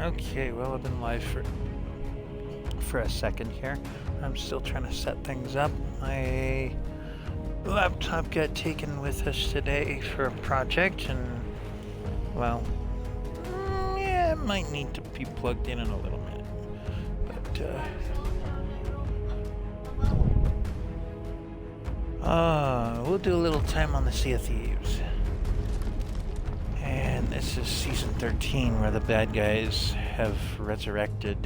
Okay, well, I've been live for a second here. I'm still trying to set things up. My laptop got taken with us today for a project, and well, yeah, it might need to be plugged in a little minute. But we'll do a little time on the Sea of Thieves. And this is season 13, where the bad guys have resurrected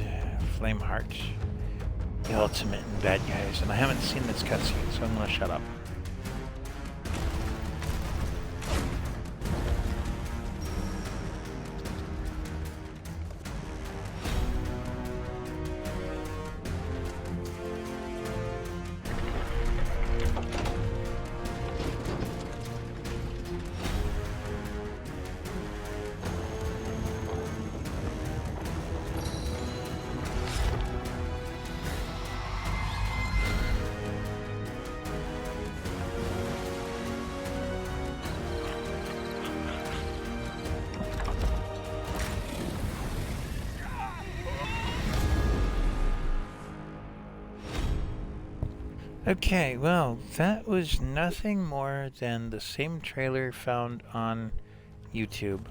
Flameheart, the ultimate in bad guys. And I haven't seen this cutscene, so I'm gonna shut up. Okay, well, that was nothing more than the same trailer found on YouTube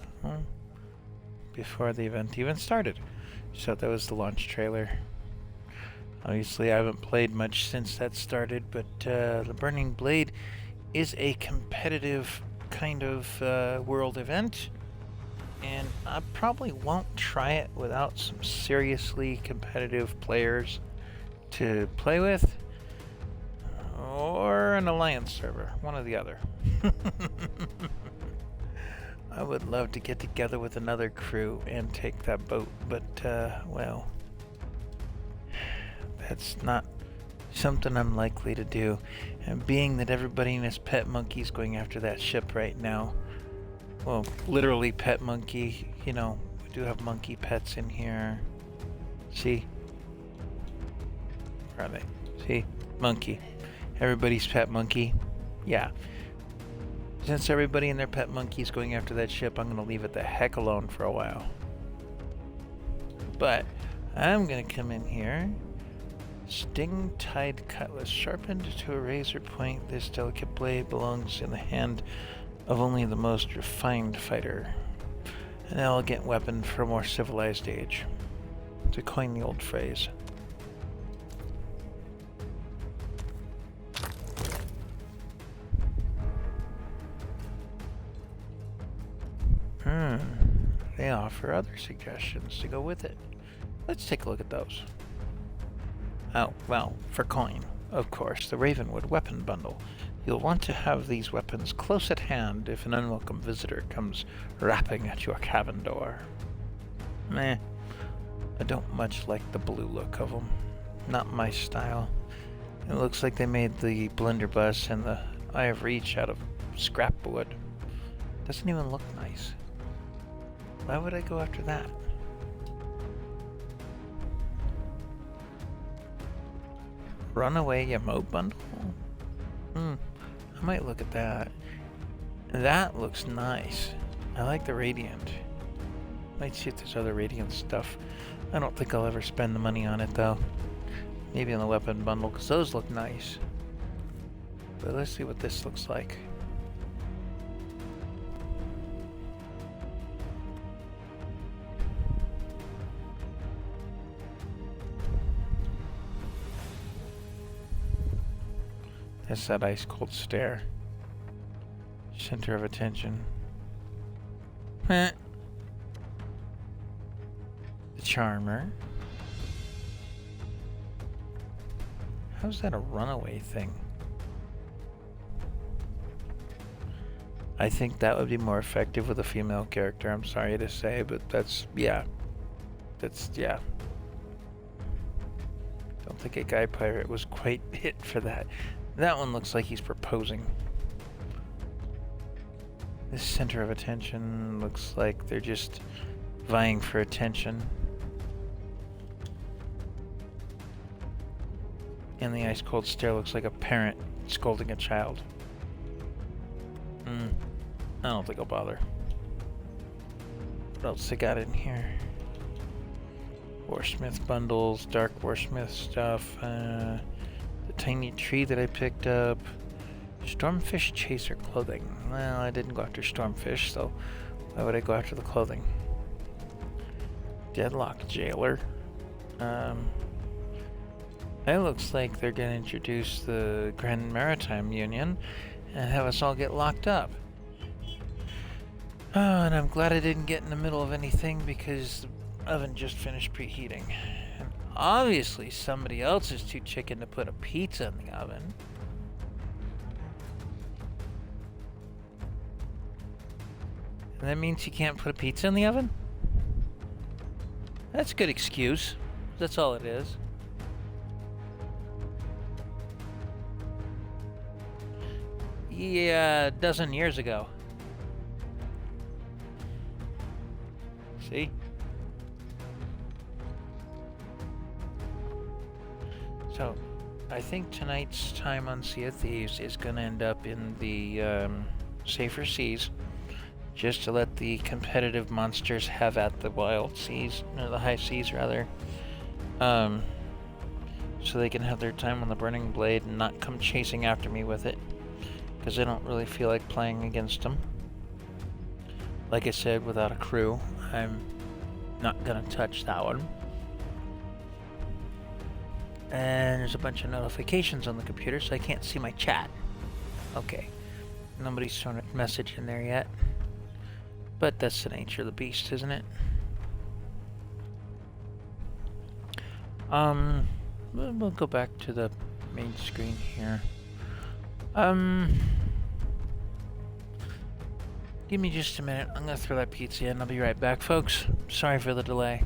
before the event even started. So that was the launch trailer. Obviously, I haven't played much since that started, but the Burning Blade is a competitive kind of world event, and I probably won't try it without some seriously competitive players to play with. Or an alliance server, one or the other. I would love to get together with another crew and take that boat, but, well, that's not something I'm likely to do. And being that everybody and his pet monkey is going after that ship right now, well, literally pet monkey, you know, we do have monkey pets in here. See? Where are they? See? Monkey. Everybody's pet monkey. Yeah. Since everybody and their pet monkey is going after that ship, I'm going to leave it the heck alone for a while. But I'm going to come in here. Sting-tied cutlass, sharpened to a razor point. This delicate blade belongs in the hand of only the most refined fighter. An elegant weapon for a more civilized age, to coin the old phrase. They offer other suggestions to go with it. Let's take a look at those. Oh, well, for coin, of course, the Ravenwood weapon bundle. You'll want to have these weapons close at hand if an unwelcome visitor comes rapping at your cabin door. Meh. I don't much like the blue look of them. Not my style. It looks like they made the blunderbuss and the Eye of Reach out of scrap wood. Doesn't even look nice. Why would I go after that? Runaway emote bundle? I might look at that. That looks nice. I like the Radiant. Might see if there's other Radiant stuff. I don't think I'll ever spend the money on it though. Maybe on the weapon bundle, because those look nice. But let's see what this looks like. That's that ice cold stare. Center of attention. The Charmer. How's that a runaway thing? I think that would be more effective with a female character, I'm sorry to say, but that's, yeah. That's, yeah. Don't think a guy pirate was quite hit for that. That one looks like he's proposing. This center of attention looks like they're just vying for attention. And the ice cold stare looks like a parent scolding a child. I don't think I'll bother. What else they got in here? Warsmith bundles, dark Warsmith stuff, the tiny tree that I picked up, Stormfish Chaser clothing. Well, I didn't go after Stormfish, so why would I go after the clothing? Deadlock Jailer. It looks like they're gonna introduce the Grand Maritime Union and have us all get locked up. Oh, and I'm glad I didn't get in the middle of anything because the oven just finished preheating. And obviously somebody else is too chicken to put a pizza in the oven. And that means you can't put a pizza in the oven? That's a good excuse. That's all it is. Yeah, a dozen years ago. See? So, I think tonight's time on Sea of Thieves is going to end up in the safer seas, just to let the competitive monsters have at the wild seas, or the high seas rather, so they can have their time on the Burning Blade and not come chasing after me with it, because I don't really feel like playing against them. Like I said, without a crew, I'm not gonna touch that one. And there's a bunch of notifications on the computer, so I can't see my chat. Okay, nobody's thrown a message in there yet. But that's the nature of the beast, isn't it? We'll go back to the main screen here. Give me just a minute. I'm gonna throw that pizza in. I'll be right back, folks. Sorry for the delay.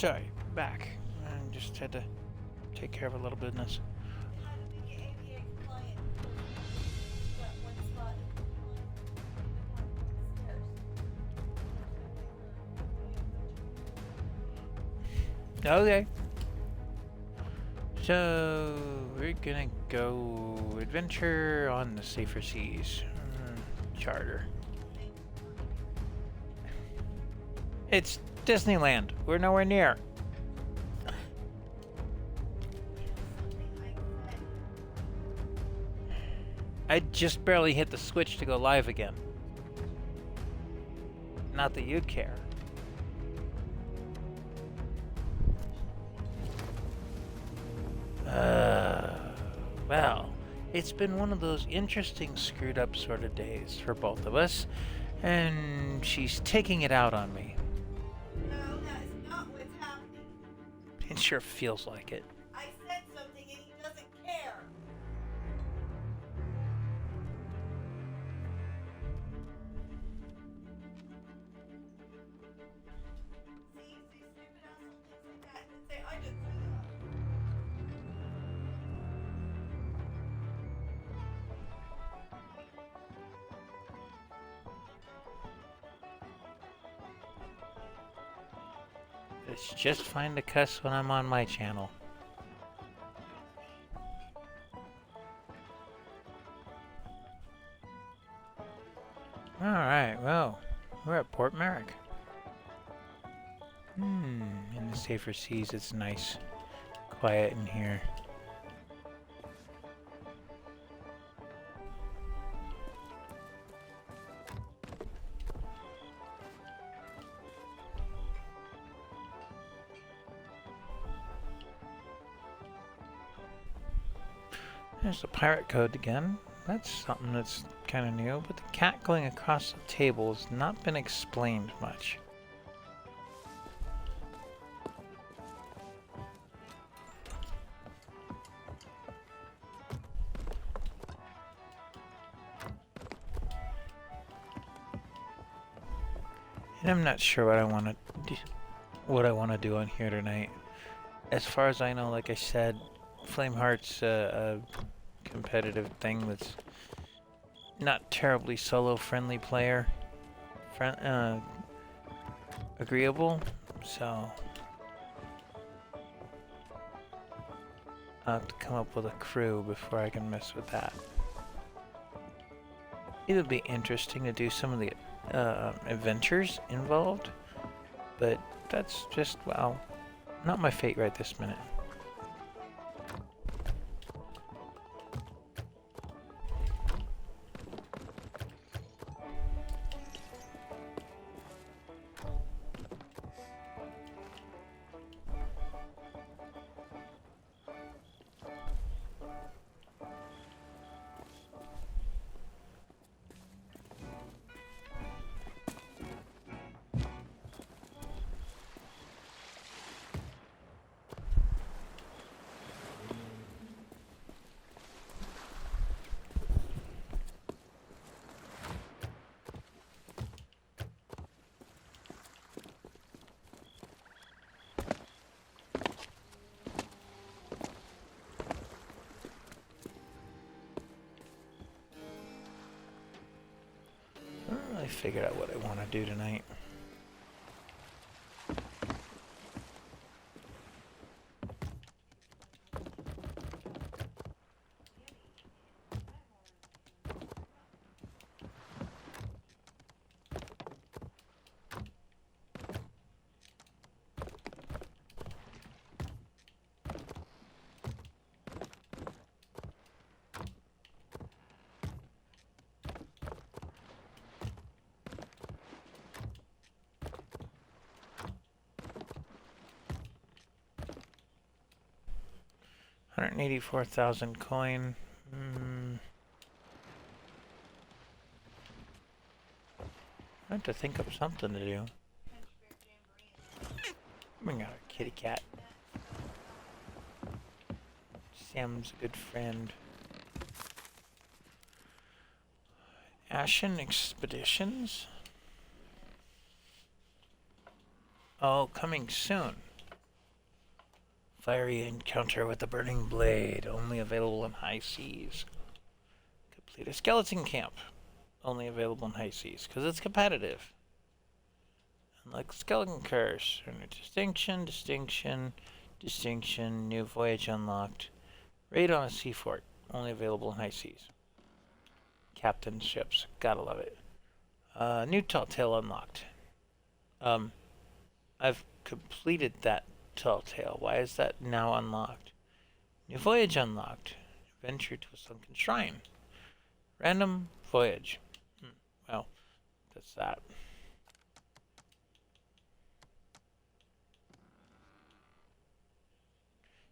Sorry, back. I just had to take care of a little business. Okay. So, we're gonna go adventure on the safer seas. Charter. It's Disneyland. We're nowhere near. I just barely hit the switch to go live again. Not that you'd care. Well, it's been one of those interesting screwed up sort of days for both of us, and she's taking it out on me. No, that is not what's happening. It sure feels like it. I said something and he doesn't care. See stupid asshole things like that and say, I just do that. It's just fine to cuss when I'm on my channel. Alright, well, we're at Port Merrick. In the safer seas, it's nice. Quiet in here. There's the pirate code again. That's something that's kind of new, but the cat going across the table has not been explained much. And I'm not sure what I want to do on here tonight. As far as I know, like I said, Flameheart's a competitive thing that's not terribly solo-friendly player. Agreeable, so I'll have to come up with a crew before I can mess with that. It would be interesting to do some of the adventures involved, but that's just, well, not my fate right this minute. I figured out what I want to do tonight. $184,000 coin. I have to think of something to do. Bring out our kitty cat. Sam's a good friend. Ashen Expeditions. Oh, coming soon. Fiery encounter with the burning blade, only available in high seas. Complete a skeleton camp, only available in high seas, because it's competitive. And like skeleton curse, earn a distinction, new voyage unlocked. Raid on a sea fort, only available in high seas. Captain ships, gotta love it. New tall tale unlocked. I've completed that tall tale. Why is that now unlocked? New voyage unlocked. Venture to a sunken shrine. Random voyage. Well, that's that.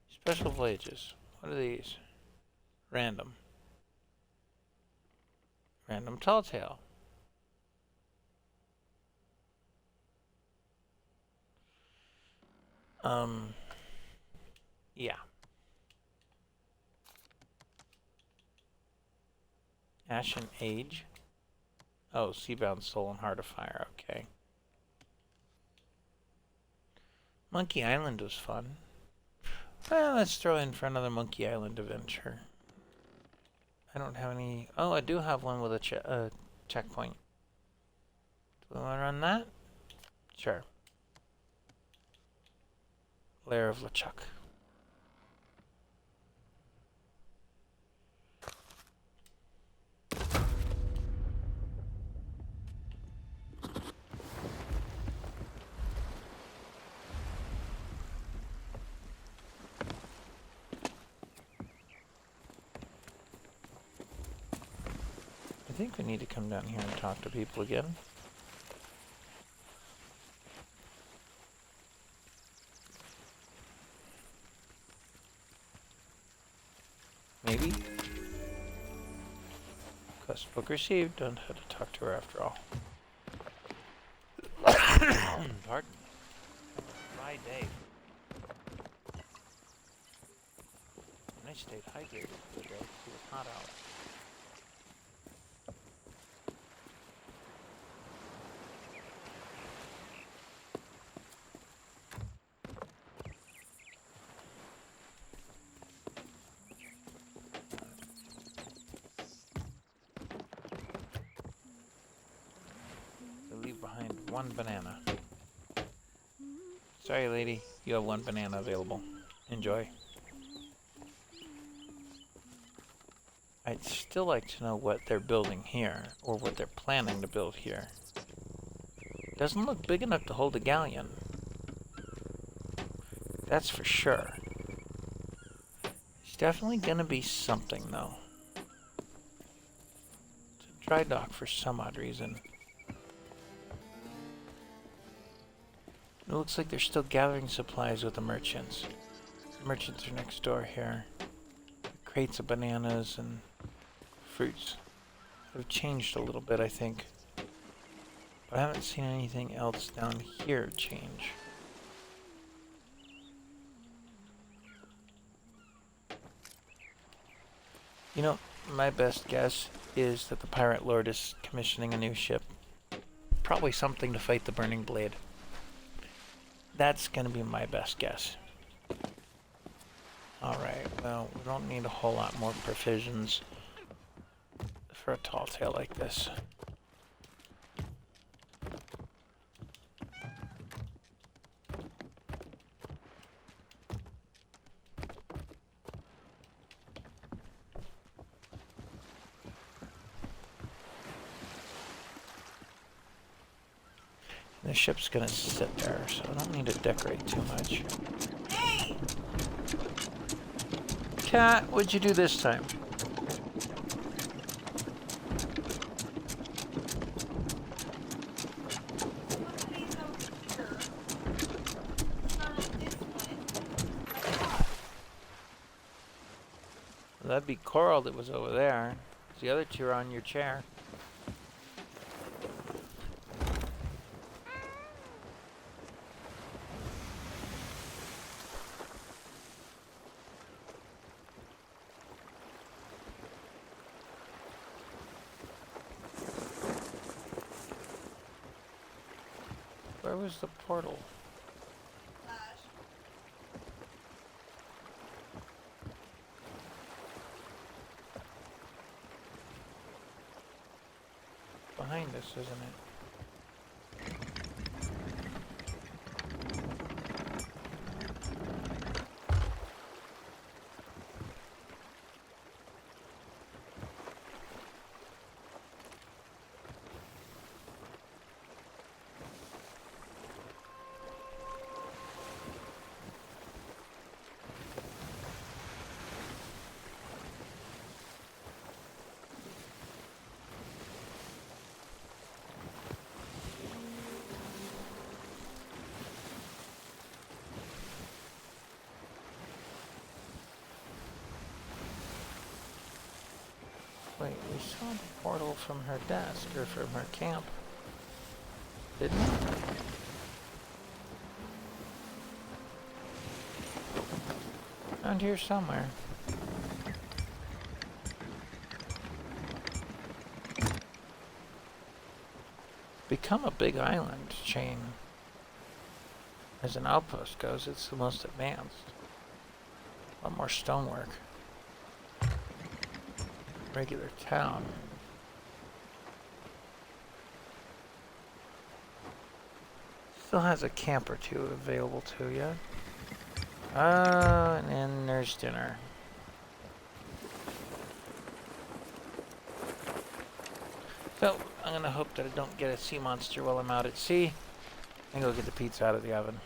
Special voyages. What are these? Random. Random tall tale. Yeah. Ashen Age. Oh, Seabound Soul and Heart of Fire. Okay. Monkey Island was fun. Well, let's throw in for another Monkey Island adventure. I don't have any... Oh, I do have one with a checkpoint. Do we want to run that? Sure. Lair of LeChuck. I think we need to come down here and talk to people again. Maybe? Quest book received. Don't have to talk to her after all. Pardon. Dry day. And I stayed hydrated today. It was hot out. Leave behind one banana. Sorry, lady. You have one banana available. Enjoy. I'd still like to know what they're building here, or what they're planning to build here. Doesn't look big enough to hold a galleon. That's for sure. It's definitely gonna be something, though. It's a dry dock for some odd reason. It looks like they're still gathering supplies with the merchants. The merchants are next door here. Crates of bananas and fruits have changed a little bit, I think. But I haven't seen anything else down here change. You know, my best guess is that the Pirate Lord is commissioning a new ship. Probably something to fight the Burning Blade. That's gonna be my best guess. Alright, well, we don't need a whole lot more provisions for a tall tale like this. The ship's gonna sit there, so I don't need to decorate too much. Hey! Cat, what'd you do this time? Must be some here. Not on this one. That'd be Coral that was over there. The other two are on your chair. Where was the portal? Flash. behind us, isn't it? Wait, we saw the portal from her desk, or from her camp. Didn't we? Around here somewhere. Become a big island chain. As an outpost goes, it's the most advanced. A lot more stonework. Regular town. Still has a camp or two available to you. And then there's dinner. So, I'm gonna hope that I don't get a sea monster while I'm out at sea. And go get the pizza out of the oven.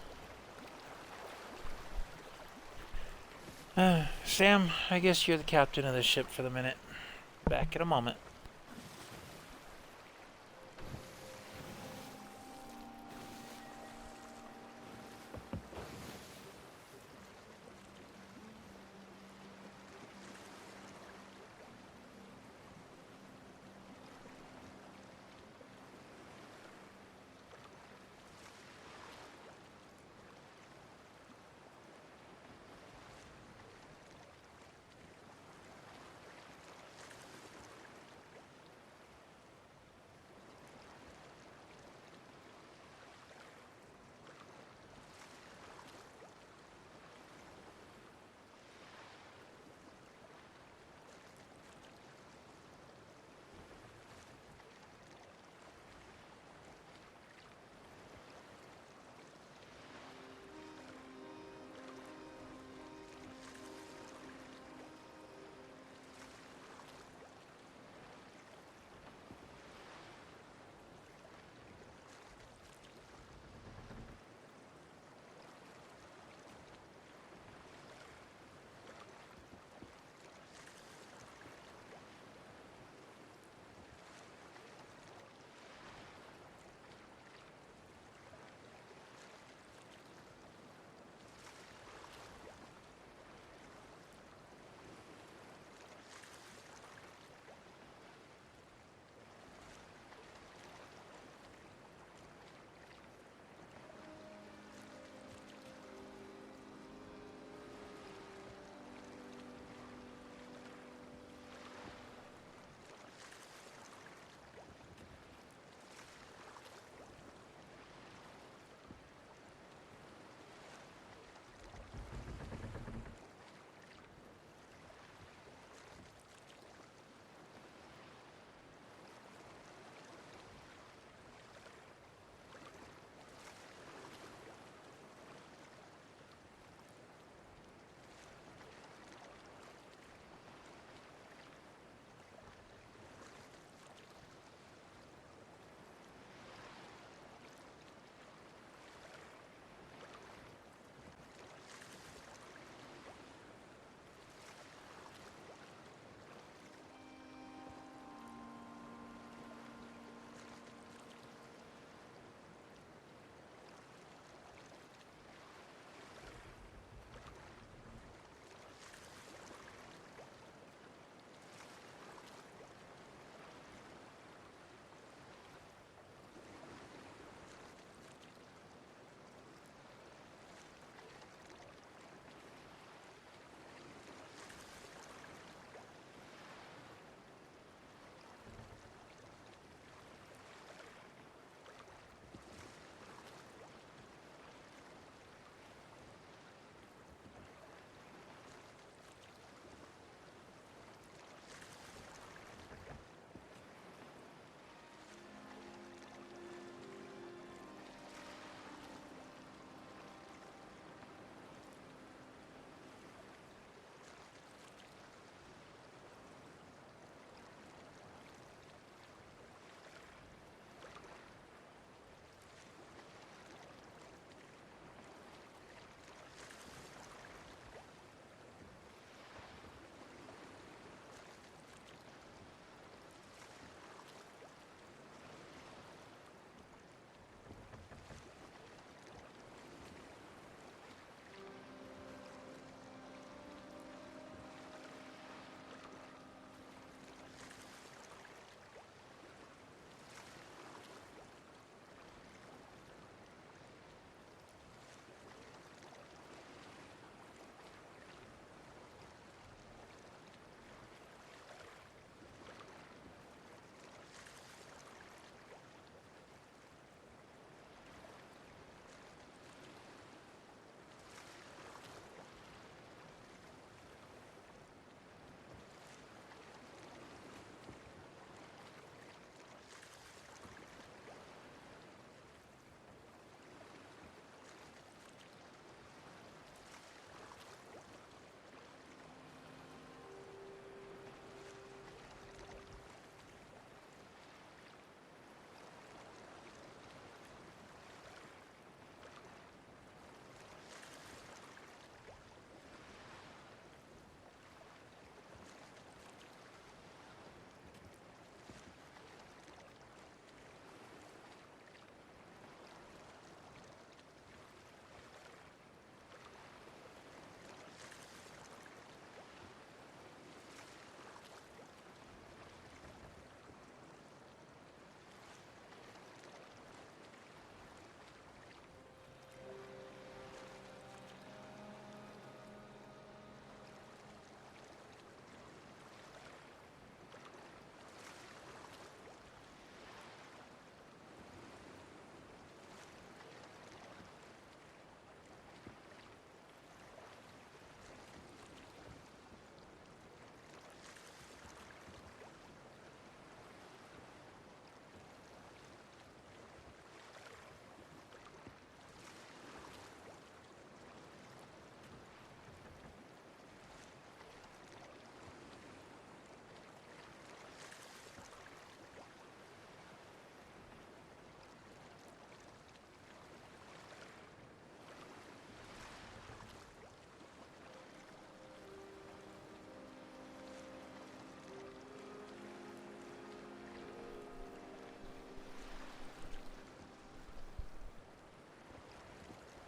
Sam, I guess you're the captain of the ship for the minute. Back in a moment.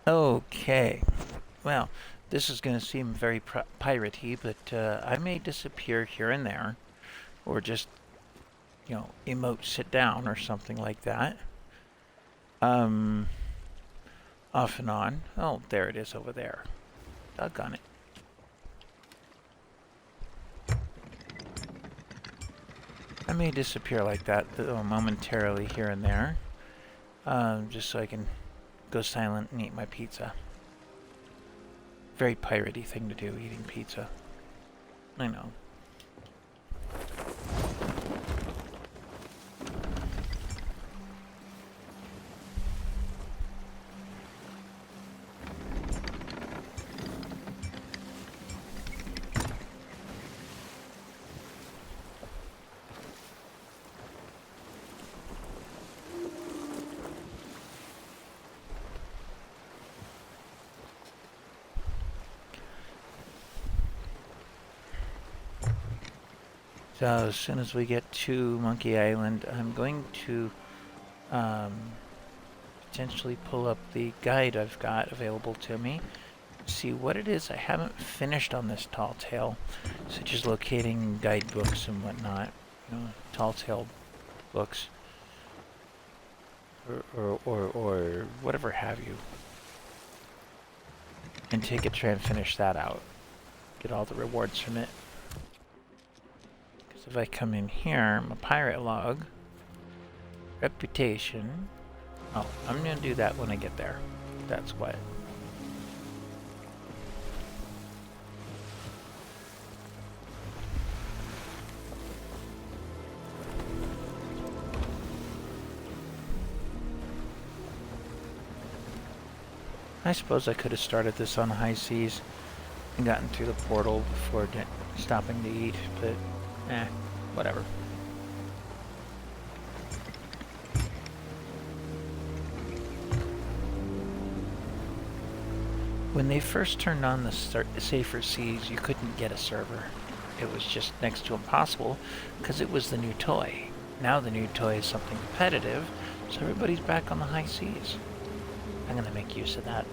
Okay. Well, this is going to seem very piratey, but I may disappear here and there, or just, emote sit down or something like that. Um, Off and on. Oh, there it is over there. Doggone it. I may disappear like that momentarily here and there, just so I can go silent and eat my pizza. Very piratey thing to do, eating pizza. I know. So as soon as we get to Monkey Island, I'm going to potentially pull up the guide I've got available to me, see what it is I haven't finished on this Tall Tale, such as locating guidebooks and whatnot, Tall Tale books, or whatever have you, and take a try and finish that out, get all the rewards from it. If I come in here, my pirate log, reputation. Oh, I'm gonna do that when I get there. That's what. I suppose I could have started this on high seas and gotten through the portal before stopping to eat, but whatever. When they first turned on the Safer Seas, you couldn't get a server. It was just next to impossible because it was the new toy. Now the new toy is something competitive, so everybody's back on the high seas. I'm gonna make use of that.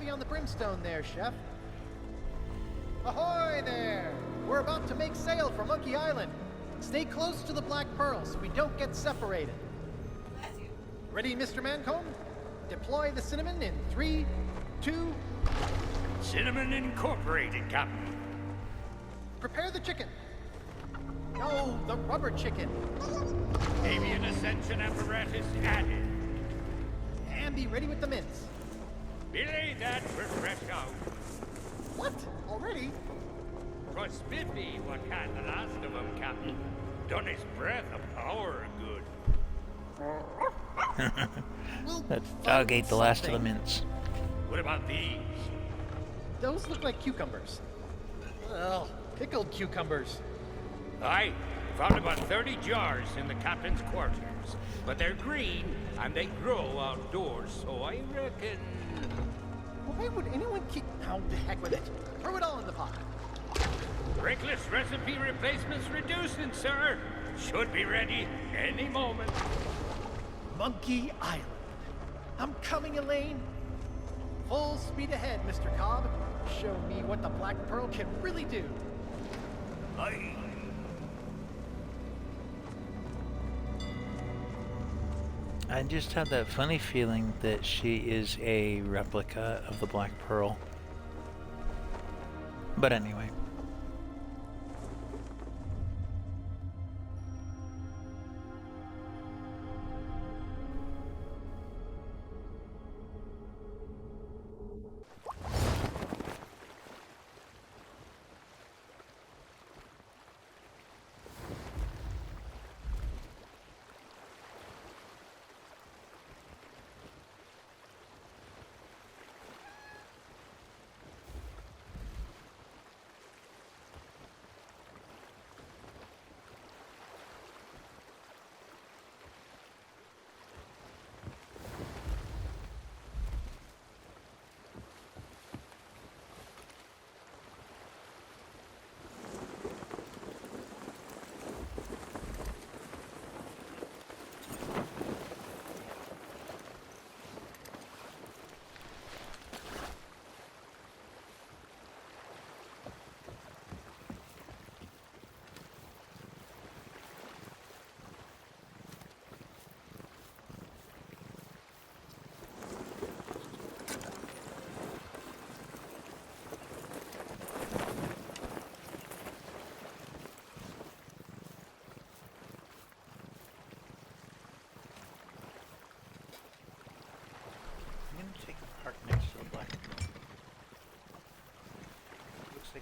On the brimstone there, Chef. Ahoy there! We're about to make sail for Monkey Island. Stay close to the Black Pearl so we don't get separated. Bless you. Ready, Mr. Mancomb? Deploy the cinnamon in 3, 2... Cinnamon Incorporated, Captain. Prepare the chicken. No, the rubber chicken. Avian ascension apparatus added. And be ready with the mince. Belay that for fresh out. What? Already? 'Twas Spiffy what had the last of 'em, Captain. Done his breath of power good. That dog ate the last of the mints. What about these? Those look like cucumbers. Well, pickled cucumbers. I found about 30 jars in the captain's quarters. But they're green, and they grow outdoors, so I reckon... Why would anyone keep... Oh, the heck with it. Throw it all in the pot. Reckless recipe replacements reducing, sir. Should be ready any moment. Monkey Island. I'm coming, Elaine. Full speed ahead, Mr. Cobb. Show me what the Black Pearl can really do. Aye. I just had that funny feeling that she is a replica of the Black Pearl. But anyway.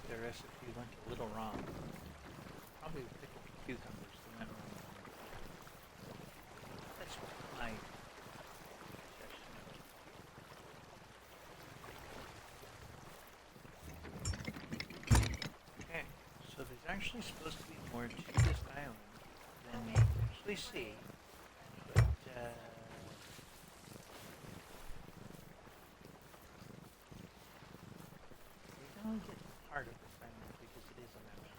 like their recipe went a little wrong. Probably pickled cucumbers that went wrong. That's my suggestion. Okay, so there's actually supposed to be more to this island than we actually see, but we don't get part of this island because it is a mountain.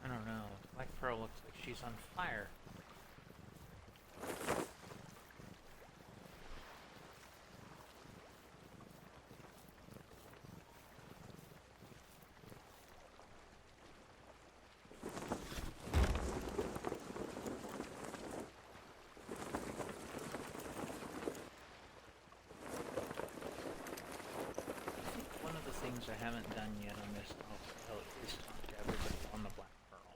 I don't know. Black Pearl looks like she's on fire. I think one of the things I haven't done yet on this novel is talk to everybody on the Black Pearl.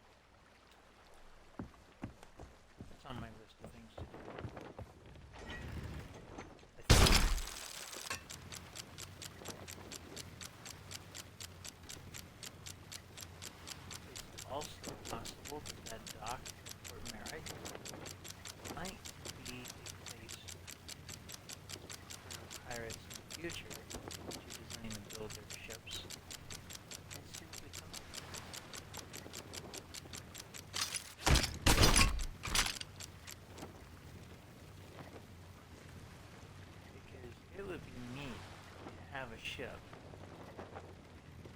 It's on my list of things to do. I think it's also possible that dock in Fort Merrick might be a place for pirates in the future to design and build their ships. And see what we come up with. Because it would be neat to have a ship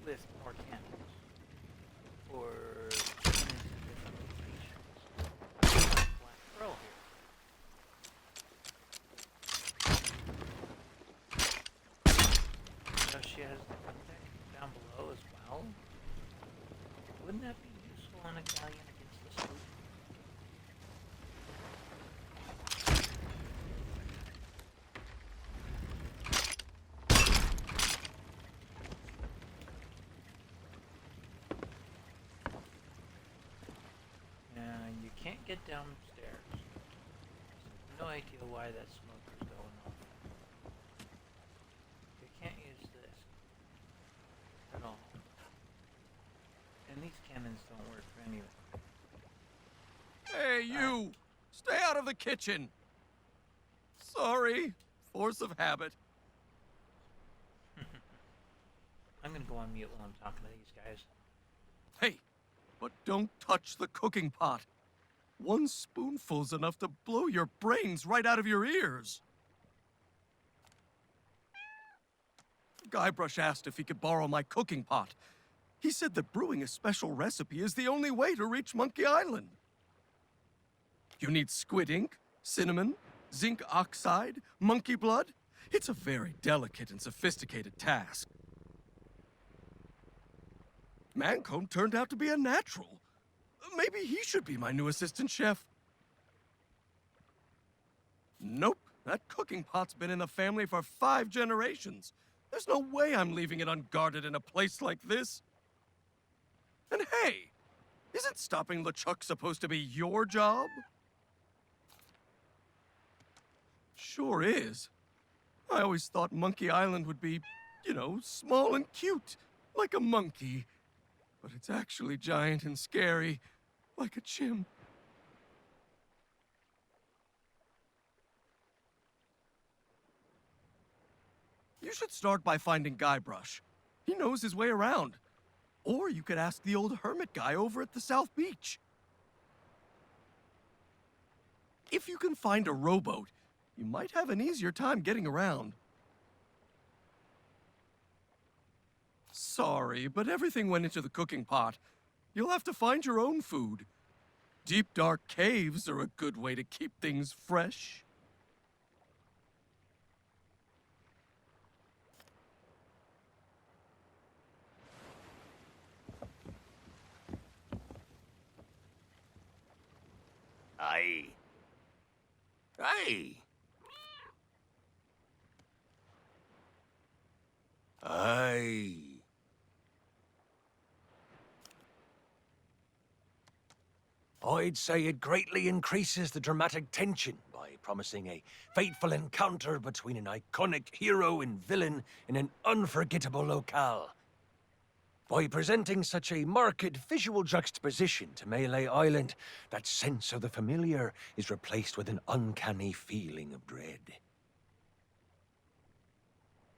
with more cannons or cannons in different locations. Black Pearl here. So she has the deck down below as well. Wouldn't that be useful on a galleon against the sloop? And you can't get downstairs. No idea why that smoke is going off. You can't use this at all. And these cannons don't work for anything. Hey, you! Stay out of the kitchen! Sorry, force of habit. I'm gonna go on mute while I'm talking to these guys. Hey, but don't touch the cooking pot. One spoonful's enough to blow your brains right out of your ears. Guybrush asked if he could borrow my cooking pot. He said that brewing a special recipe is the only way to reach Monkey Island. You need squid ink, cinnamon, zinc oxide, monkey blood. It's a very delicate and sophisticated task. Mancomb turned out to be a natural. Maybe he should be my new assistant chef. Nope, that cooking pot's been in the family for 5 generations. There's no way I'm leaving it unguarded in a place like this. And hey, isn't stopping LeChuck supposed to be your job? Sure is. I always thought Monkey Island would be, you know, small and cute, like a monkey. But it's actually giant and scary, like a chimp. You should start by finding Guybrush. He knows his way around. Or you could ask the old hermit guy over at the South Beach. If you can find a rowboat, you might have an easier time getting around. Sorry, but everything went into the cooking pot. You'll have to find your own food. Deep, dark caves are a good way to keep things fresh. Aye. Aye. I'd say it greatly increases the dramatic tension by promising a fateful encounter between an iconic hero and villain in an unforgettable locale. By presenting such a marked visual juxtaposition to Melee Island, that sense of the familiar is replaced with an uncanny feeling of dread.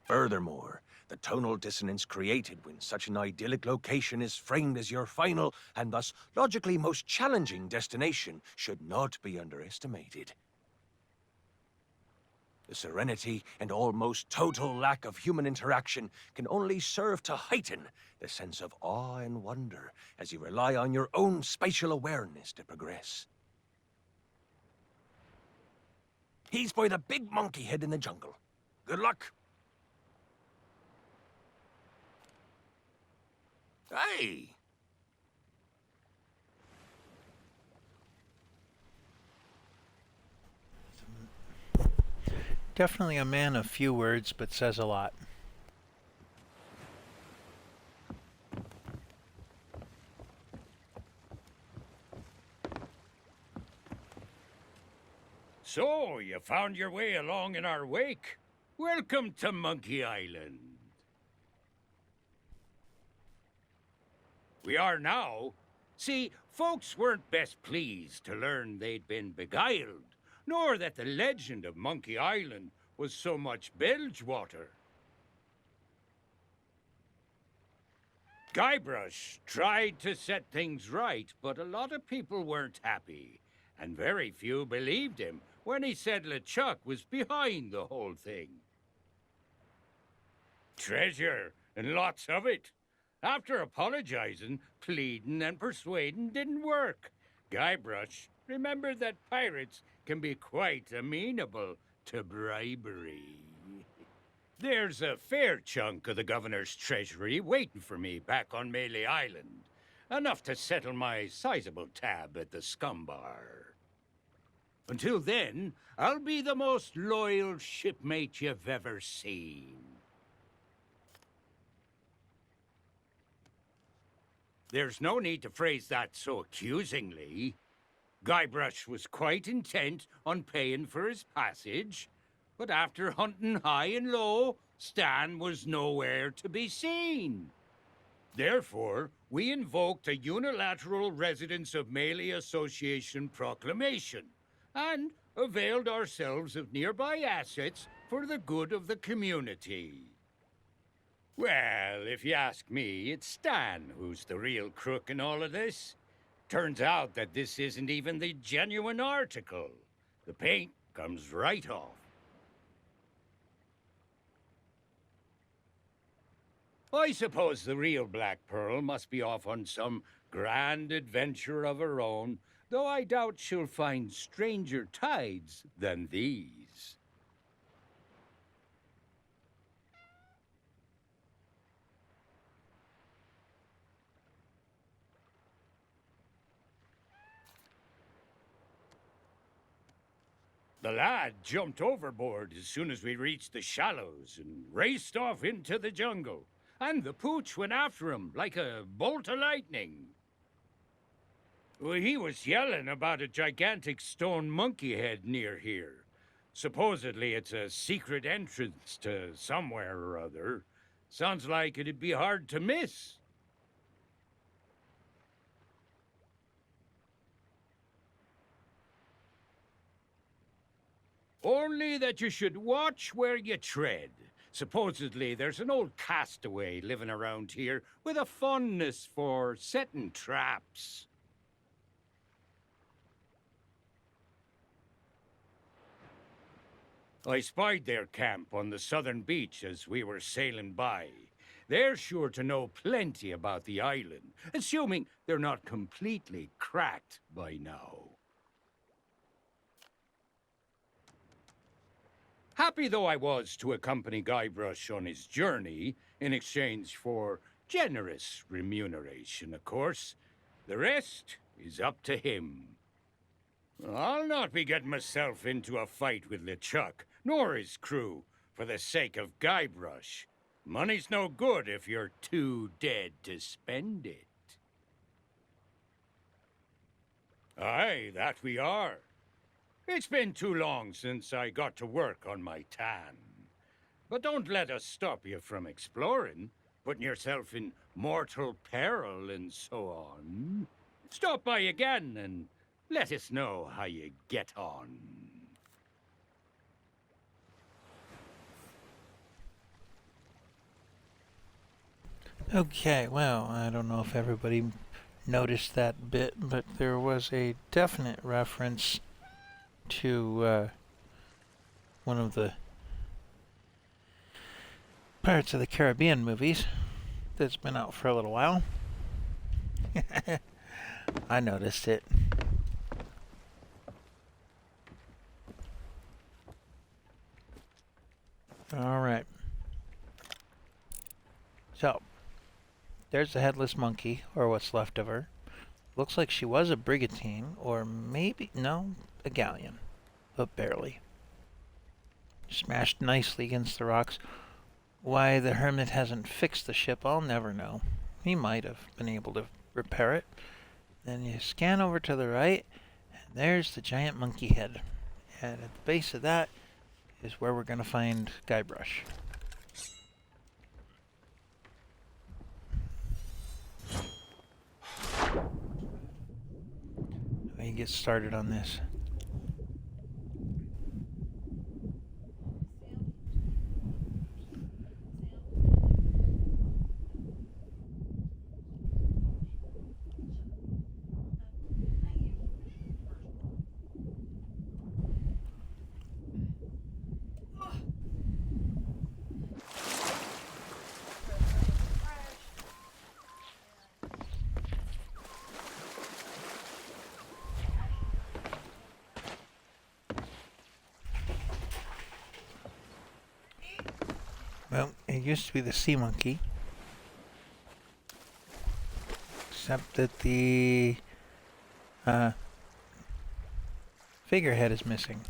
Furthermore, the tonal dissonance created when such an idyllic location is framed as your final, and thus logically most challenging destination, should not be underestimated. The serenity and almost total lack of human interaction can only serve to heighten the sense of awe and wonder as you rely on your own spatial awareness to progress. He's by the big monkey head in the jungle. Good luck. Hey! Definitely a man of few words, but says a lot. So, you found your way along in our wake? Welcome to Monkey Island. We are now. See, folks weren't best pleased to learn they'd been beguiled, nor that the legend of Monkey Island was so much bilge water. Guybrush tried to set things right, but a lot of people weren't happy, and very few believed him when he said LeChuck was behind the whole thing. Treasure, and lots of it. After apologizing, pleading, and persuading didn't work, Guybrush remembered that pirates can be quite amenable to bribery. There's a fair chunk of the governor's treasury waiting for me back on Melee Island. Enough to settle my sizable tab at the Scumbar. Until then, I'll be the most loyal shipmate you've ever seen. There's no need to phrase that so accusingly. Guybrush was quite intent on paying for his passage, but after hunting high and low, Stan was nowhere to be seen. Therefore, we invoked a unilateral Residents of Melee Association proclamation, and availed ourselves of nearby assets for the good of the community. Well, if you ask me, it's Stan who's the real crook in all of this. Turns out that this isn't even the genuine article. The paint comes right off. I suppose the real Black Pearl must be off on some grand adventure of her own, though I doubt she'll find stranger tides than these. The lad jumped overboard as soon as we reached the shallows and raced off into the jungle. And the pooch went after him like a bolt of lightning. Well, he was yelling about a gigantic stone monkey head near here. Supposedly it's a secret entrance to somewhere or other. Sounds like it'd be hard to miss. Only that you should watch where you tread. Supposedly, there's an old castaway living around here with a fondness for setting traps. I spied their camp on the southern beach as we were sailing by. They're sure to know plenty about the island, assuming they're not completely cracked by now. Happy though I was to accompany Guybrush on his journey, in exchange for generous remuneration, of course, the rest is up to him. I'll not be getting myself into a fight with LeChuck, nor his crew, for the sake of Guybrush. Money's no good if you're too dead to spend it. Aye, that we are. It's been too long since I got to work on my tan. But don't let us stop you from exploring, putting yourself in mortal peril and so on. Stop by again and let us know how you get on. Okay, well, I don't know if everybody noticed that bit, but there was a definite reference to one of the Pirates of the Caribbean movies that's been out for a little while. I noticed it. All right. So, there's the headless monkey, or what's left of her. Looks like she was a brigantine, or maybe, no, a galleon, but barely. Smashed nicely against the rocks. Why the hermit hasn't fixed the ship, I'll never know. He might have been able to repair it. Then you scan over to the right, and there's the giant monkey head. And at the base of that is where we're going to find Guybrush. Let me get started on this. Well, it used to be the sea monkey. Except that the figurehead is missing.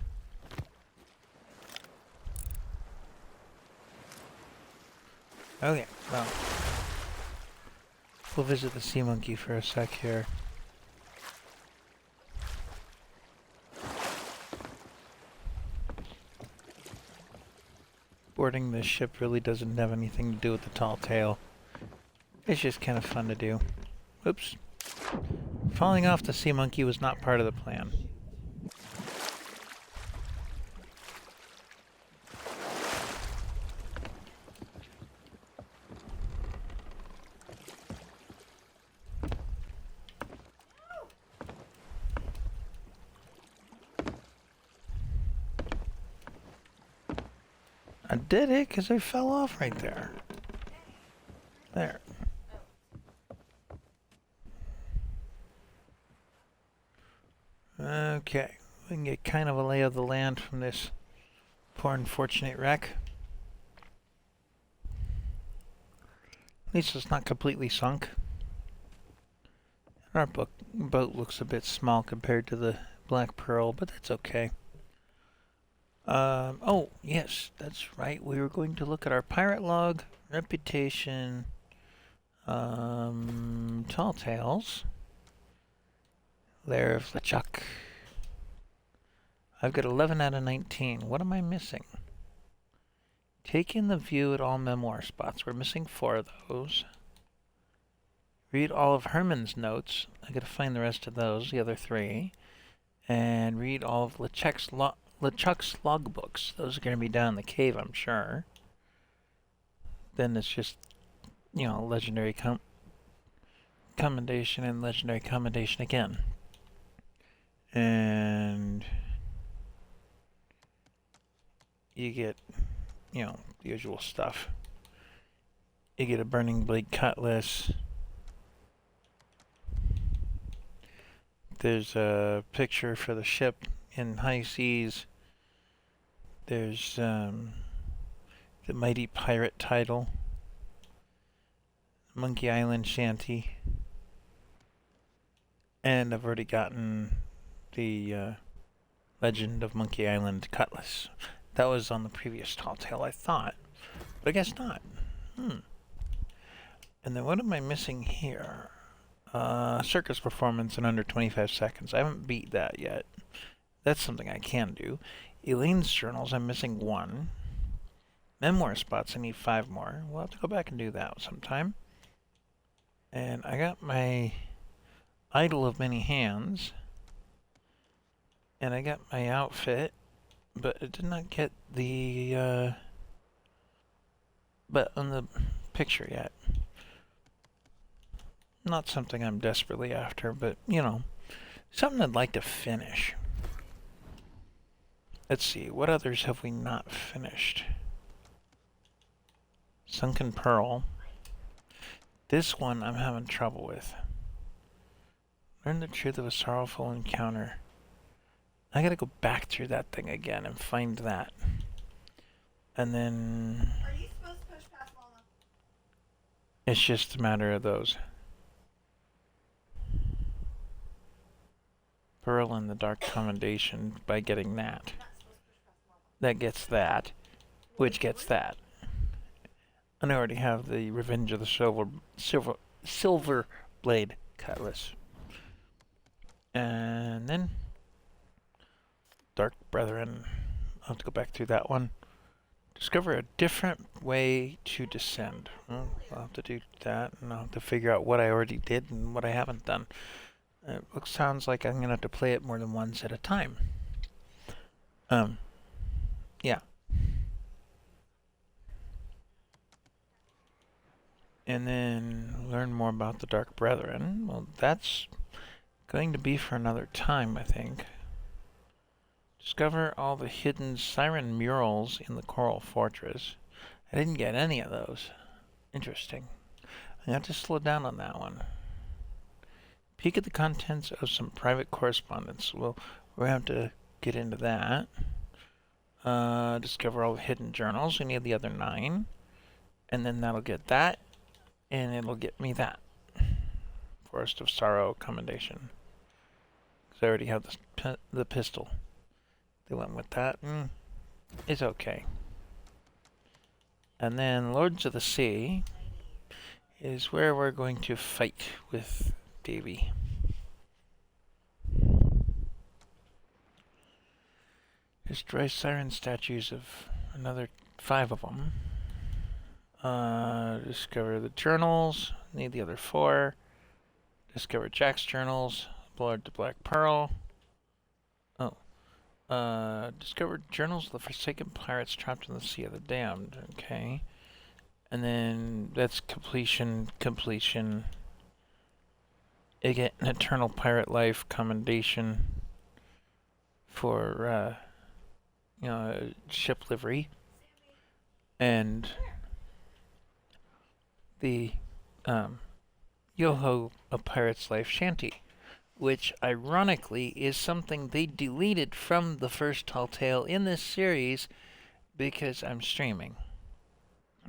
Okay, well, we'll visit the sea monkey for a sec here. Boarding this ship really doesn't have anything to do with the tall tale. It's just kind of fun to do. Oops. Falling off the sea monkey was not part of the plan. I did it because I fell off right there. There. Okay, we can get kind of a lay of the land from this poor unfortunate wreck. At least it's not completely sunk. Our boat looks a bit small compared to the Black Pearl, but that's okay. Oh, yes, that's right. We were going to look at our pirate log, reputation, tall tales. Lair of LeChuck. I've got 11 out of 19. What am I missing? Take in the view at all memoir spots. We're missing 4 of those. Read all of Herman's notes. I gotta find the rest of those, the other 3. And read all of LeChuck's logbooks. Those are gonna be down in the cave, I'm sure. Then it's just, you know, legendary commendation and legendary commendation again. And you get, you know, the usual stuff. You get a burning blade cutlass. There's a picture for the ship in high seas. There's the mighty pirate title. Monkey Island shanty. And I've already gotten the Legend of Monkey Island cutlass. That was on the previous tall tale, I thought. But I guess not. And then what am I missing here? Circus performance in under 25 seconds. I haven't beat that yet. That's something I can do. Elaine's journals, I'm missing 1. Memoir spots, I need 5 more. We'll have to go back and do that sometime. And I got my Idol of Many Hands. And I got my outfit. But it did not get the, but on the picture yet. Not something I'm desperately after, but, you know, something I'd like to finish. Let's see, what others have we not finished? Sunken Pearl. This one I'm having trouble with. Learn the truth of a sorrowful encounter. I gotta go back through that thing again and find that. And then... Are you supposed to push past Mama? it's just a matter of those. Pearl in the Dark Commendation by getting that. You're not supposed to push past Mama. That gets that. Which gets that. And I already have the Revenge of the Silver Blade Cutlass. And then Dark Brethren. I'll have to go back through that one. Discover a different way to descend. Well, I'll have to do that, and I'll have to figure out what I already did and what I haven't done. It sounds like I'm gonna have to play it more than once at a time. Yeah. And then learn more about the Dark Brethren. Well, that's going to be for another time, I think. Discover all the hidden siren murals in the Coral Fortress. I didn't get any of those. Interesting. I have to slow down on that one. Peek at the contents of some private correspondence. Well, we're going to have to get into that. Discover all the hidden journals. We need the other 9. And then that'll get that. And it'll get me that. Forest of Sorrow Commendation. Because I already have the pistol. They went with that. It's okay. And then Lords of the Sea is where we're going to fight with Davy. Destroy siren statues of another 5 of them. Discover the journals. Need the other 4. Discover Jack's journals. Blood to Black Pearl. Discover journals of the Forsaken Pirates trapped in the Sea of the Damned. Okay. And then that's completion. I get an Eternal Pirate Life commendation for, ship livery. And the, Yoho A Pirate's Life shanty, which ironically is something they deleted from the first Tall Tale in this series because I'm streaming.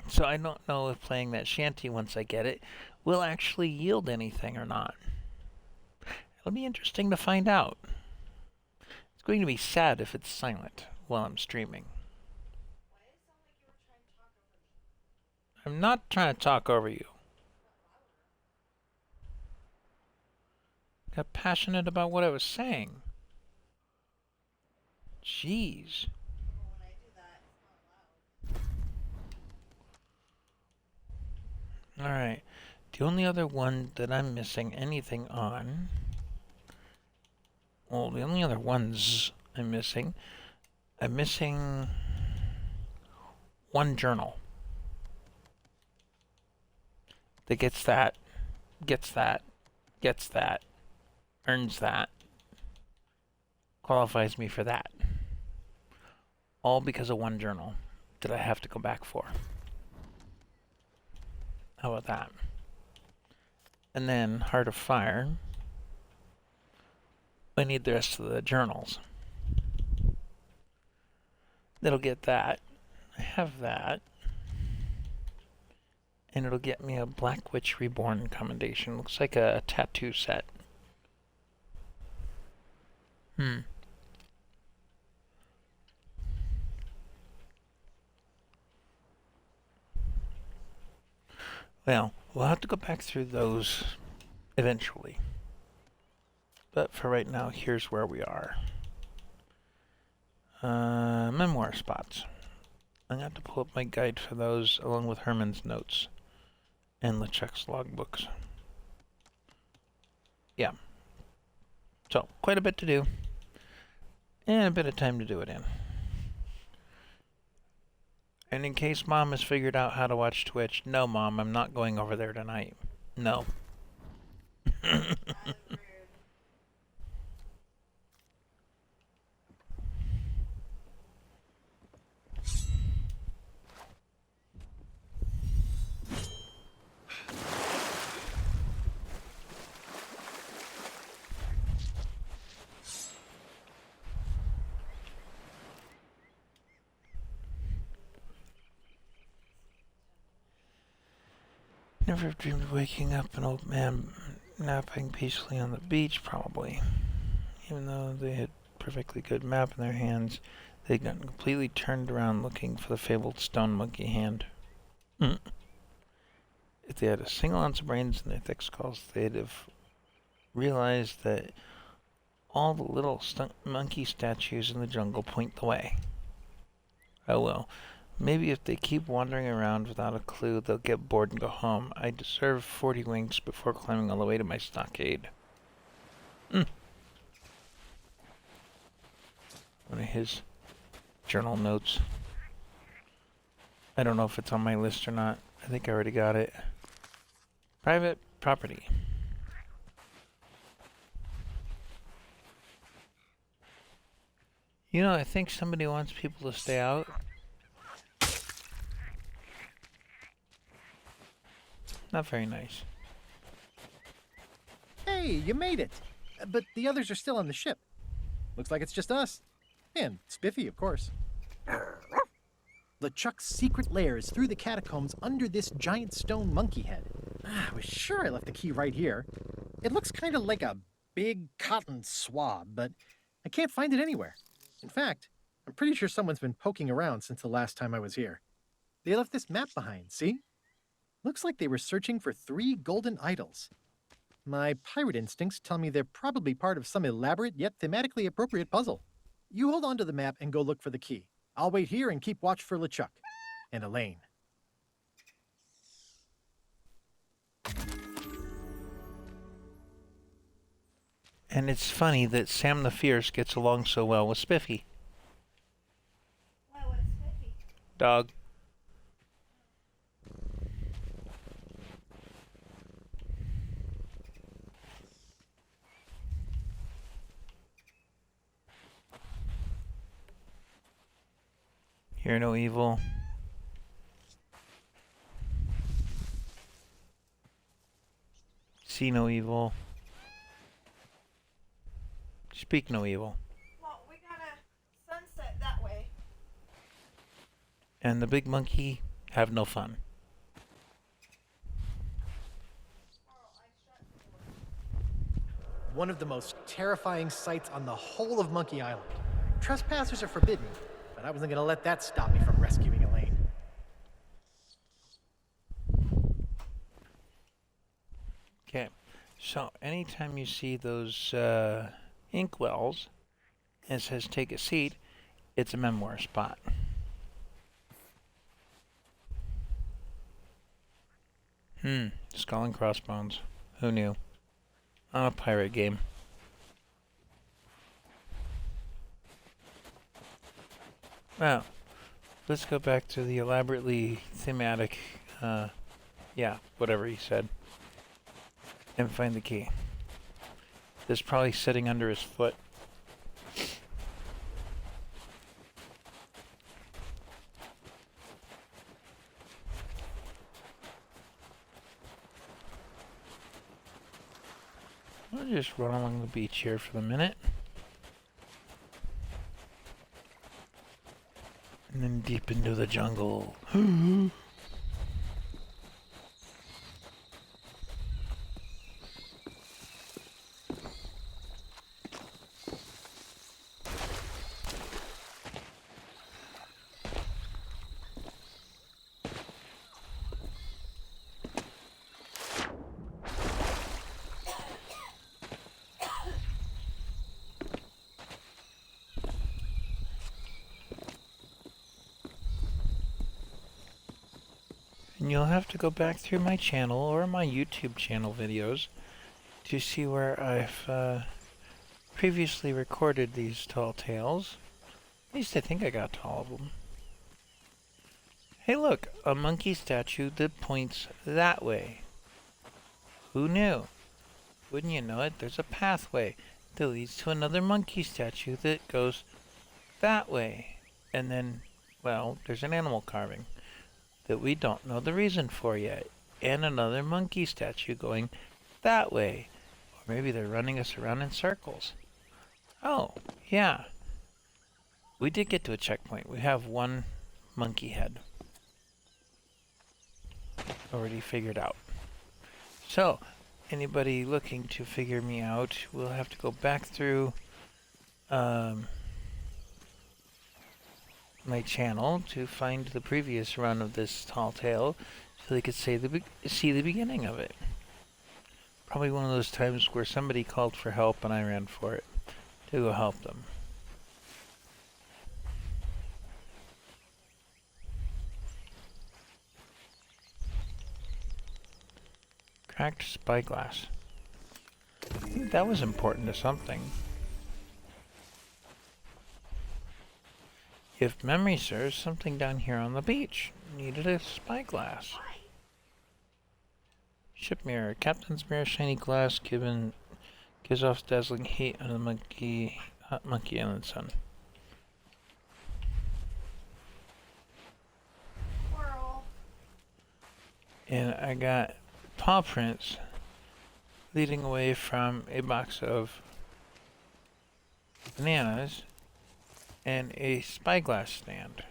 So I don't know if playing that shanty once I get it will actually yield anything or not. It'll be interesting to find out. It's going to be sad if it's silent while I'm streaming. Why did it sound like you were trying to talk over me? I'm not trying to talk over you. Got passionate about what I was saying. Jeez. Well, when I do that, it's not loud. Alright. The only other one that I'm missing anything on... well, the only other ones I'm missing 1 journal. That gets that, earns that, qualifies me for that. All because of 1 journal that I have to go back for. How about that? And then Heart of Fire. I need the rest of the journals. That'll get that. I have that. And it'll get me a Black Witch Reborn commendation. Looks like a tattoo set. Well, we'll have to go back through those eventually. But for right now, here's where we are. Memoir spots. I'm going to have to pull up my guide for those, along with Herman's notes and LeChuck's logbooks. Yeah. So, quite a bit to do. And a bit of time to do it in. And in case Mom has figured out how to watch Twitch, no, Mom, I'm not going over there tonight. No. Never dreamed of waking up an old man napping peacefully on the beach, probably. Even though they had a perfectly good map in their hands, they'd gotten completely turned around looking for the fabled stone monkey hand. If they had a single ounce of brains in their thick skulls, they'd have realized that all the little monkey statues in the jungle point the way. Oh well. Maybe if they keep wandering around without a clue, they'll get bored and go home. I deserve 40 winks before climbing all the way to my stockade. One of his journal notes. I don't know if it's on my list or not. I think I already got it. Private property. You know, I think somebody wants people to stay out. Not very nice. Hey, you made it! But the others are still on the ship. Looks like it's just us. And Spiffy, of course. LeChuck's secret lair is through the catacombs under this giant stone monkey head. I was sure I left the key right here. It looks kind of like a big cotton swab, but I can't find it anywhere. In fact, I'm pretty sure someone's been poking around since the last time I was here. They left this map behind, see? Looks like they were searching for 3 golden idols. My pirate instincts tell me they're probably part of some elaborate yet thematically appropriate puzzle. You hold on to the map and go look for the key. I'll wait here and keep watch for LeChuck and Elaine. And it's funny that Sam the Fierce gets along so well with Spiffy. Why, what's Spiffy? Dog. Hear no evil. See no evil. Speak no evil. Well, we got a sunset that way. And the big monkey have no fun. One of the most terrifying sights on the whole of Monkey Island. Trespassers are forbidden, but I wasn't going to let that stop me from rescuing Elaine. Okay, so anytime you see those inkwells, and it says take a seat, it's a memoir spot. Skull and Crossbones. Who knew? On a pirate game. Well, let's go back to the elaborately thematic, yeah, whatever he said, and find the key. It's probably sitting under his foot. I'll just run along the beach here for the minute. And then deep into the jungle. then you'll have to go back through my channel or my YouTube channel videos to see where I've previously recorded these tall tales. At least I think I got to all of them. Hey look, a monkey statue that points that way. Who knew? Wouldn't you know it, there's a pathway that leads to another monkey statue that goes that way. And then, well, there's an animal carving that we don't know the reason for yet. And another monkey statue going that way. Or maybe they're running us around in circles. Oh, yeah. We did get to a checkpoint. We have one monkey head already figured out. So, anybody looking to figure me out will have to go back through my channel to find the previous run of this tall tale so they could see the beginning of it. Probably one of those times where somebody called for help and I ran for it to go help them. Cracked spyglass. I think that was important to something. If memory serves, something down here on the beach needed a spyglass. Ship mirror. Captain's mirror, shiny glass, gives off dazzling heat on the hot Monkey Island sun. Squirrel. And I got paw prints leading away from a box of bananas and a spyglass stand.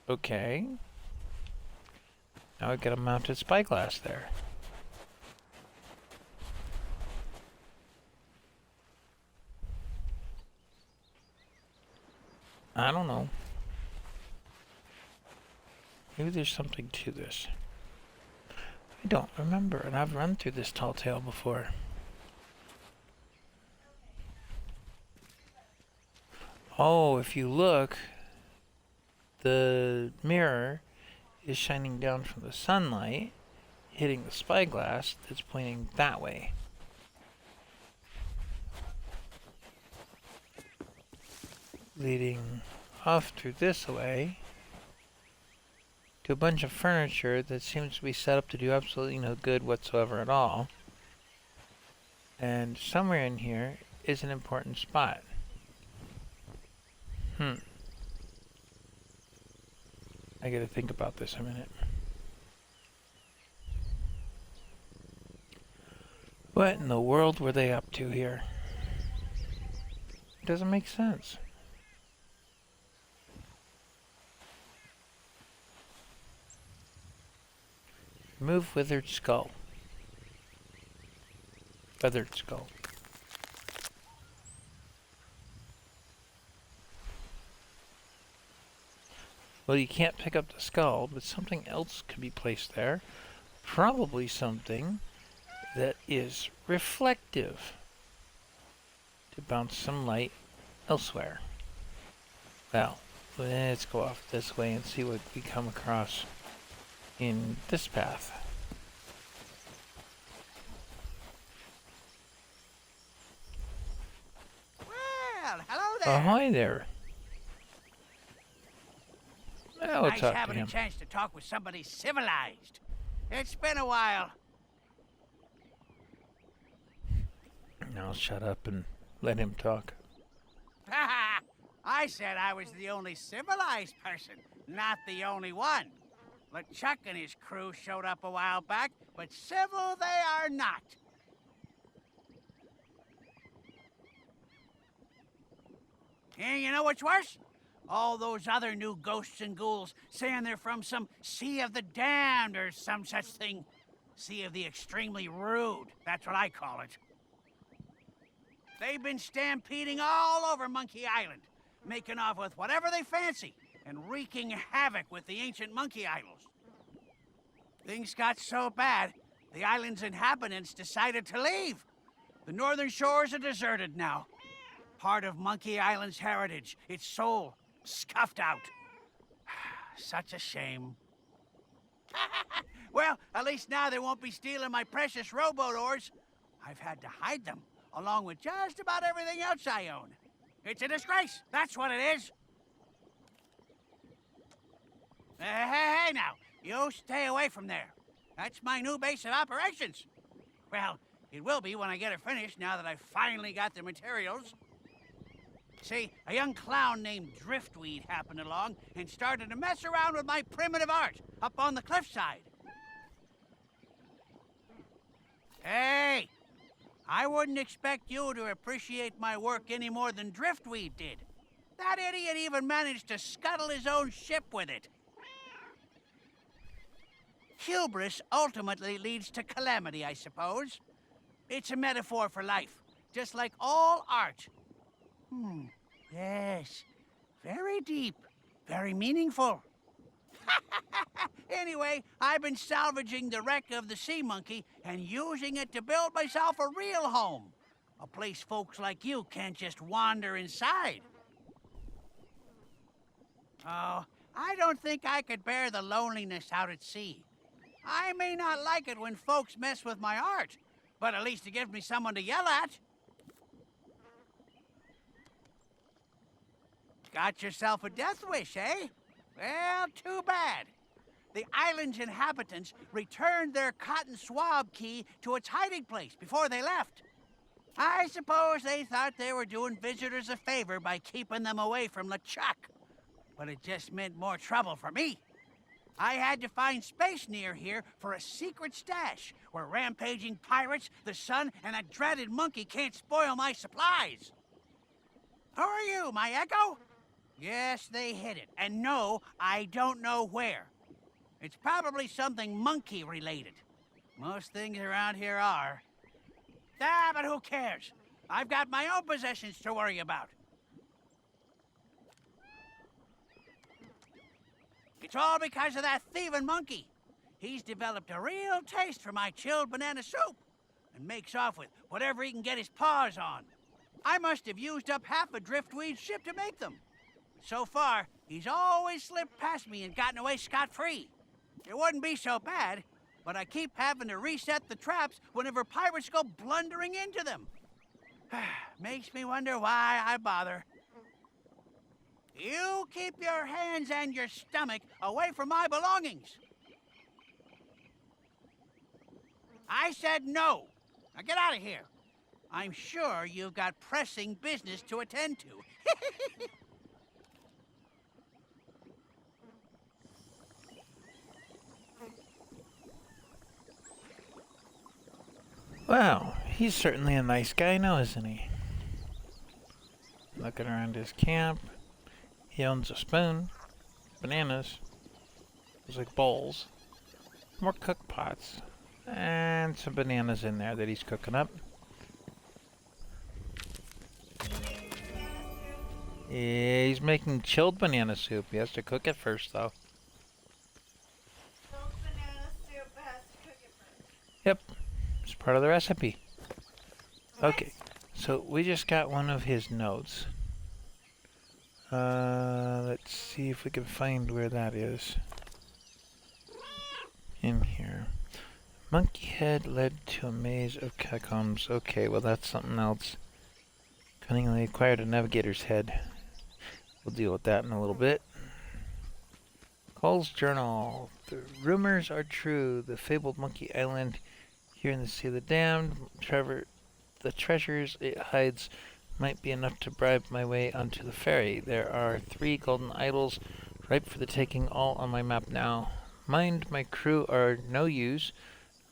Okay. Now I've got a mounted spyglass there. I don't know. Maybe there's something to this. I don't remember, and I've run through this tall tale before. Oh, if you look, the mirror is shining down from the sunlight, hitting the spyglass that's pointing that way. Leading off through this way to a bunch of furniture that seems to be set up to do absolutely no good whatsoever at all. And somewhere in here is an important spot. I gotta think about this a minute. What in the world were they up to here? It doesn't make sense. Remove withered skull. Feathered skull. Well, you can't pick up the skull, but something else could be placed there. Probably something that is reflective to bounce some light elsewhere. Well, let's go off this way and see what we come across in this path. Well, hello there. Ahoy there. Well, we'll Nice talk to having a him. chance to talk with somebody civilized. It's been a while. I'll shut up and let him talk. I said I was the only civilized person, not the only one. LeChuck and his crew showed up a while back, but civil they are not. And you know what's worse? All those other new ghosts and ghouls saying they're from some Sea of the Damned or some such thing. Sea of the Extremely Rude, that's what I call it. They've been stampeding all over Monkey Island, making off with whatever they fancy, and wreaking havoc with the ancient monkey idols. Things got so bad, the island's inhabitants decided to leave. The northern shores are deserted now. Part of Monkey Island's heritage, its soul, scuffed out. Such a shame. Well, at least now they won't be stealing my precious rowboat oars. I've had to hide them, along with just about everything else I own. It's a disgrace, that's what it is. Hey, now, you stay away from there. That's my new base of operations. Well, it will be when I get it finished, now that I've finally got the materials. See, a young clown named Driftweed happened along and started to mess around with my primitive art up on the cliffside. Hey, I wouldn't expect you to appreciate my work any more than Driftweed did. That idiot even managed to scuttle his own ship with it. Hubris ultimately leads to calamity, I suppose. It's a metaphor for life, just like all art. Yes. Very deep. Very meaningful. Anyway, I've been salvaging the wreck of the Sea Monkey and using it to build myself a real home. A place folks like you can't just wander inside. Oh, I don't think I could bear the loneliness out at sea. I may not like it when folks mess with my art, but at least it gives me someone to yell at. Got yourself a death wish, eh? Well, too bad. The island's inhabitants returned their cotton swab key to its hiding place before they left. I suppose they thought they were doing visitors a favor by keeping them away from LeChuck. But it just meant more trouble for me. I had to find space near here for a secret stash where rampaging pirates, the sun, and a dreaded monkey can't spoil my supplies. Who are you, my echo? Yes, they hid it. And no, I don't know where. It's probably something monkey-related. Most things around here are. Ah, but who cares? I've got my own possessions to worry about. It's all because of that thieving monkey. He's developed a real taste for my chilled banana soup and makes off with whatever he can get his paws on. I must have used up half a Driftweed's ship to make them. So far, he's always slipped past me and gotten away scot-free. It wouldn't be so bad, but I keep having to reset the traps whenever pirates go blundering into them. Makes me wonder why I bother. You keep your hands and your stomach away from my belongings. I said no. Now get out of here. I'm sure you've got pressing business to attend to. Wow, he's certainly a nice guy now, isn't he? Looking around his camp. He owns a spoon, bananas, those like bowls, more cook pots, and some bananas in there that he's cooking up. Yeah, he's making chilled banana soup. He has to cook it first, though. Chilled banana soup has to cook it first. Yep, it's part of the recipe. Okay, so we just got one of his notes. Let's see if we can find where that is. In here. Monkey head led to a maze of catacombs. Okay, well that's something else. Cunningly acquired a navigator's head. We'll deal with that in a little bit. Cole's journal. The rumors are true. The fabled Monkey Island here in the Sea of the Damned. The treasures it hides might be enough to bribe my way onto the ferry. There are 3 golden idols ripe for the taking, all on my map now. Mind my crew are no use.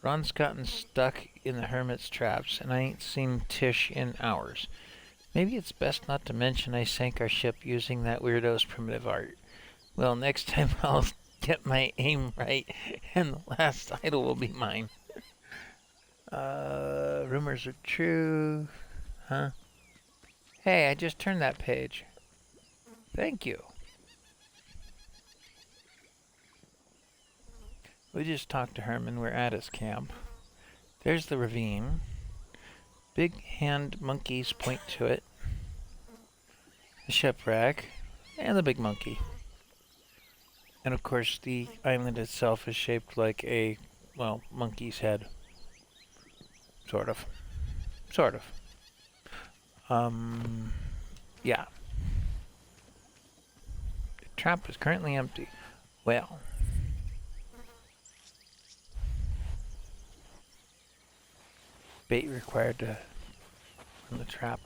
Ron's gotten stuck in the hermit's traps, and I ain't seen Tish in hours. Maybe it's best not to mention I sank our ship using that weirdo's primitive art. Well, next time I'll get my aim right, and the last idol will be mine. Rumors are true. Huh? Hey, I just turned that page. Thank you. We just talked to Herman. We're at his camp. There's the ravine. big hand monkeys point to it. The shipwreck, and the big monkey. And of course, the island itself is shaped like a, well, monkey's head. Sort of. Sort of. Yeah. The trap is currently empty. Well. Bait required to run the trap.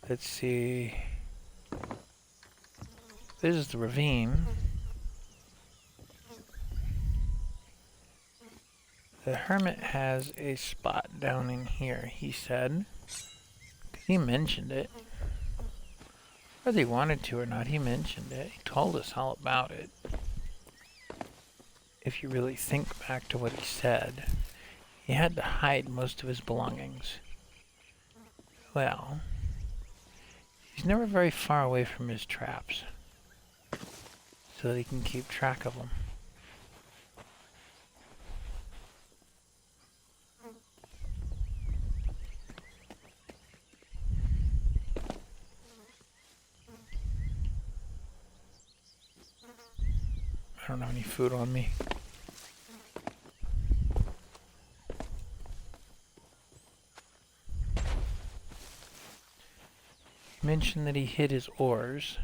Let's see. This is the ravine. The hermit has a spot down in here, he said. He mentioned it. Whether he wanted to or not, he mentioned it. He told us all about it. If you really think back to what he said, he had to hide most of his belongings. Well, he's never very far away from his traps, so that he can keep track of them. I don't have any food on me. He mentioned that he hid his oars.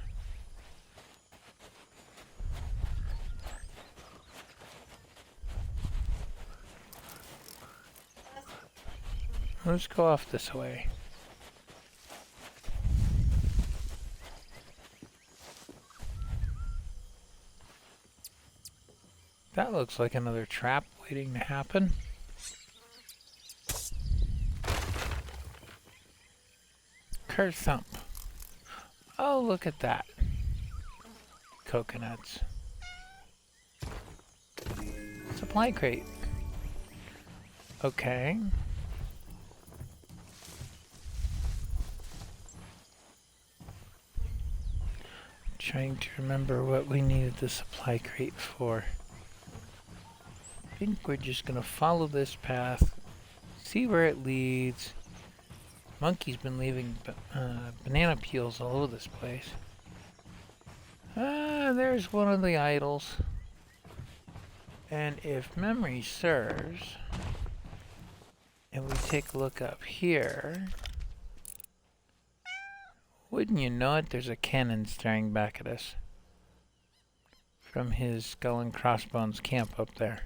Let's go off this way. That looks like another trap waiting to happen. Kerthump. Oh, look at that. Coconuts. Supply crate. Okay. Trying to remember what we needed the supply crate for. I think we're just gonna follow this path, see where it leads. Monkey's been leaving banana peels all over this place. There's one of the idols. And if memory serves, and we take a look up here, wouldn't you know it, there's a cannon staring back at us from his Skull and Crossbones camp up there.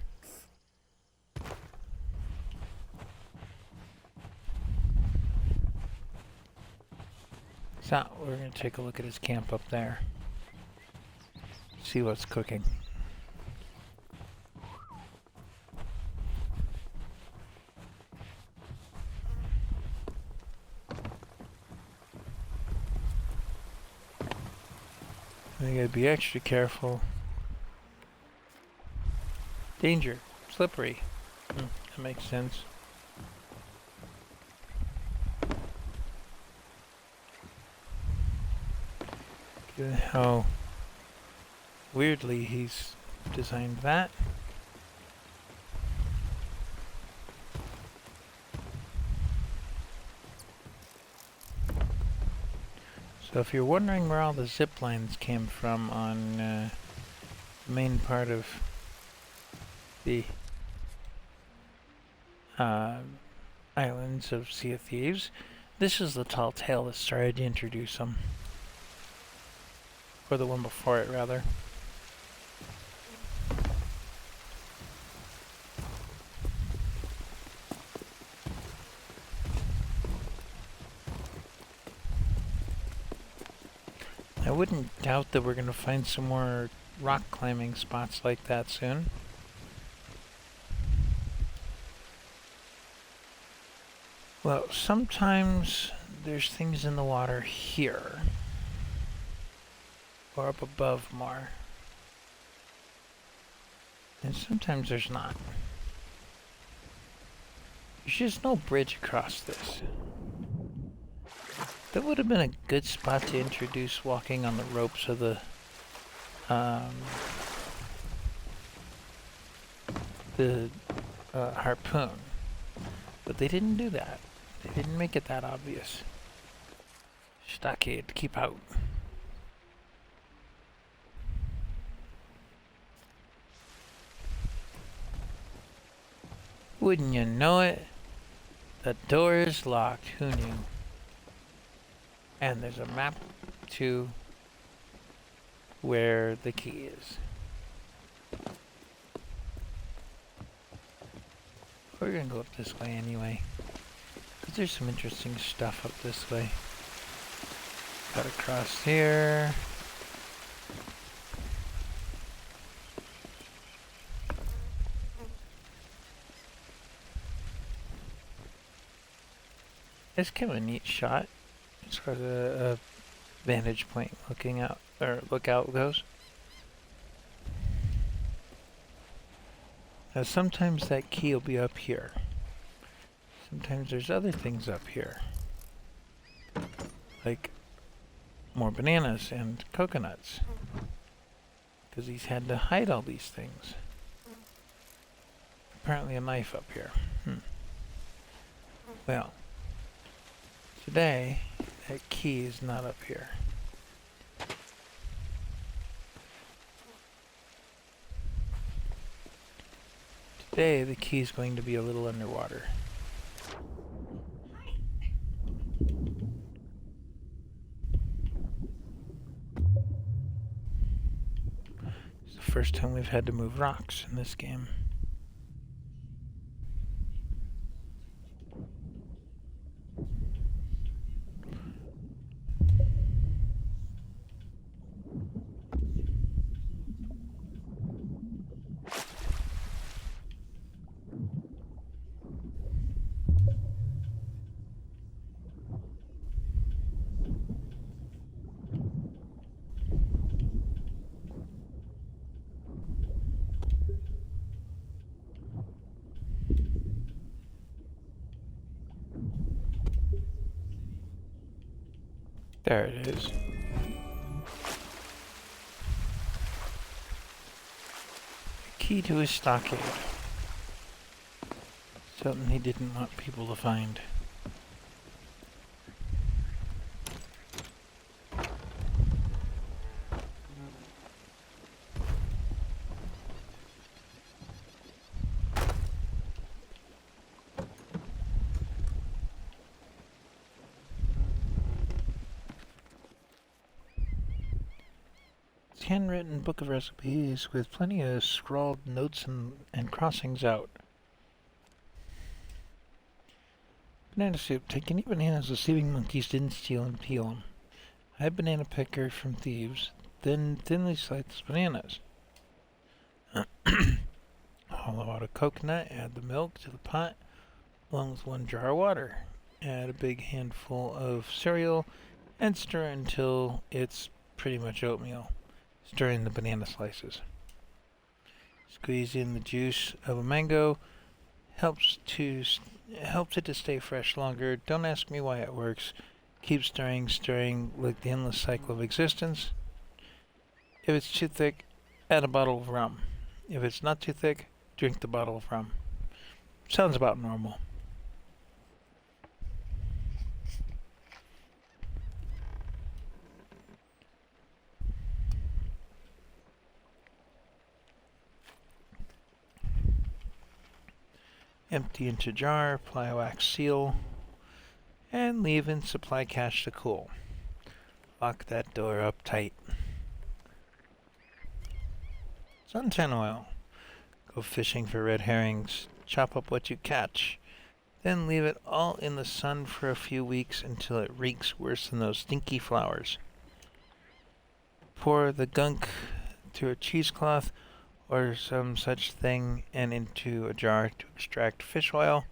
So, we're going to take a look at his camp up there. See what's cooking. We gotta be extra careful. Danger. Slippery. That makes sense. Given how weirdly he's designed that. So if you're wondering where all the zip lines came from on the main part of the islands of Sea of Thieves, this is the tall tale that started to introduce them. Or the one before it, rather. I wouldn't doubt that we're going to find some more rock climbing spots like that soon. Well, sometimes there's things in the water here. Or up above more. And sometimes there's not. There's just no bridge across this. That would have been a good spot to introduce walking on the ropes of the harpoon. But they didn't do that. They didn't make it that obvious. Stockade, keep out. Wouldn't you know it? The door is locked. Who knew? And there's a map to where the key is. We're gonna go up this way anyway. 'Cause there's some interesting stuff up this way. Got across here. It's kind of a neat shot as far as a vantage point looking out or lookout goes. Now sometimes that key will be up here. Sometimes there's other things up here. Like more bananas and coconuts. Because he's had to hide all these things. Apparently a knife up here. Well, today that key is not up here. Today the key is going to be a little underwater. It's the first time we've had to move rocks in this game. There it is. Key to his stockade. Something he didn't want people to find. Handwritten book of recipes with plenty of scrawled notes and crossings out. Banana soup. Take any bananas the thieving monkeys didn't steal and peel them. Hide banana picker from thieves, then thinly slice bananas. Hollow out a coconut, add the milk to the pot, along with 1 jar of water. Add a big handful of cereal, and stir until it's pretty much oatmeal. Stir in the banana slices. Squeeze in the juice of a mango. Helps it to stay fresh longer. Don't ask me why it works. Keep stirring like the endless cycle of existence. If it's too thick, add a bottle of rum. If it's not too thick, drink the bottle of rum. Sounds about normal. Empty into jar, apply a wax seal, and leave in supply cache to cool. Lock that door up tight. Suntan oil. Go fishing for red herrings. Chop up what you catch. Then leave it all in the sun for a few weeks until it reeks worse than those stinky flowers. Pour the gunk through a cheesecloth or some such thing and into a jar to extract fish oil.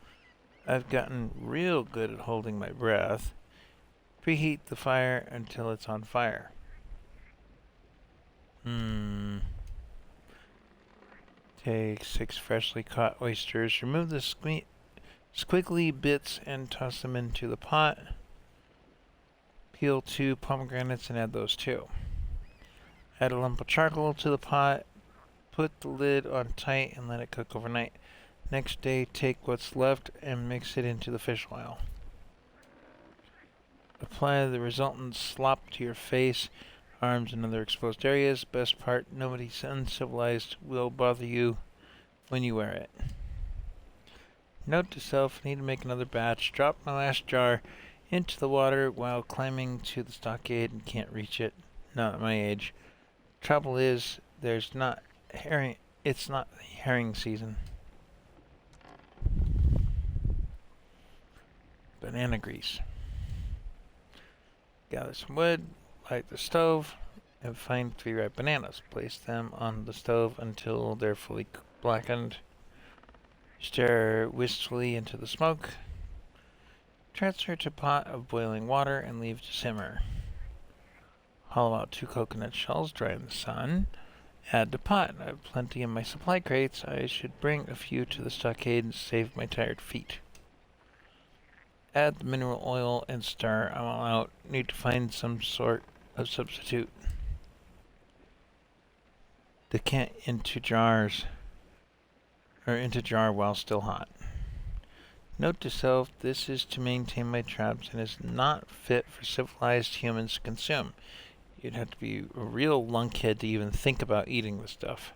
I've gotten real good at holding my breath. Preheat the fire until it's on fire. Take 6 freshly caught oysters. Remove the squiggly bits and toss them into the pot. Peel 2 pomegranates and add those too. Add a lump of charcoal to the pot. Put the lid on tight and let it cook overnight. Next day, take what's left and mix it into the fish oil. Apply the resultant slop to your face, arms, and other exposed areas. Best part, nobody uncivilized will bother you when you wear it. Note to self, need to make another batch. Drop my last jar into the water while climbing to the stockade and can't reach it. Not at my age. Trouble is, it's not herring season. Banana grease. Gather some wood, light the stove, and find 3 ripe bananas. Place them on the stove until they're fully blackened. Stir wistfully into the smoke. Transfer to a pot of boiling water and leave to simmer. Hollow out 2 coconut shells, dry in the sun. Add to pot. I have plenty in my supply crates. I should bring a few to the stockade and save my tired feet. Add the mineral oil and stir. I'm all out. Need to find some sort of substitute. Decant into jars. Or into jar while still hot. Note to self, this is to maintain my traps and is not fit for civilized humans to consume. You'd have to be a real lunkhead to even think about eating the stuff.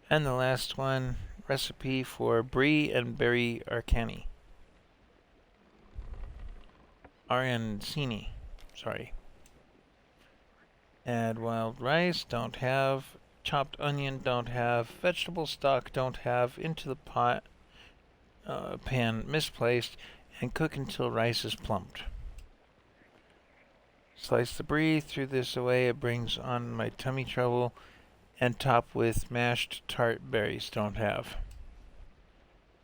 And the last one, recipe for brie and berry arancini. Arancini, sorry. Add wild rice, don't have. Chopped onion, don't have. Vegetable stock, don't have. Into the pot, pan, misplaced, and cook until rice is plumped. Slice the brie, threw this away, it brings on my tummy trouble, and top with mashed tart berries, don't have.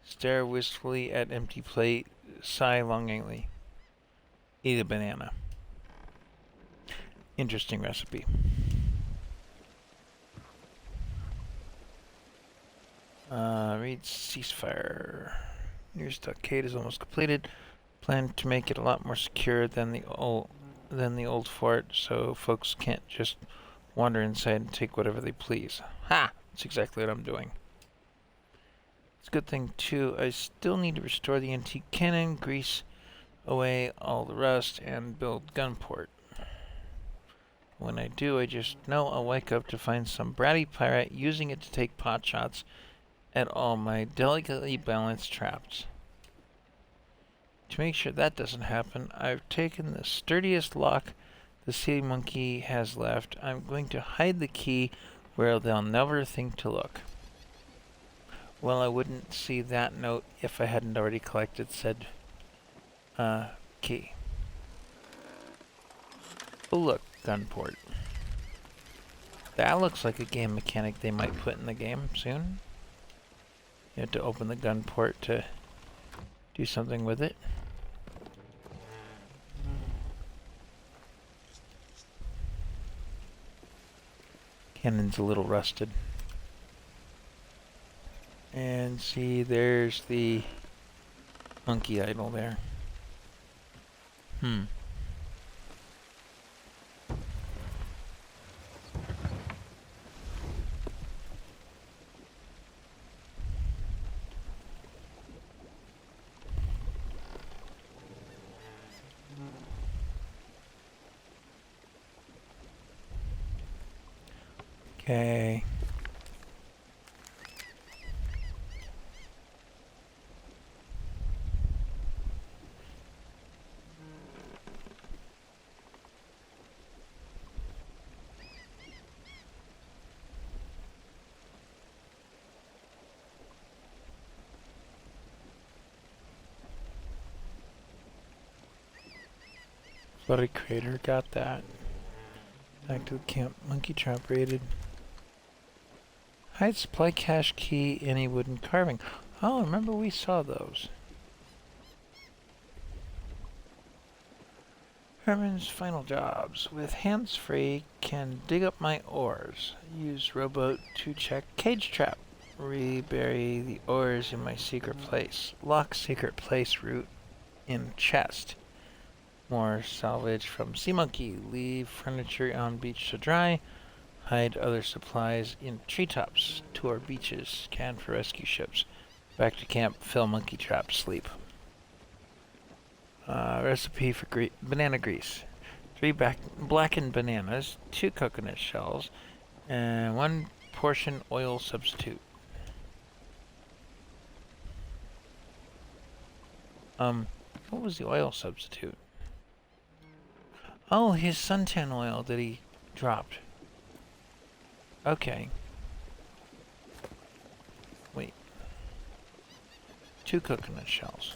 Stare wistfully at empty plate, sigh longingly. Eat a banana. Interesting recipe. Read ceasefire. Your stockade is almost completed. Plan to make it a lot more secure than the old fort, so folks can't just wander inside and take whatever they please. Ha! That's exactly what I'm doing. It's a good thing too. I still need to restore the antique cannon, grease away all the rust, and build gunport. When I do, I just know I'll wake up to find some bratty pirate using it to take pot shots at all my delicately balanced traps. To make sure that doesn't happen, I've taken the sturdiest lock the sea monkey has left. I'm going to hide the key where they'll never think to look. Well, I wouldn't see that note if I hadn't already collected said key. Oh look, gunport. That looks like a game mechanic they might put in the game soon. You have to open the gunport to do something with it. Cannon's a little rusted. And see, there's the monkey idol there. Okay. Bloody Crater, got that. Back to the camp. Monkey trap raided. Hide supply cache key, any wooden carving. Oh, remember we saw those. Herman's final jobs. With hands free, can dig up my ores. Use rowboat to check cage trap. Rebury the ores in my secret place. Lock secret place route in chest. More salvage from sea monkey. Leave furniture on beach to dry. Hide other supplies in treetops. Tour beaches. Scan for rescue ships. Back to camp. Fill monkey trap. Sleep. Recipe for banana grease. 3 blackened bananas, 2 coconut shells, and 1 portion oil substitute. What was the oil substitute? Oh, his suntan oil that he dropped. Okay. Wait. 2 coconut shells.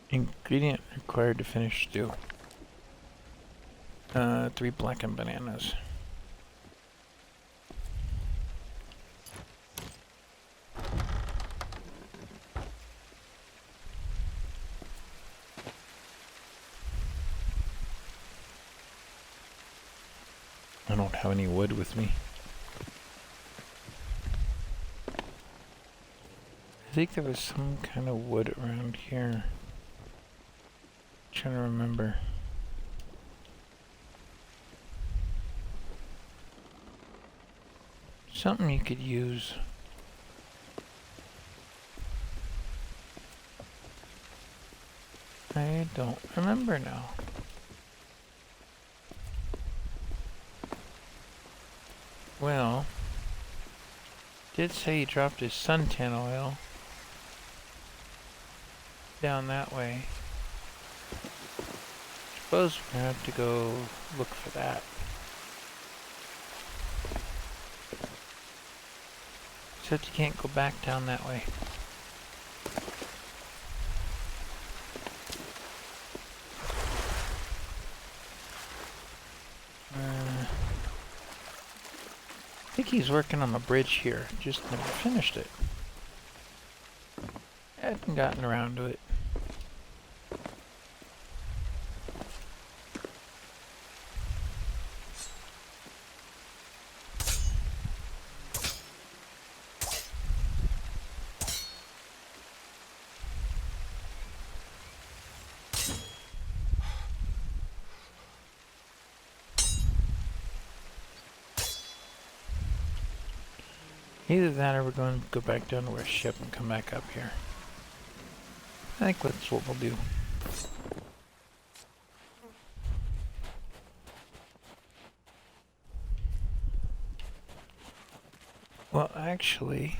Ingredient required to finish stew. 3 blackened bananas. I don't have any wood with me. I think there was some kind of wood around here. Trying to remember. Something you could use. I don't remember now. Well, did say he dropped his suntan oil down that way. Suppose we're gonna have to go look for that. Except you can't go back down that way. I think he's working on the bridge here, just never finished it. Hadn't gotten around to it. Either that or we're going to go back down to our ship and come back up here. I think that's what we'll do. Well, actually...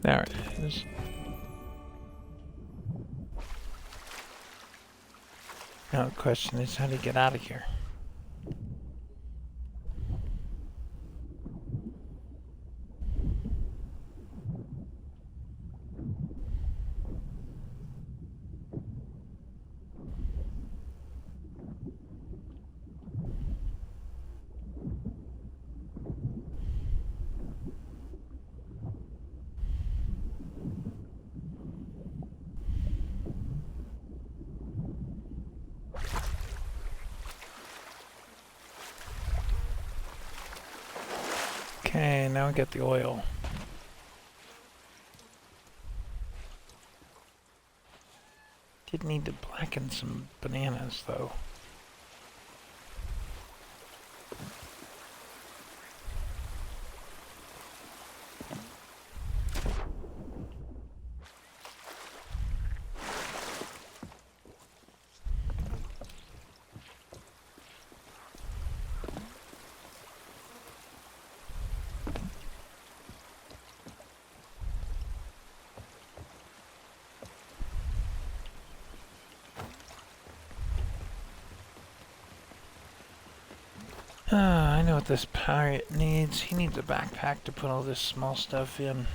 There it is. Now the question is how to get out of here. Okay, now we get the oil. Did need to blacken some bananas, though. I know what this pirate needs. He needs a backpack to put all this small stuff in.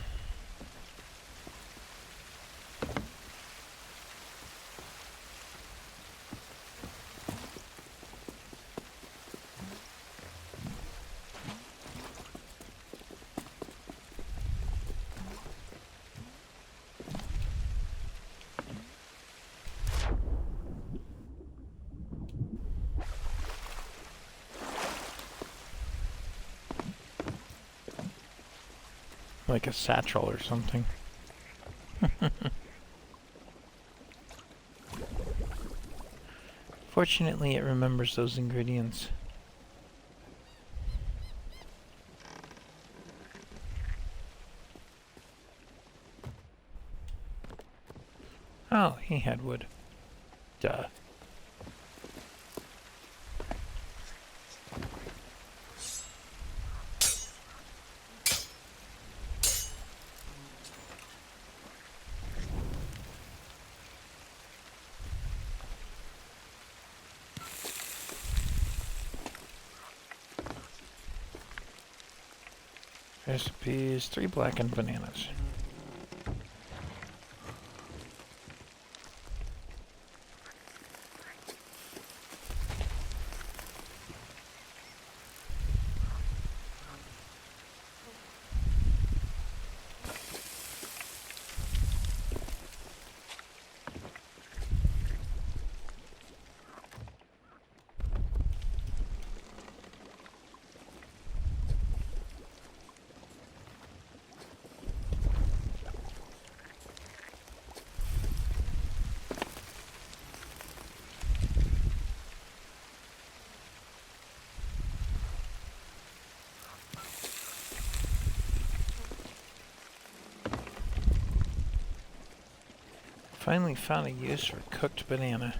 Like a satchel or something. Fortunately, it remembers those ingredients. Oh, he had wood. Duh. Recipes, 3 blackened bananas. Finally found a use for cooked banana.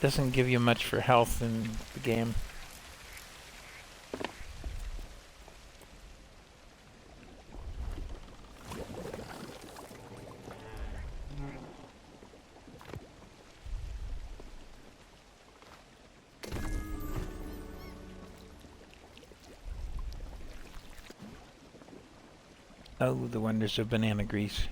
Doesn't give you much for health in the game. Oh, the wonders of banana grease.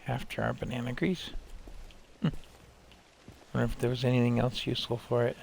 After our banana grease. Wonder if there was anything else useful for it.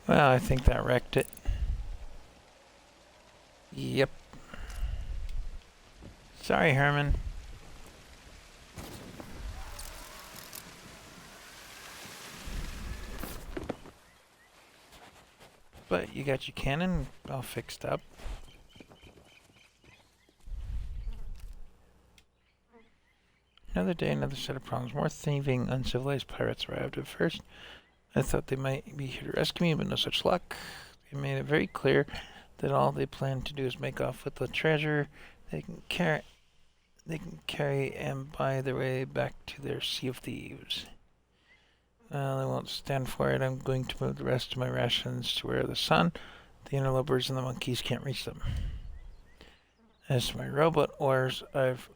Well, I think that wrecked it. Yep. Sorry, Herman. But you got your cannon all fixed up. Another day, another set of problems. More thieving, uncivilized pirates arrived. At first, I thought they might be here to rescue me, but no such luck. They made it very clear that all they plan to do is make off with the treasure they can carry and buy their way back to their Sea of Thieves. Well, I won't stand for it. I'm going to move the rest of my rations to where the sun, the interlopers, and the monkeys can't reach them. As for my robot ores, I've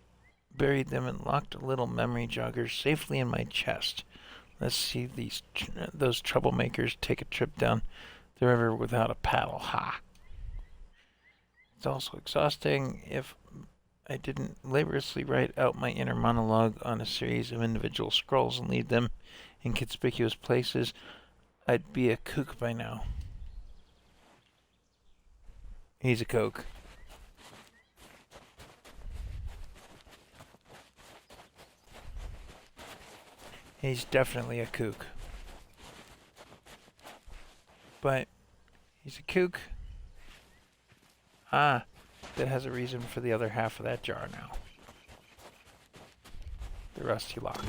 buried them in locked little memory joggers safely in my chest. Let's see those troublemakers take a trip down the river without a paddle. Ha! It's also exhausting. If I didn't laboriously write out my inner monologue on a series of individual scrolls and leave them in conspicuous places, I'd be a kook by now. He's a kook. He's definitely a kook. But he's a kook. That has a reason for the other half of that jar now. The rusty lock.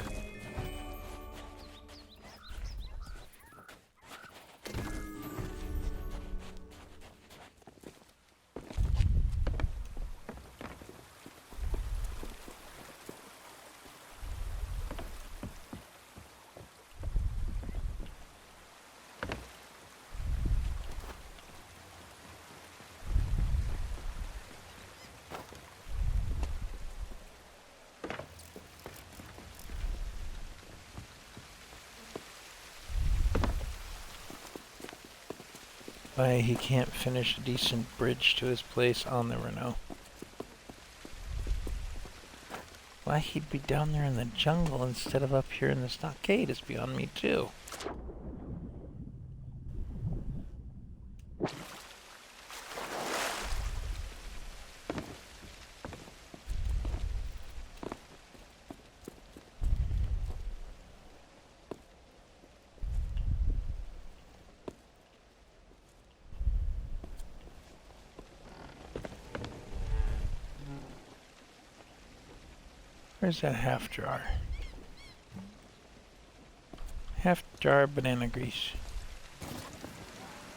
Why he can't finish a decent bridge to his place, I'll never know. Why he'd be down there in the jungle instead of up here in the stockade is beyond me too. Where's that half jar? Half jar of banana grease.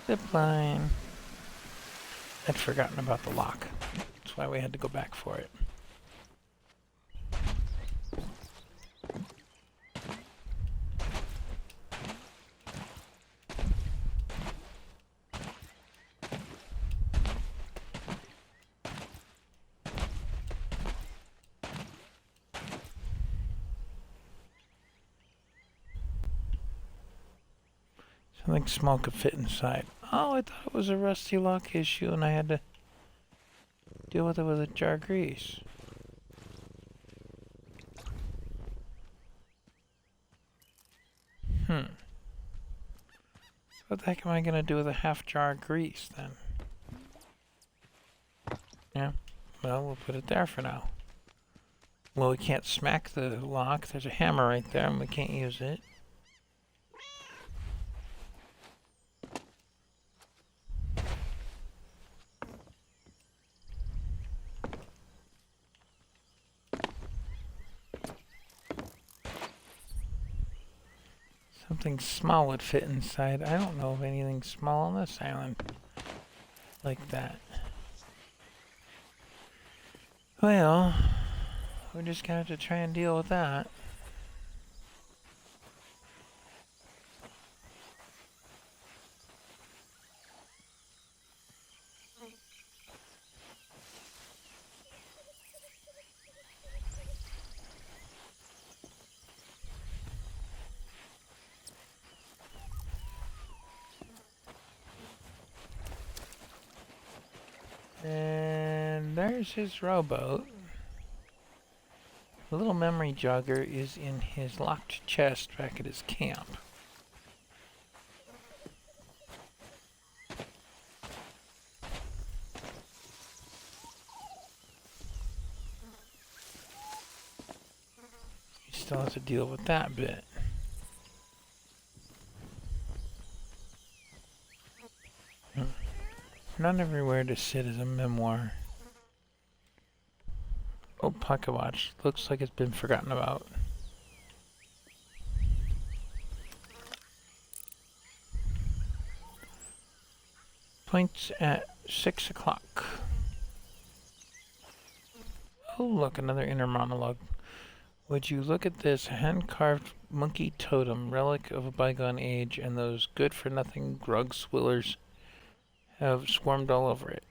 Zip line. I'd forgotten about the lock. That's why we had to go back for it. Something small could fit inside. Oh, I thought it was a rusty lock issue and I had to deal with it with a jar of grease. So what the heck am I gonna do with a half jar of grease then? Yeah, well, we'll put it there for now. Well, we can't smack the lock. There's a hammer right there and we can't use it. Something small would fit inside. I don't know of anything small on this island like that. Well, we're just gonna have to try and deal with that. And there's his rowboat. The little memory jogger is in his locked chest back at his camp. He still has to deal with that bit. Not everywhere to sit is a memoir. Oh, pocket watch. Looks like it's been forgotten about. Points at 6 o'clock. Oh, look, another inner monologue. Would you look at this hand-carved monkey totem, relic of a bygone age, and those good-for-nothing grug swillers have swarmed all over it.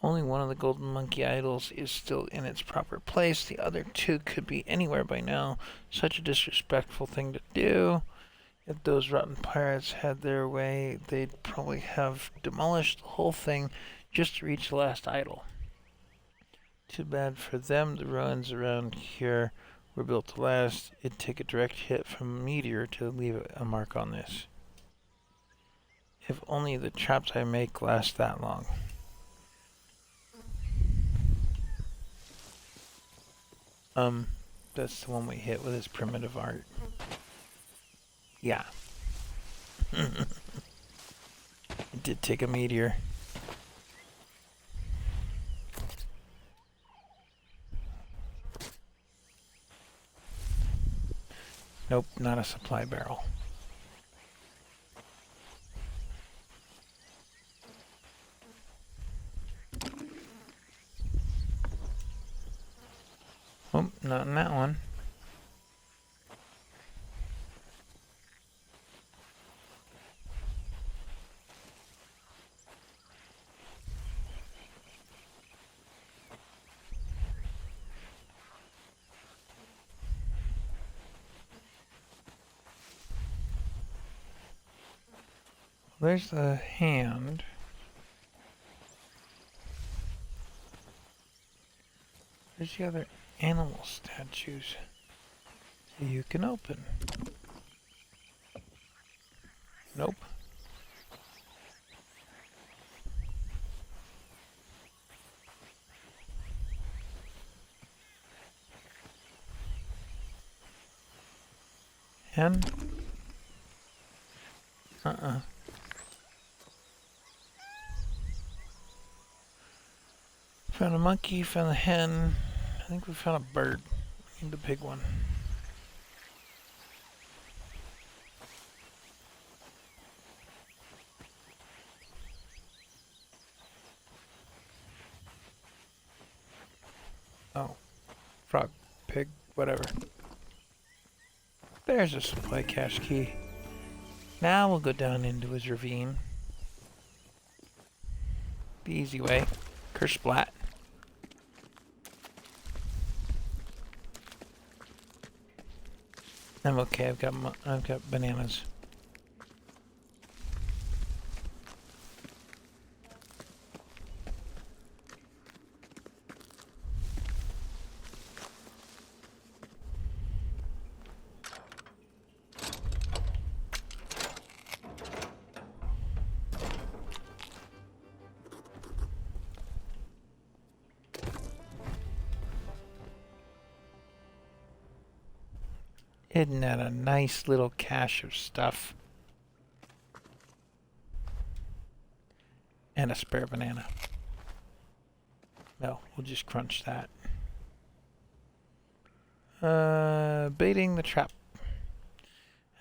Only one of the golden monkey idols is still in its proper place. The other two could be anywhere by now. Such a disrespectful thing to do. If those rotten pirates had their way, they'd probably have demolished the whole thing just to reach the last idol. Too bad for them. The ruins around here were built to last. It'd take a direct hit from a meteor to leave a mark on this. If only the traps I make last that long. That's the one we hit with his primitive art. Yeah. It did take a meteor. Nope, not a supply barrel. Oh, not in that one. There's the hand. There's the other animal statues that you can open. Nope. Hen? Found a monkey, found a hen. I think we found a bird. We need the big one. Oh. Frog, pig, whatever. There's a supply cache key. Now we'll go down into his ravine. The easy way. Kersplat. I'm okay. I've got bananas. Isn't that a nice little cache of stuff? And a spare banana. Well, we'll just crunch that. Baiting the trap.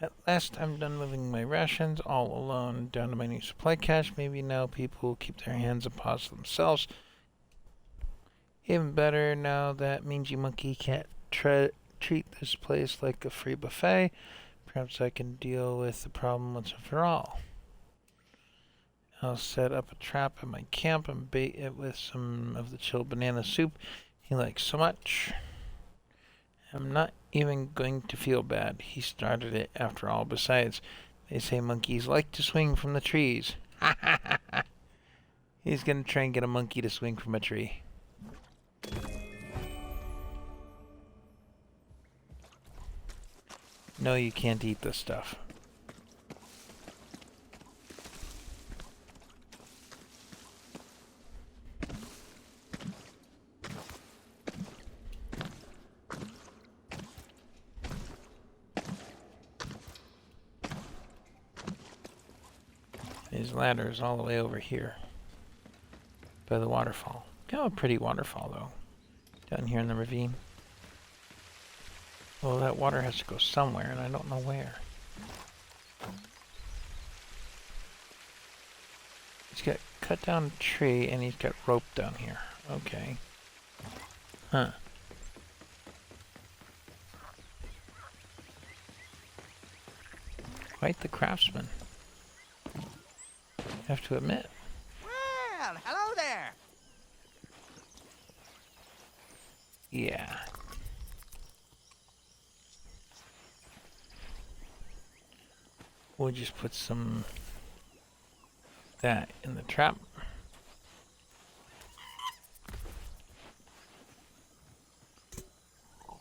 At last I'm done moving my rations all alone down to my new supply cache. Maybe now people will keep their hands and paws to themselves. Even better, now that Mangy Monkey can't treat this place like a free buffet. Perhaps I can deal with the problem once and for all. I'll set up a trap at my camp and bait it with some of the chilled banana soup he likes so much. I'm not even going to feel bad. He started it after all. Besides, they say monkeys like to swing from the trees. He's gonna try and get a monkey to swing from a tree. No, you can't eat this stuff. His ladder is all the way over here by the waterfall. Kind of a pretty waterfall, though, down here in the ravine. Well, that water has to go somewhere, and I don't know where. He's got cut down a tree, and he's got rope down here. Okay. Huh. Quite the craftsman. Have to admit. Well, hello there. Yeah. We'll just put some that in the trap.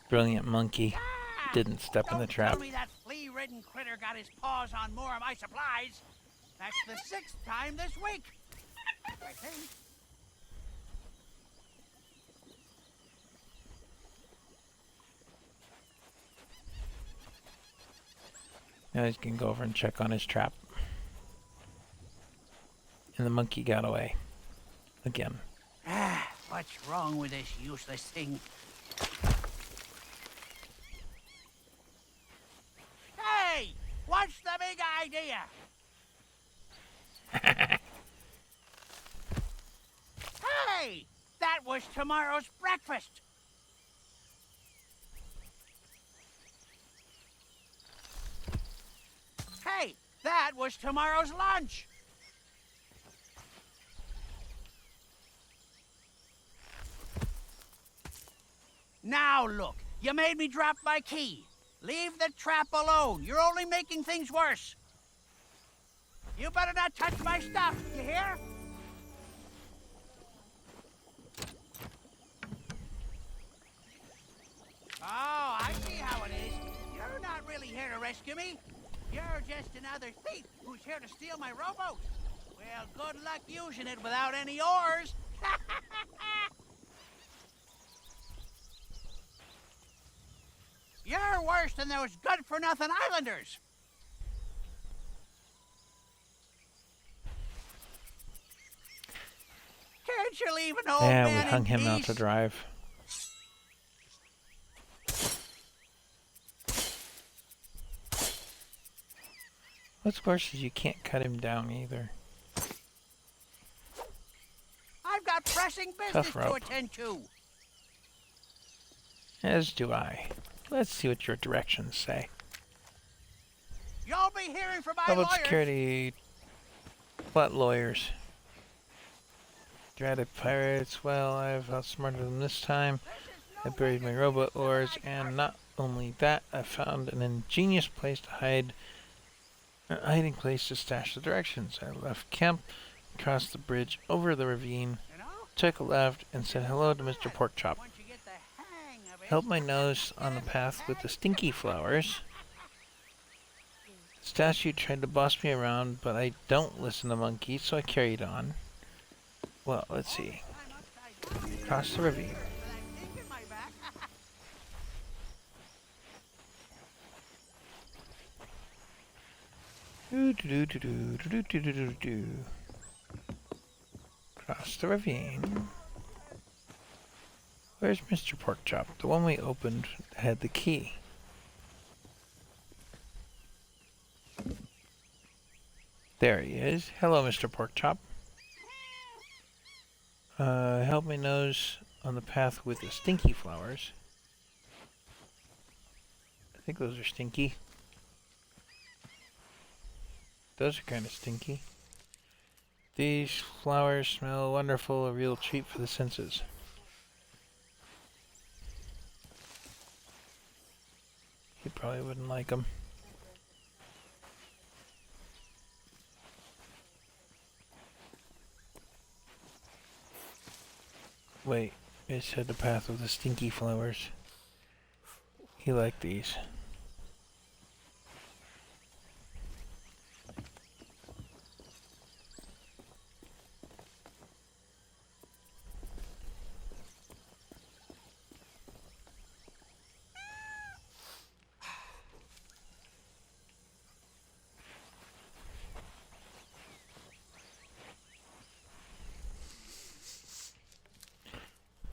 Brilliant monkey. Didn't step in the Don't trap. tell me that flea-ridden critter got his paws on more of my supplies. That's the 6th time this week. I think. Now he's gonna go over and check on his trap. And the monkey got away. Again. Ah, what's wrong with this useless thing? Hey! What's the big idea? Hey! That was tomorrow's breakfast! Hey! That was tomorrow's lunch! Now look, you made me drop my key. Leave the trap alone. You're only making things worse. You better not touch my stuff, you hear? Oh, I see how it is. You're not really here to rescue me. You're just another thief who's here to steal my rowboat. Well, good luck using it without any oars. You're worse than those good-for-nothing islanders. Can't you leave an old Yeah, man we hung in him out peace? to drive. What's worse is you can't cut him down either. I've got pressing business Tough to rope. attend to. As do I. Let's see what your directions say. You'll be hearing from my Public lawyers. security. What lawyers? Dreaded pirates. Well, I've outsmarted them this time. I buried my rowboat oars, and not only that, I found an ingenious place to hide. A hiding place to stash the directions. I left camp, crossed the bridge over the ravine, You know? took a left, and said hello to Mr. Porkchop. Once you get the hang of it. Held my nose on the path with the stinky flowers. The statue tried to boss me around, but I don't listen to monkeys, so I carried on. Well, let's see. I'm upside down Cross the ravine. with that kick in my back. Cross the ravine. Where's Mr. Porkchop? The one we opened had the key. There he is. Hello, Mr. Porkchop. Held my nose on the path with the stinky flowers. I think those are stinky. Those are kind of stinky. These flowers smell wonderful, a real treat for the senses. You probably wouldn't like them. Wait, it said the path of the stinky flowers. He liked these.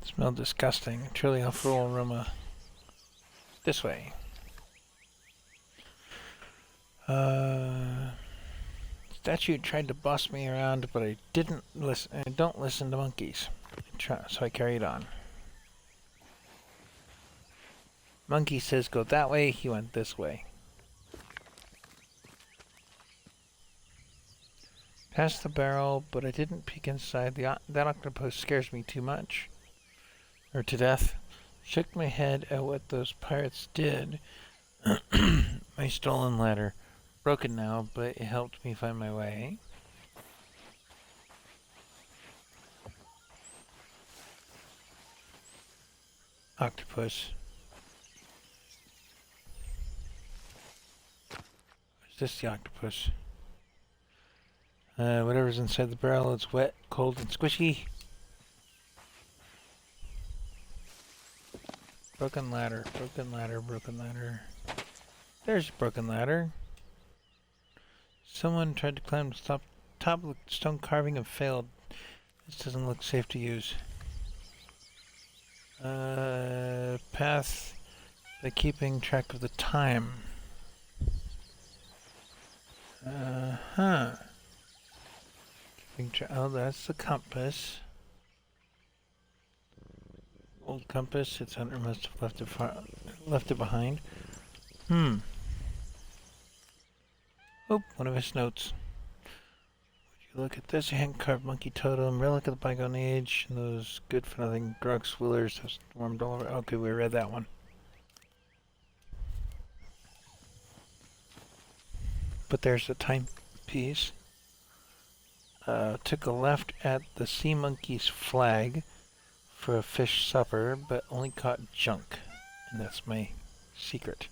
Smell disgusting. Truly awful aroma. This way. Statue tried to boss me around, but I didn't listen. I don't listen to monkeys. So I carried on. Monkey says go that way. He went this way. Past the barrel, but I didn't peek inside. That octopus scares me too much. Or to death. Shook my head at what those pirates did. My stolen ladder. Broken now, but it helped me find my way. Octopus. Is this the octopus? Whatever's inside the barrel, it's wet, cold, and squishy. Broken ladder, broken ladder, broken ladder. There's a broken ladder. Someone tried to climb the top of the stone carving and failed. This doesn't look safe to use. Path by keeping track of the time. Oh, that's the compass. Old compass. Its hunter must have left it behind. Oh, one of his notes. Would you look at this hand-carved monkey totem, relic of the bygone age, and those good-for-nothing drug swillers have swarmed all over. Okay, we read that one. But there's the timepiece. Took a left at the sea monkey's flag for a fish supper, but only caught junk. And that's my secret.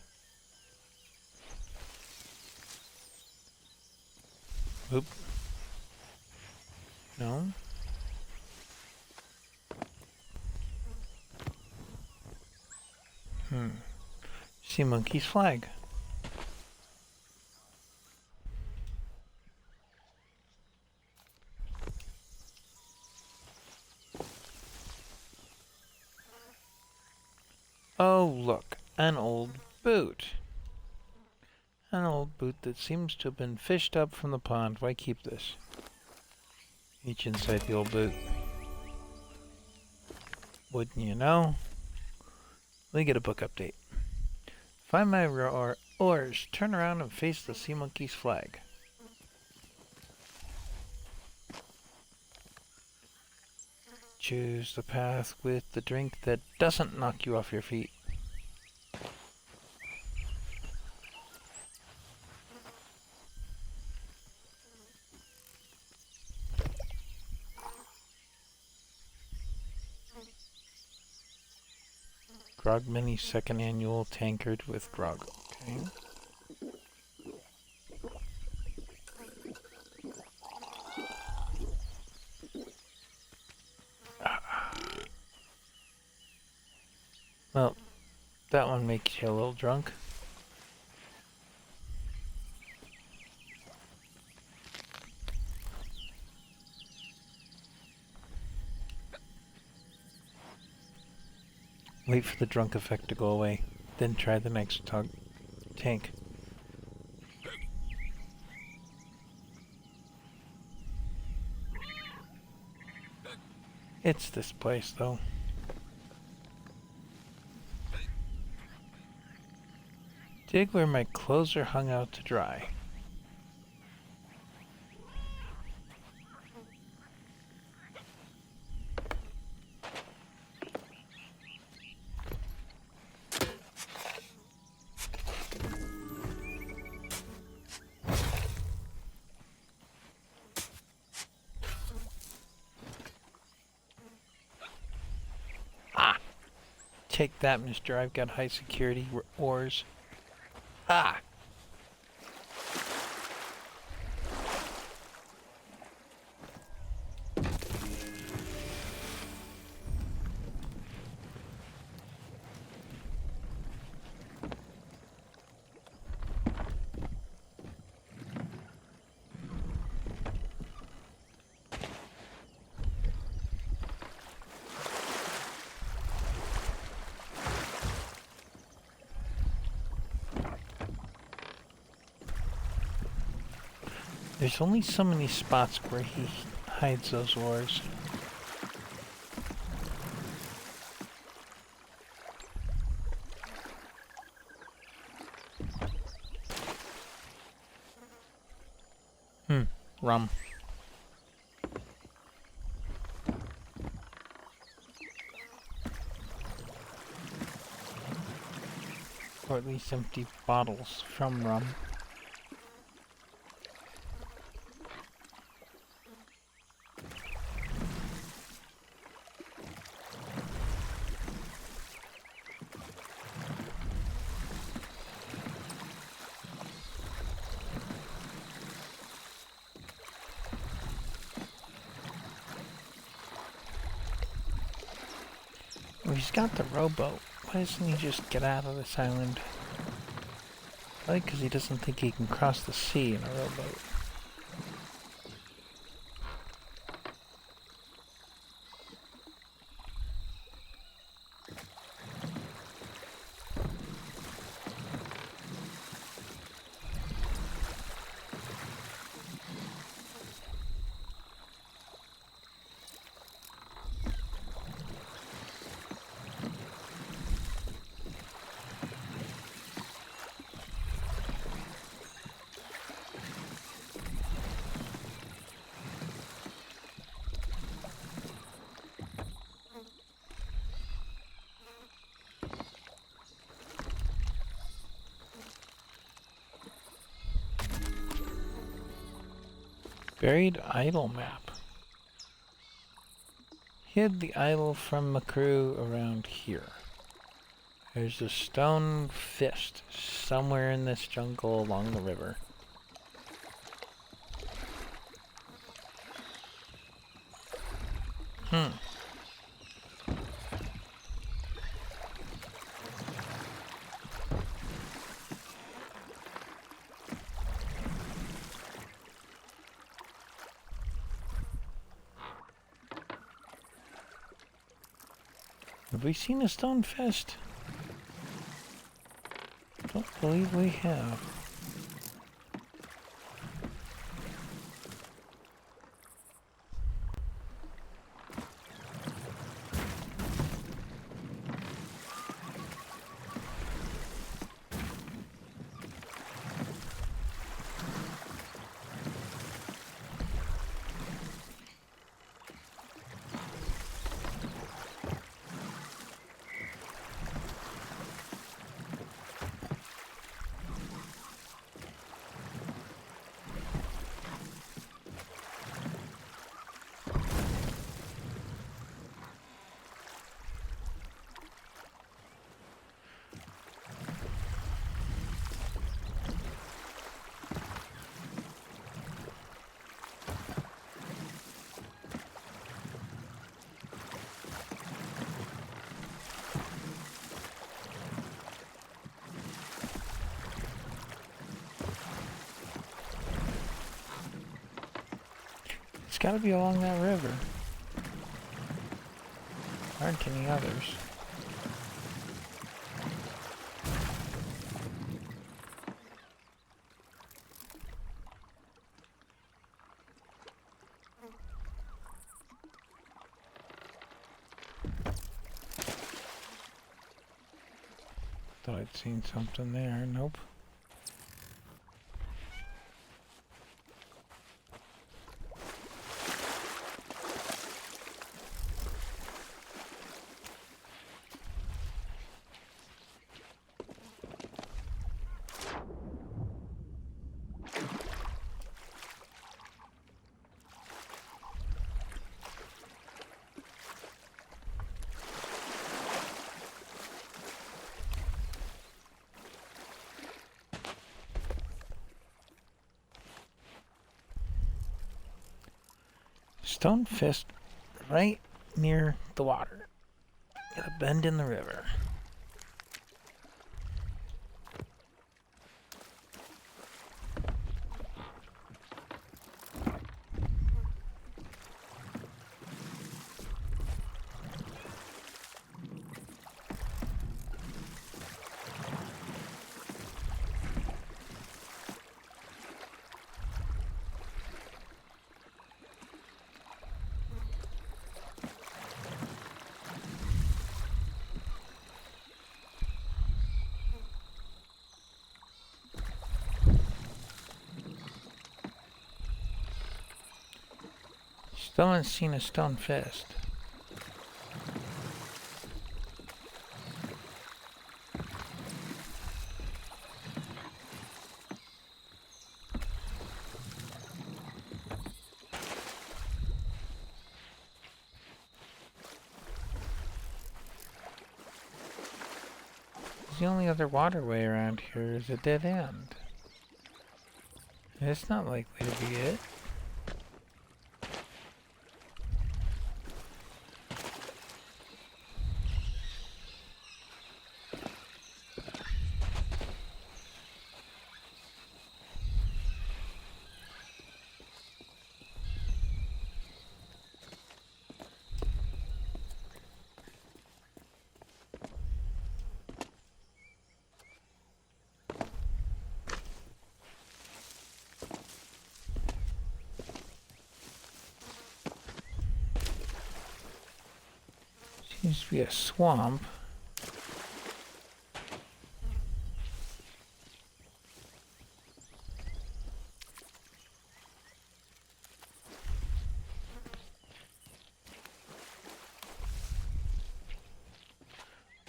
Oop. No. Sea monkey's flag. Oh, look, an old boot. An old boot that seems to have been fished up from the pond. Why keep this? Reach inside the old boot. Wouldn't you know? Let me get a book update. Find my oars, turn around and face the sea monkey's flag. Choose the path with the drink that doesn't knock you off your feet. Grog Mini second annual tankard with grog. Okay. Well, that one makes you a little drunk. Wait for the drunk effect to go away, then try the next tank. It's this place, though. Dig where my clothes are hung out to dry. Take that, mister. I've got high security oars. Ah! There's only so many spots where he hides those oars. Rum. at least empty bottles from rum. Well, he's got the rowboat. Why doesn't he just get out of this island? Probably because he doesn't think he can cross the sea in a rowboat. Buried idol map. Hid the idol from the crew around here. There's a stone fist somewhere in this jungle along the river. Have we seen a stone fist? Don't believe we have. It's gotta be along that river. Aren't any others. Thought I'd seen something there. Nope. Stone fist right near the water. Got a bend in the river. Still haven't seen a stone fist. the only other waterway around here is a dead end. And it's not likely to be it. Seems to be a swamp.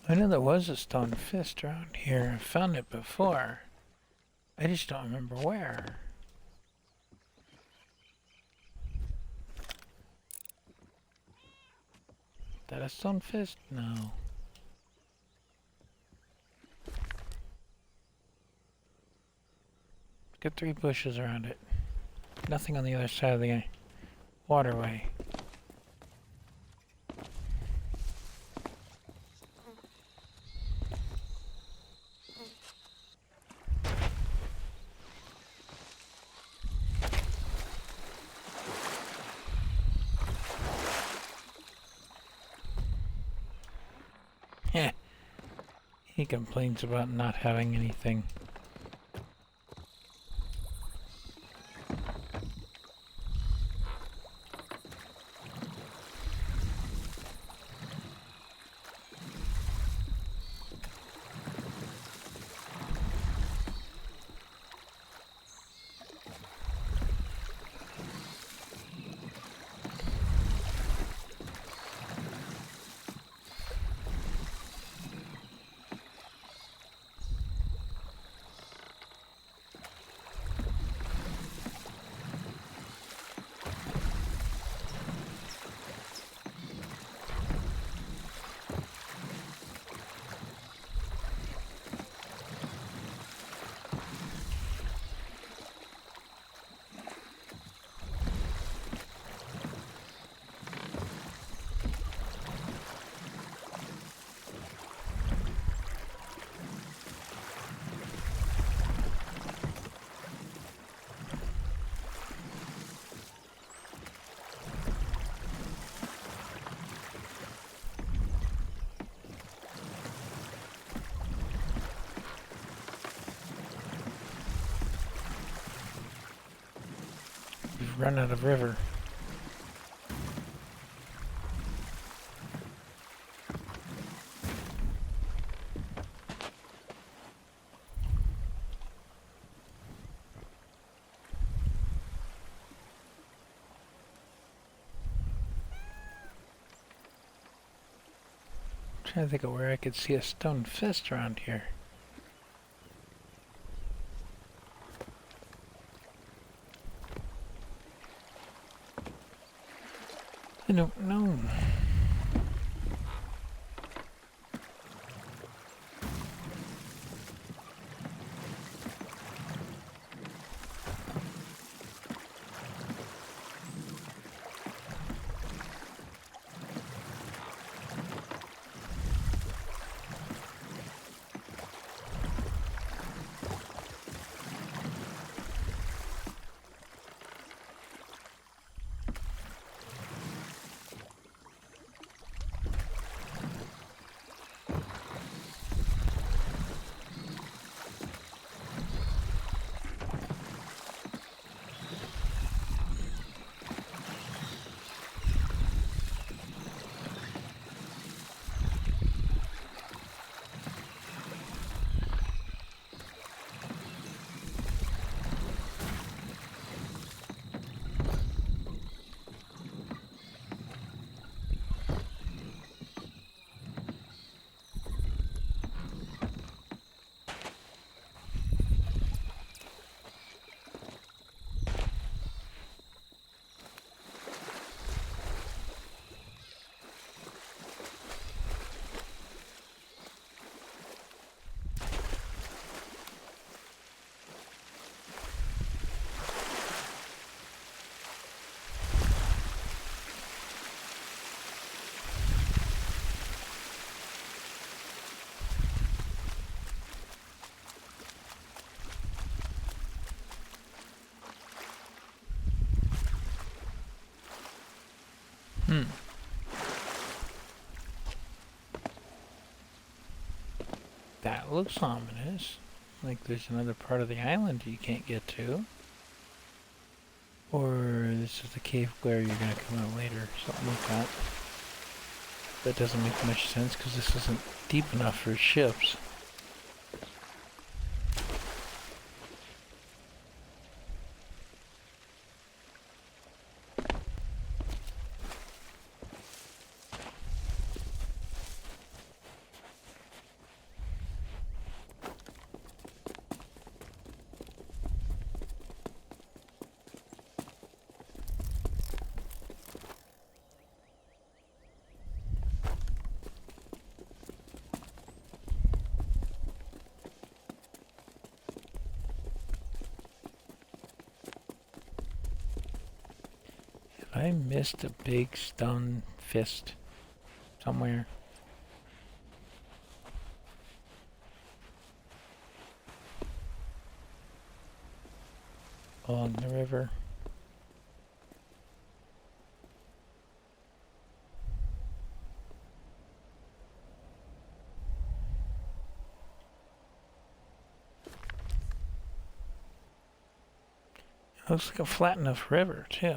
I know there was a stone fist around here. I found it before. I just don't remember where. Is that a stone fist? No. Got 3 bushes around it. Nothing on the other side of the waterway. Heh. He complains about not having anything. We've run out of river. I'm trying to think of where I could see a stone fist around here. I don't know. That looks ominous. Like there's another part of the island you can't get to. Or this is the cave where you're gonna come out later, something like that. That doesn't make much sense because this isn't deep enough for ships. I missed a big stone fist somewhere. Along the river. It looks like a flat enough river too.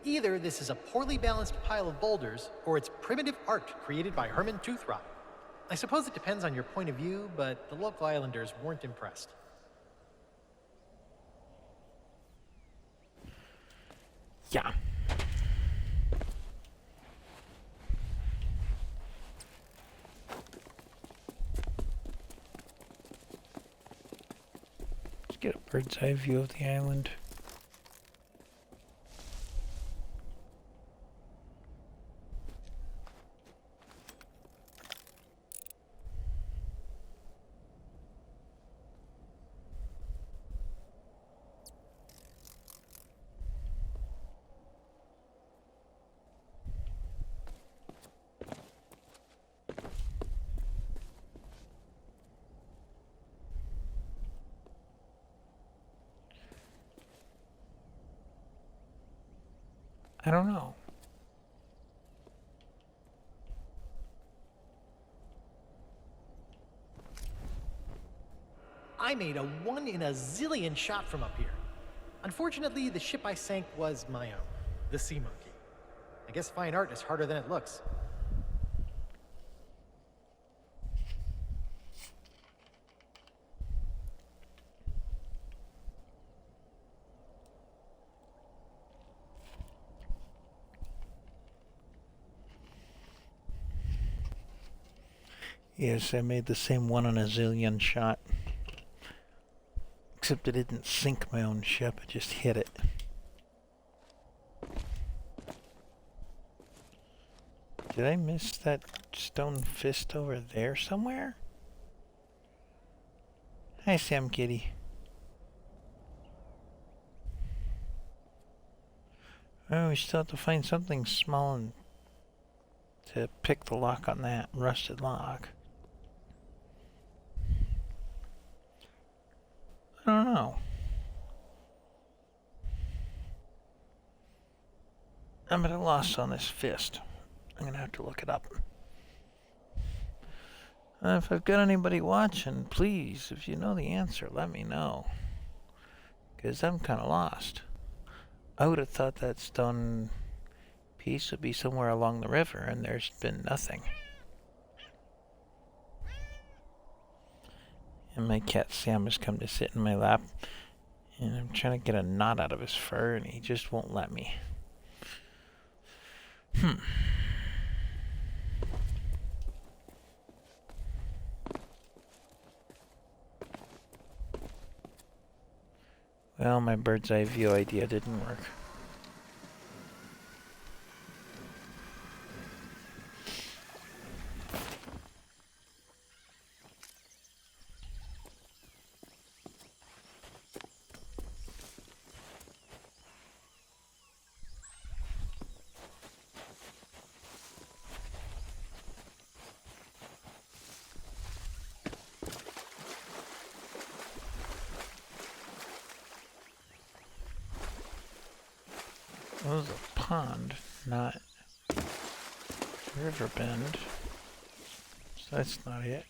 Either this is a poorly balanced pile of boulders, or it's primitive art created by Herman Toothrot. I suppose it depends on your point of view, but the local islanders weren't impressed. Yeah. Let's get a bird's eye view of the island. I don't know. I made a 1 in a zillion shot from up here. Unfortunately, the ship I sank was my own, the Sea Monkey. I guess fine art is harder than it looks. Yes, I made the same 1 in a zillion shot. Except I didn't sink my own ship, I just hit it. Did I miss that stone fist over there somewhere? Hi, Sam Kitty. Oh, we still have to find something small and to pick the lock on that rusted lock. I don't know. I'm at a loss on this fist. I'm gonna have to look it up. If I've got anybody watching, please, if you know the answer, let me know. Because I'm kind of lost. I would have thought that stone piece would be somewhere along the river, and there's been nothing. And my cat Sam has come to sit in my lap, and I'm trying to get a knot out of his fur, and he just won't let me. Well, my bird's eye view idea didn't work. pond, not river bend. So that's not it.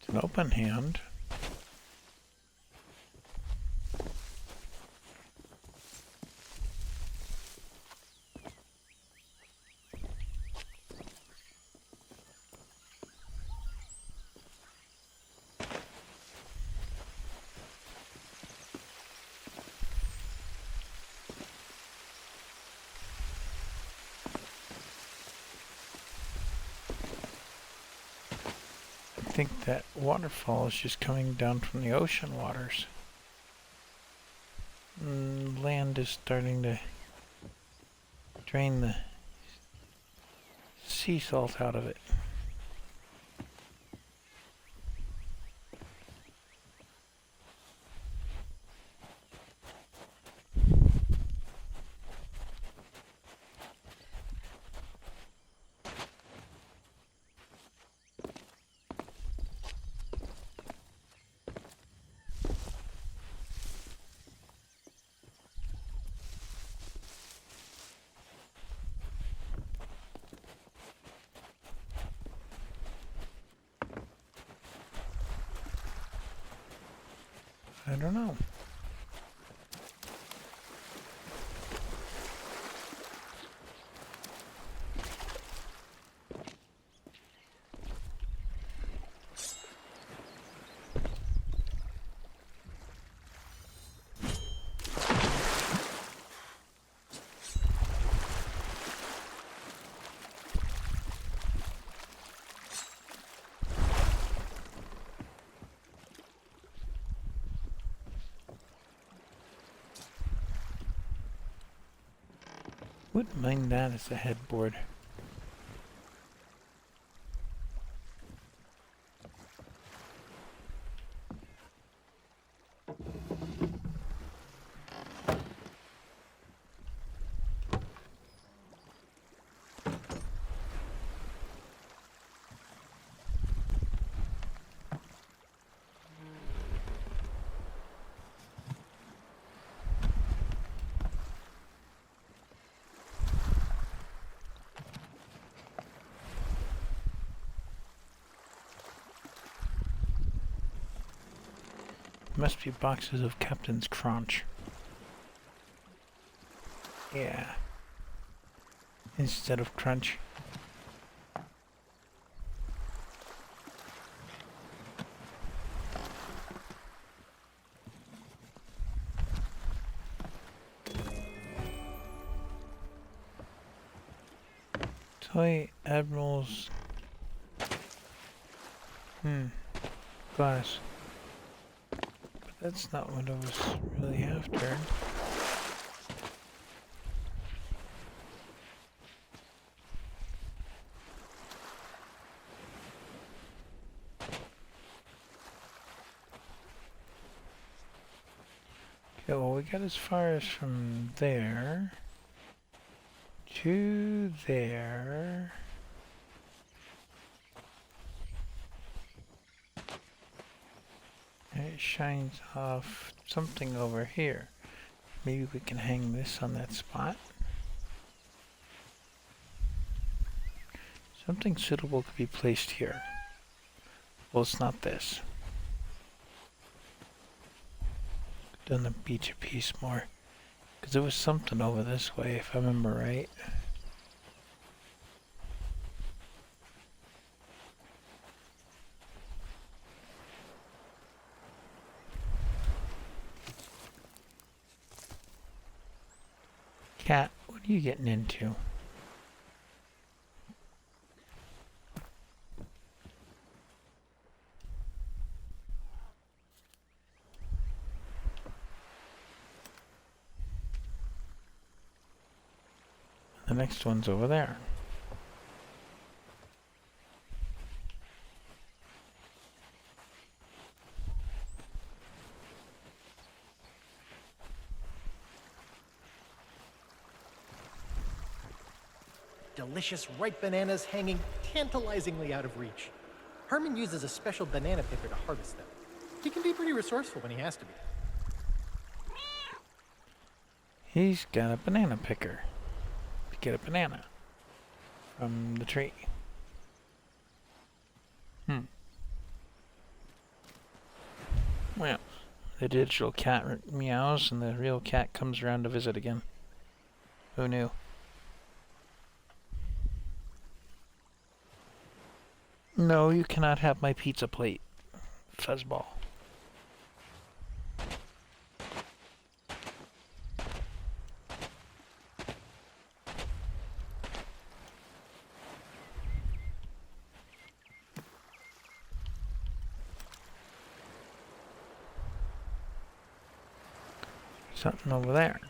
It's an open hand. I think that waterfall is just coming down from the ocean waters. Land is starting to drain the sea salt out of it. I don't know. Wouldn't mind that as a headboard. Must be boxes of Captain's Crunch. Yeah. Instead of Crunch. Toy Admiral's... glass. That's not what I was really after. Okay, well, we got as far as from there to there. It shines off something over here. Maybe we can hang this on that spot. Something suitable could be placed here. Well, it's not this. Done the beach a piece more. Because there was something over this way, if I remember right. Cat, what are you getting into? The next one's over there. delicious ripe bananas hanging tantalizingly out of reach. Herman uses a special banana picker to harvest them. He can be pretty resourceful when he has to be. He's got a banana picker to get a banana from the tree. Well, the digital cat meows and the real cat comes around to visit again. Who knew? No, you cannot have my pizza plate, fuzzball. Something over there.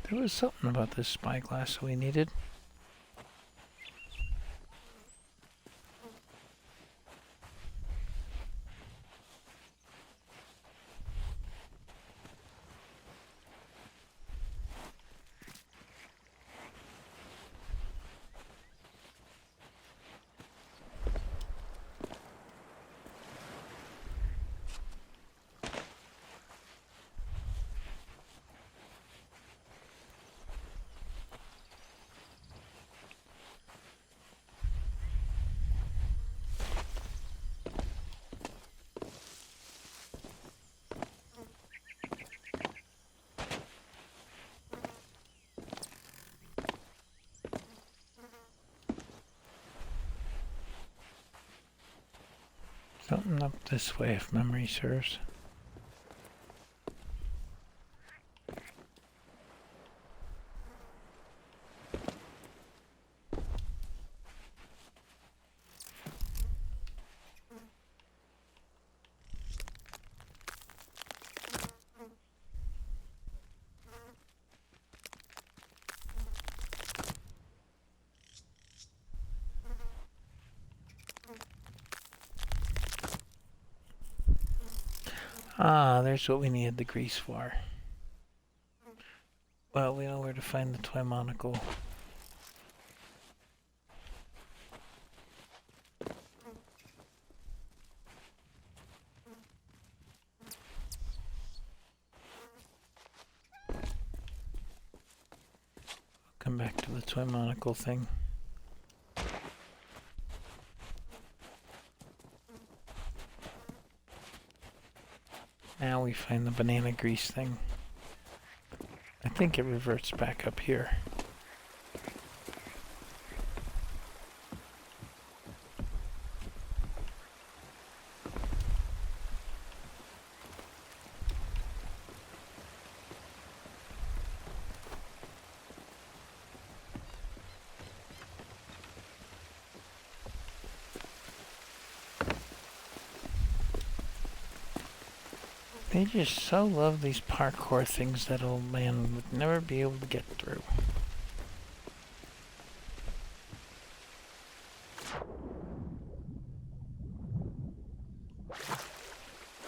There was something about this spyglass we needed. Something up this way, if memory serves. Ah, there's what we needed the grease for. Well, we know where to find the toy monocle. Come back to the toy monocle thing. Now we find the banana grease thing. I think it reverts back up here. They just so love these parkour things that old man would never be able to get through.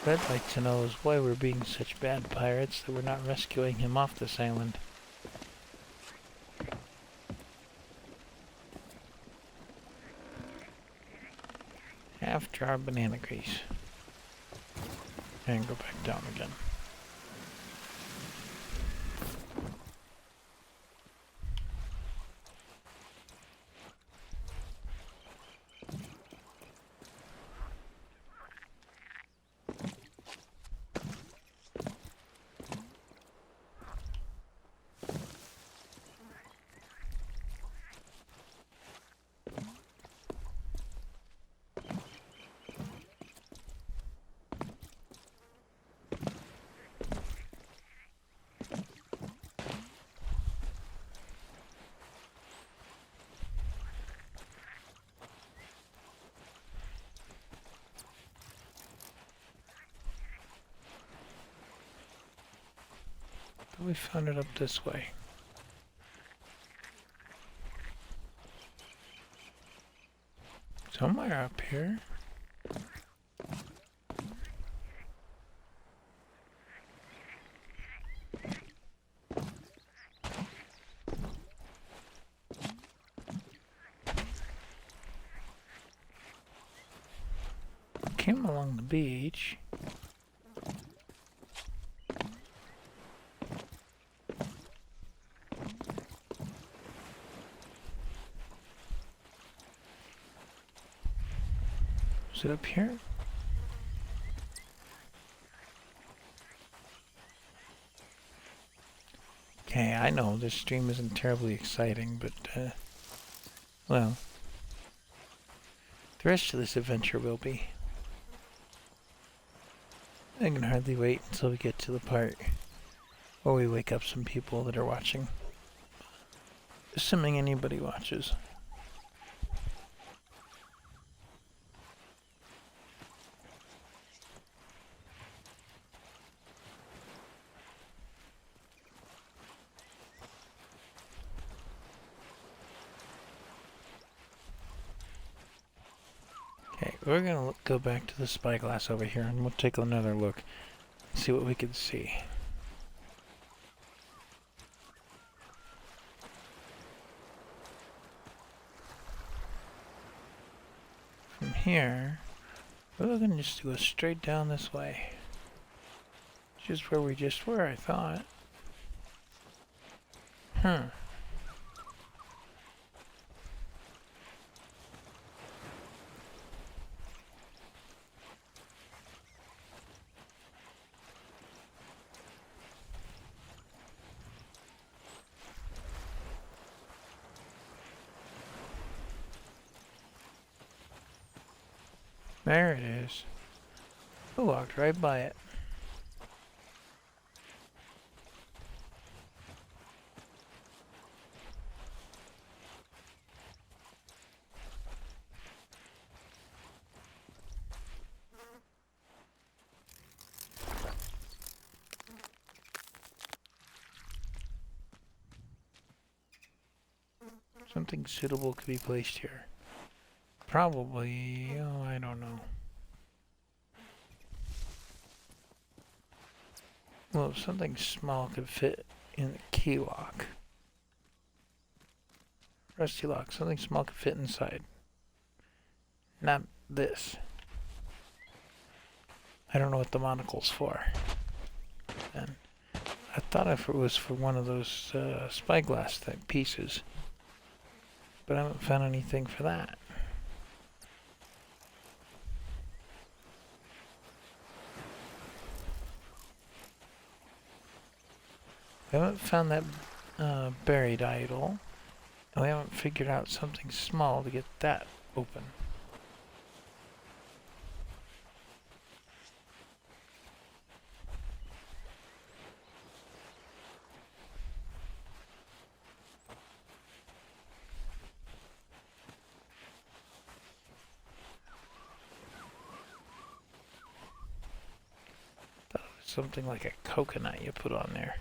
What I'd like to know is why we're being such bad pirates that we're not rescuing him off this island. Half jar banana grease. And go back down again. We found it up this way. Somewhere up here. came along the beach. Is it up here? Okay, I know this stream isn't terribly exciting, but, well, the rest of this adventure will be. I can hardly wait until we get to the part where we wake up some people that are watching. Assuming anybody watches. Okay, we're gonna go back to the spyglass over here and we'll take another look. See what we can see. From here, we're gonna just go straight down this way. Just where we just were, I thought. There it is. I walked right by it. Something suitable could be placed here. Probably, oh, I don't know. Well, if something small could fit in the key lock. Rusty lock, something small could fit inside. Not this. I don't know what the monocle's for. And I thought if it was for one of those spyglass type pieces. But I haven't found anything for that. We haven't found that buried idol, and we haven't figured out something small to get that open. Thought it was something like a coconut you put on there.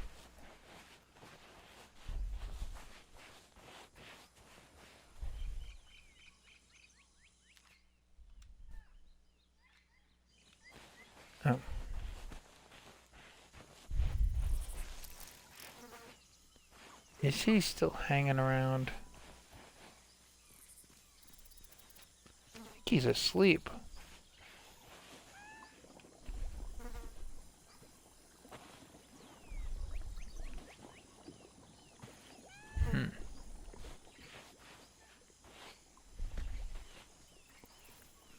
Oh. Is he still hanging around? I think he's asleep.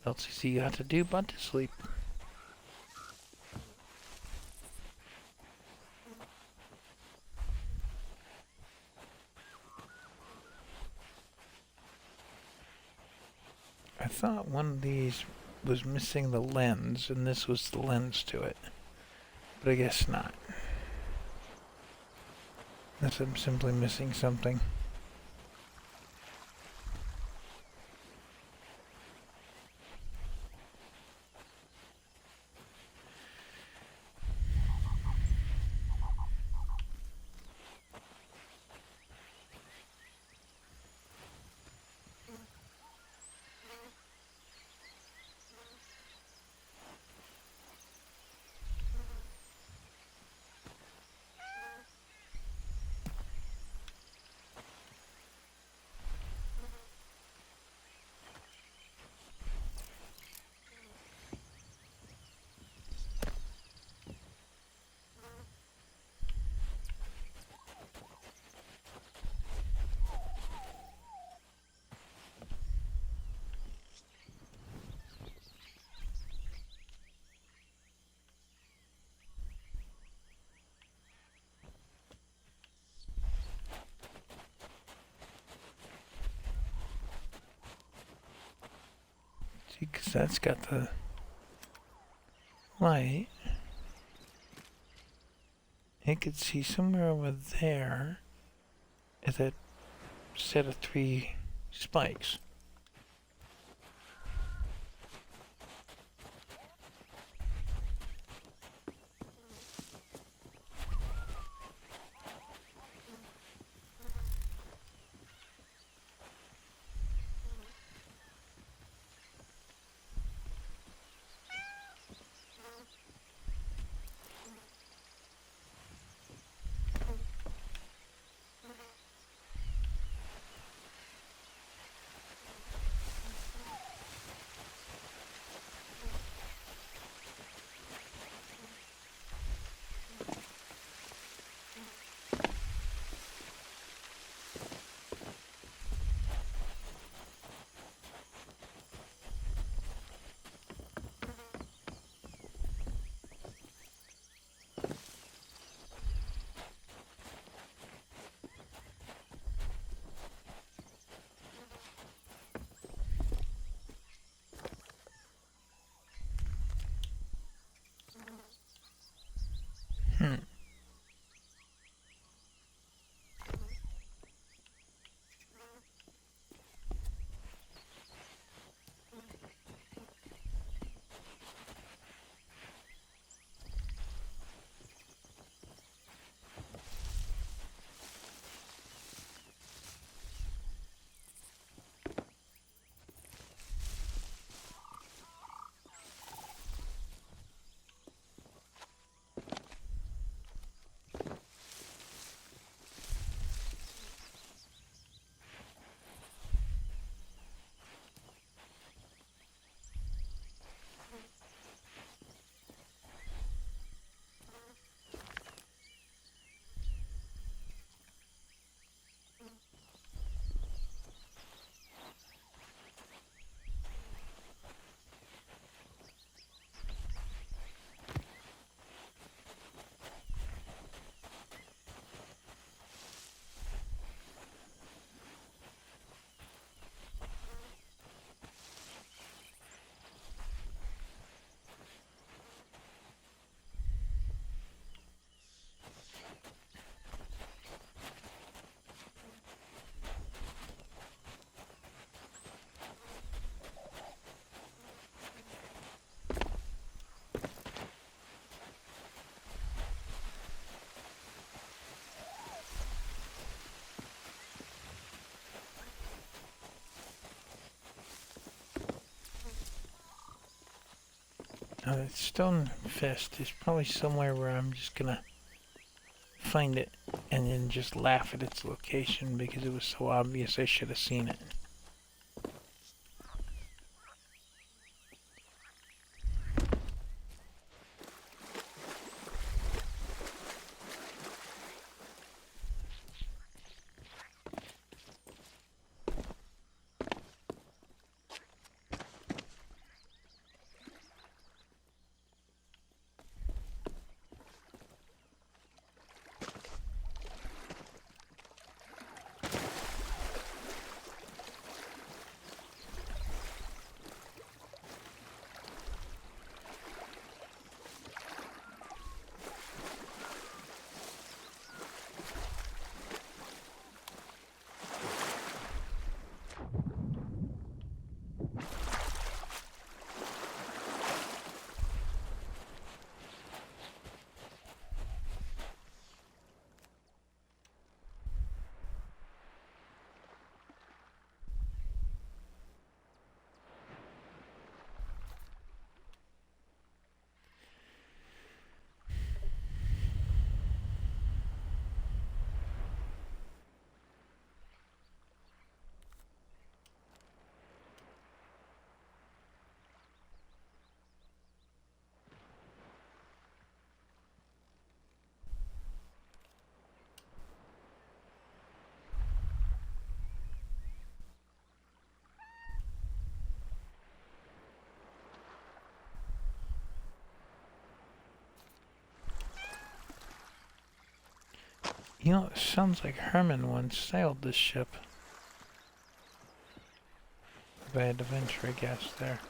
What else has he got to do but to sleep? I thought one of these was missing the lens, and this was the lens to it. But I guess not. Unless I'm simply missing something. Because that's got the light. I could see somewhere over there is a set of 3 spikes. Now that stone fist is probably somewhere where I'm just gonna find it and then just laugh at its location because it was so obvious I should have seen it. You know, it sounds like Herman once sailed this ship. If I had to venture a guess there.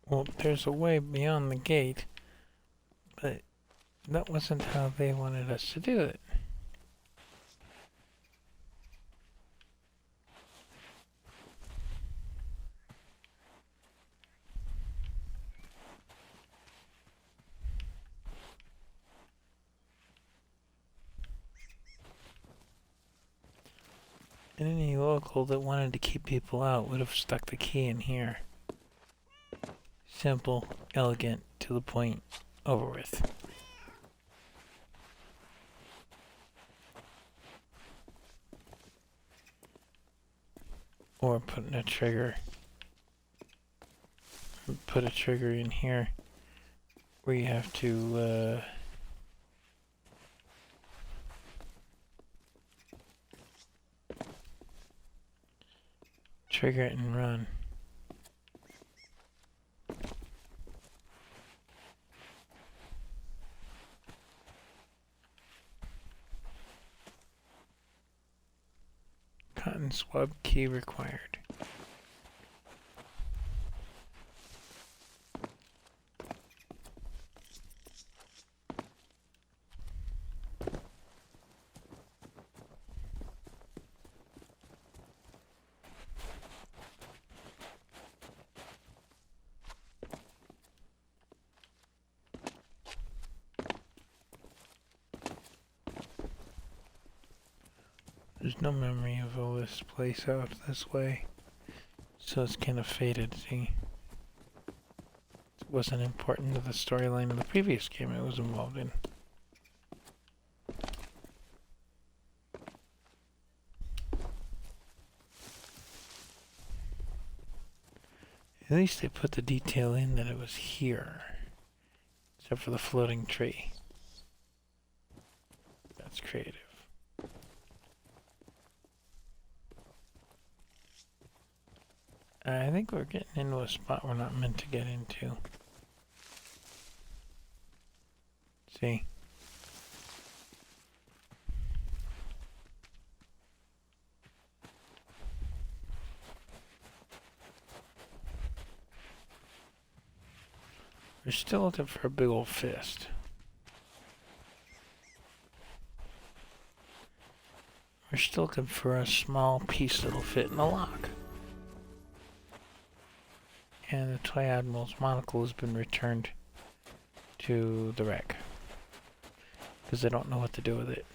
Well, there's a way beyond the gate, but that wasn't how they wanted us to do it. And any local that wanted to keep people out would have stuck the key in here. Simple, elegant, to the point, over with. Or putting a trigger. Put a trigger in here where you have to trigger it and run. Cotton swab key required. There's no memory of all this place out this way, so it's kind of faded, see? It wasn't important to the storyline of the previous game it was involved in. At least they put the detail in that it was here, except for the floating tree. That's creative. I think we're getting into a spot we're not meant to get into. See? We're still looking for a big old fist. We're still looking for a small piece that'll fit in the lock. And the Toy Admiral's monocle has been returned to the wreck. Because they don't know what to do with it.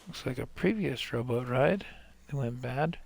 Looks like a previous rowboat ride that went bad.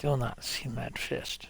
Still not seen that fist.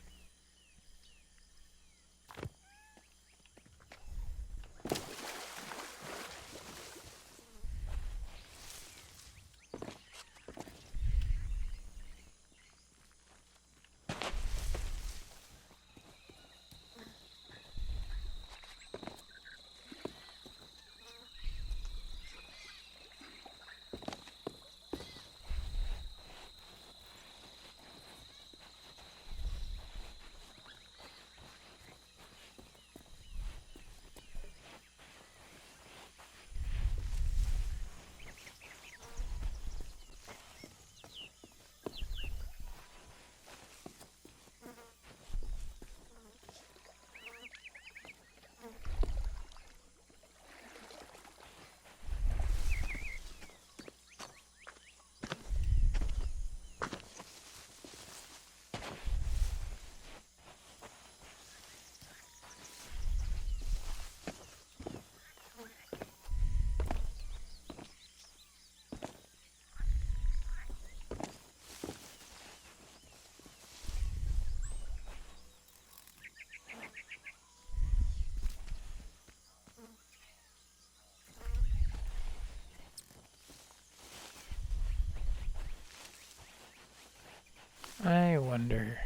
I wonder.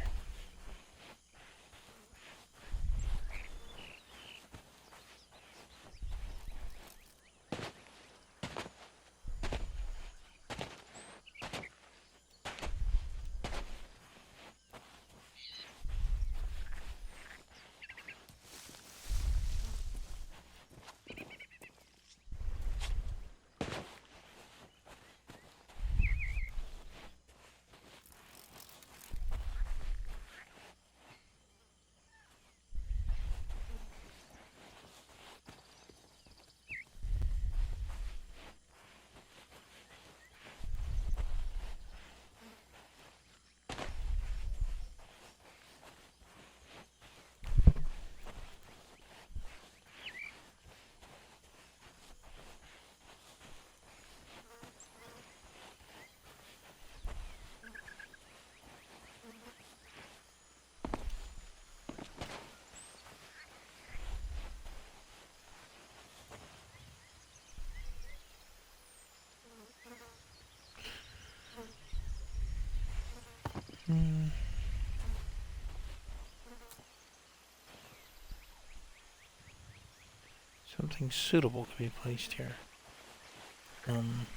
Something suitable to be placed here. I'm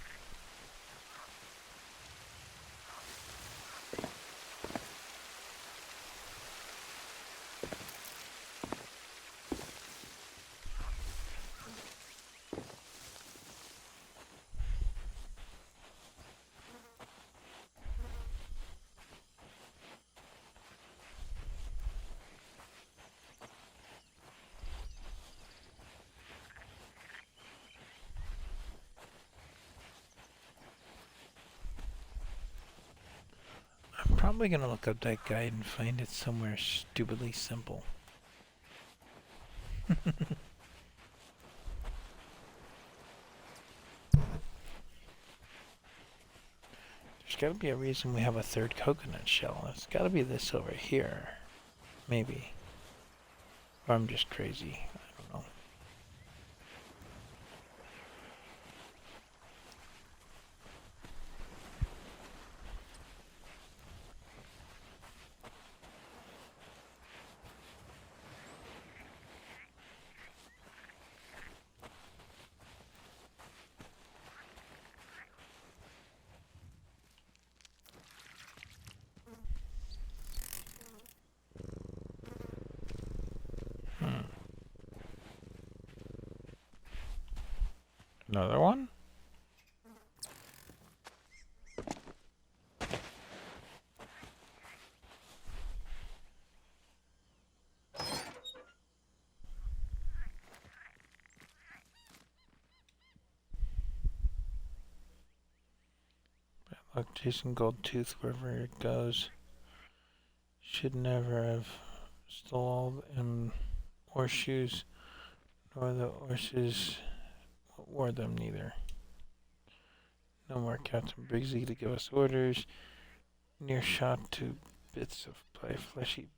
probably gonna look up that guide and find it somewhere stupidly simple. There's gotta be a reason we have a third coconut shell. It's gotta be this over here. Maybe. Or I'm just crazy. I don't know. Another one? Bad luck chasing Goldtooth wherever it goes. Should never have stole them horseshoes, nor the horses wore them neither. No more Captain Briggsy to give us orders. Near shot to bits of by fleshy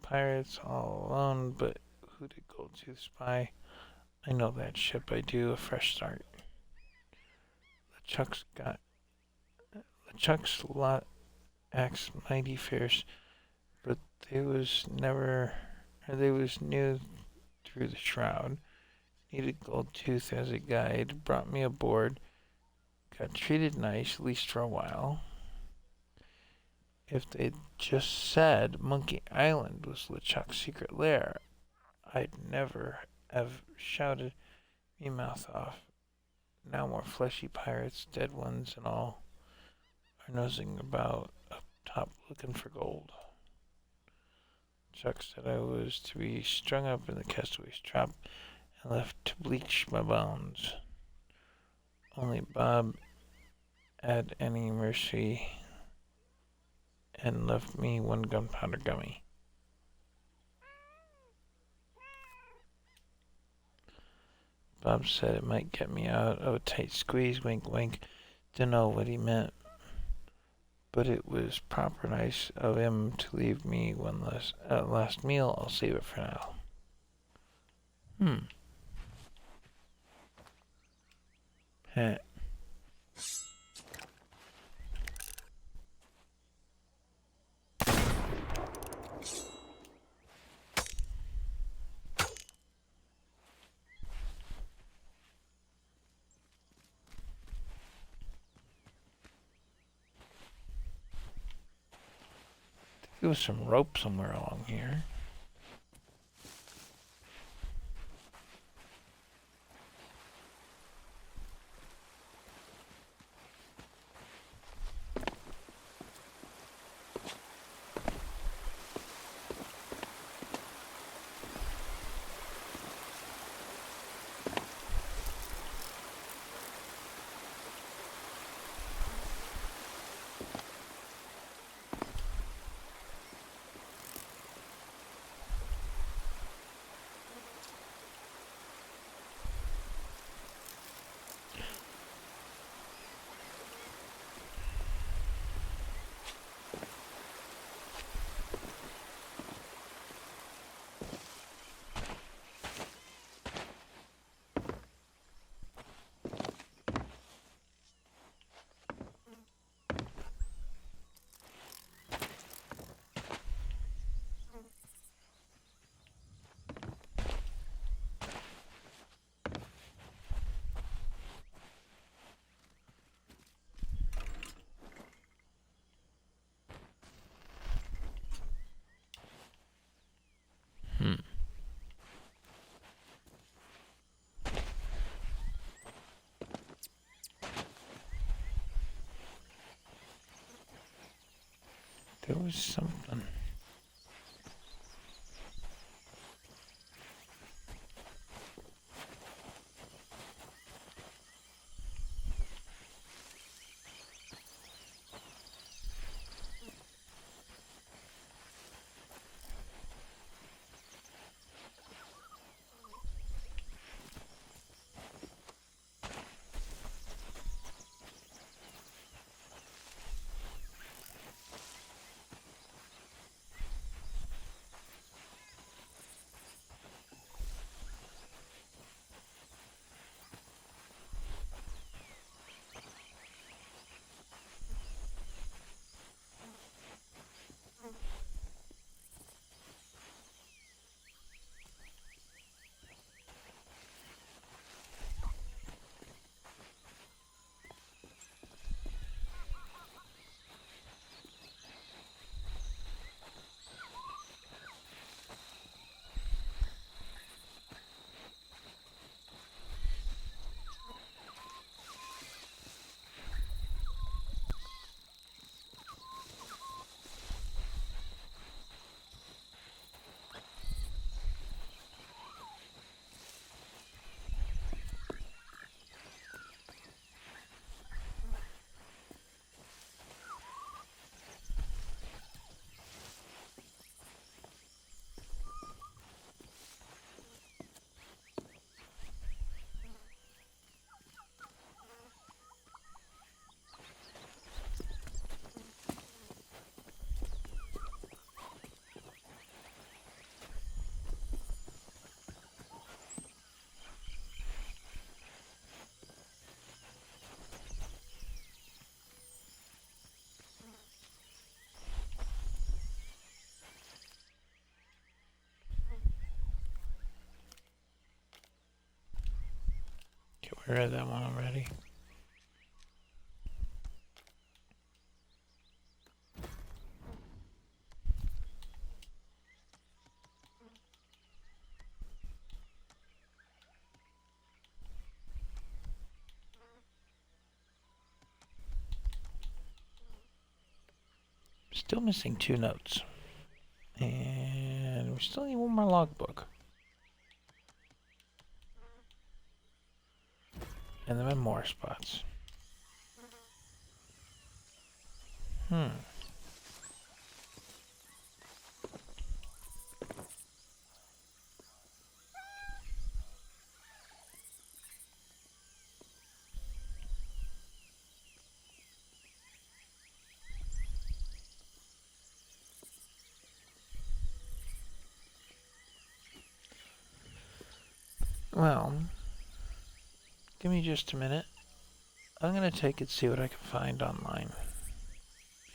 pirates all alone, but who did Goldtooth spy? I know that ship. I do. A fresh start. LeChuck's lot acts mighty fierce, but they was new through the shroud. Needed Goldtooth as a guide. Brought me aboard. Got treated nice, at least for a while. If they'd just said Monkey Island was LeChuck's secret lair, I'd never have shouted me mouth off. Now more fleshy pirates, dead ones and all, are nosing about up top looking for gold. Chuck said I was to be strung up in the castaway's trap and left to bleach my bones. Only Bob had any mercy and left me one gunpowder gummy. Bob said it might get me out of a tight squeeze, wink wink. Didn't know what he meant, but it was proper nice of him to leave me one last meal. I'll save it for now. Heh. There was some rope somewhere along here. There was something. We read that one already. Still missing 2 notes. And we still need one more logbook. And the memoir spots. Well, give me just a minute. I'm gonna take it, see what I can find online.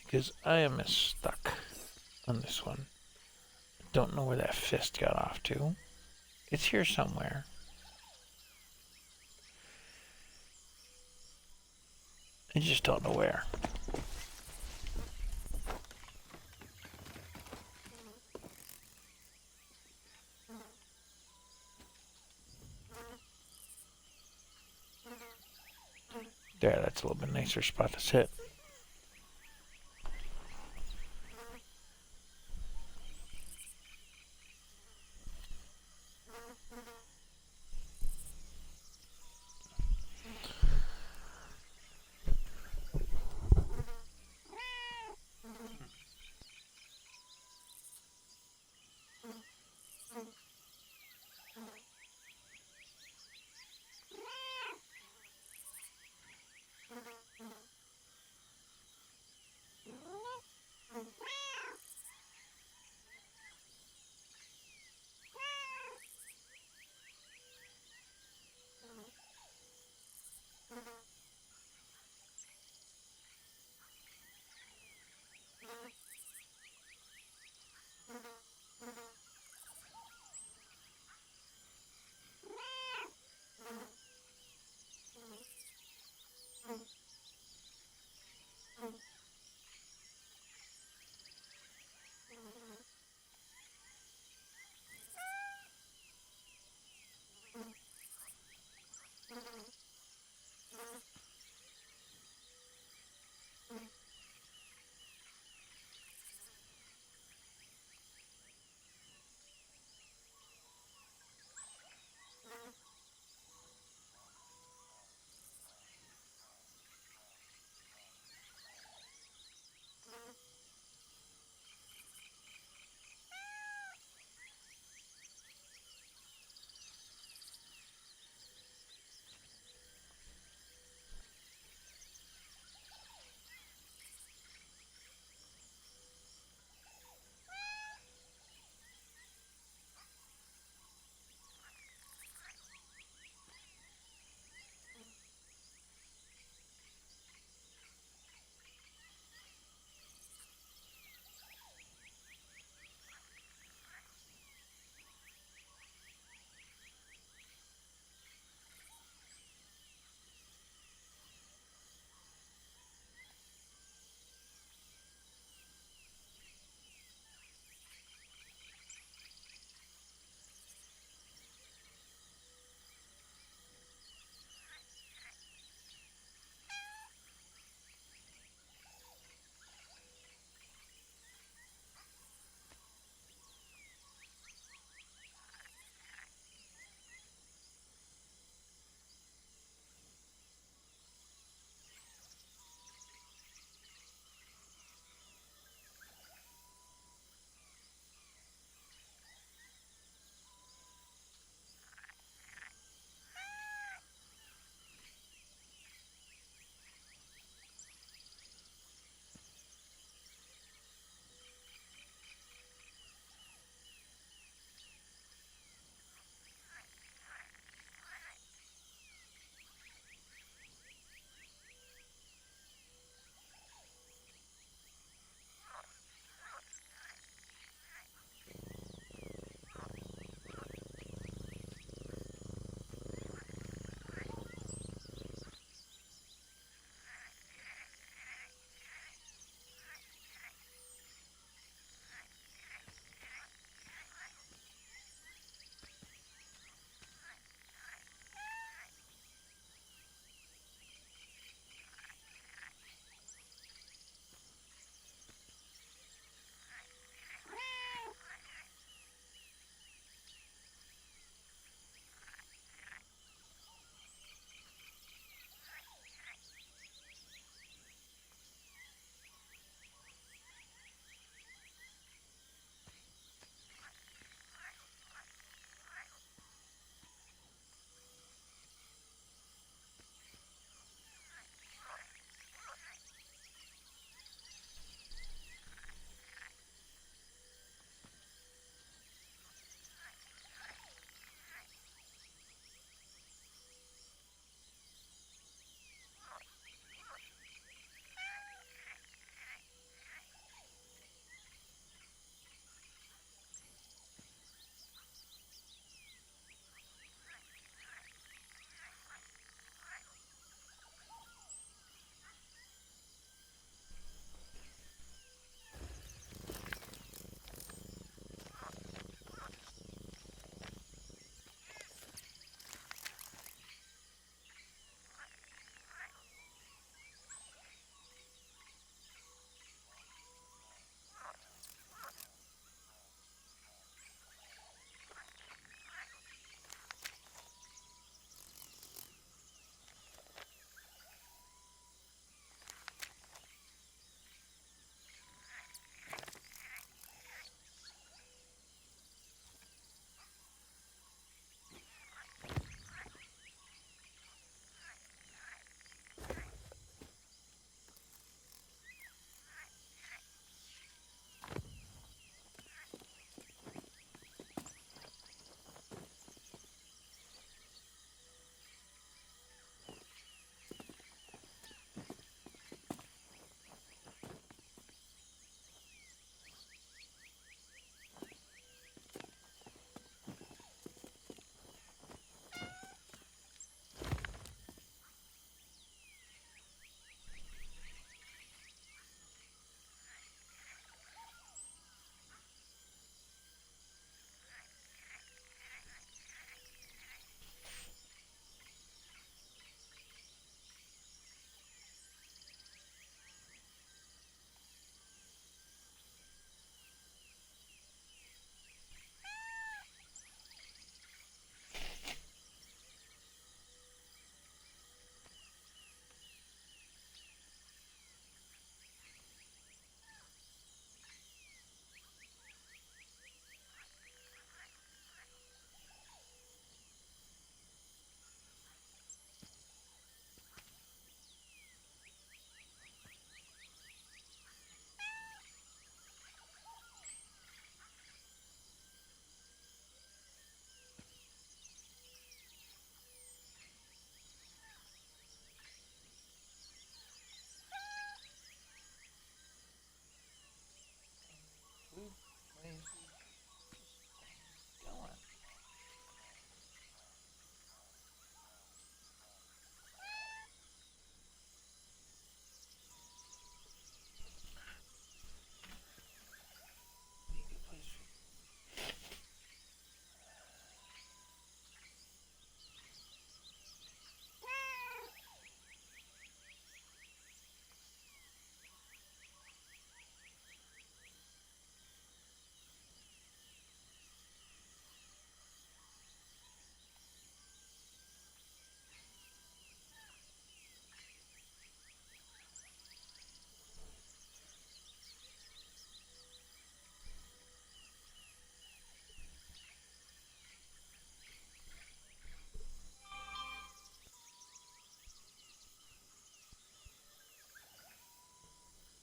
Because I am stuck on this one. Don't know where that fist got off to. It's here somewhere. I just don't know where. There, that's a little bit nicer spot to sit.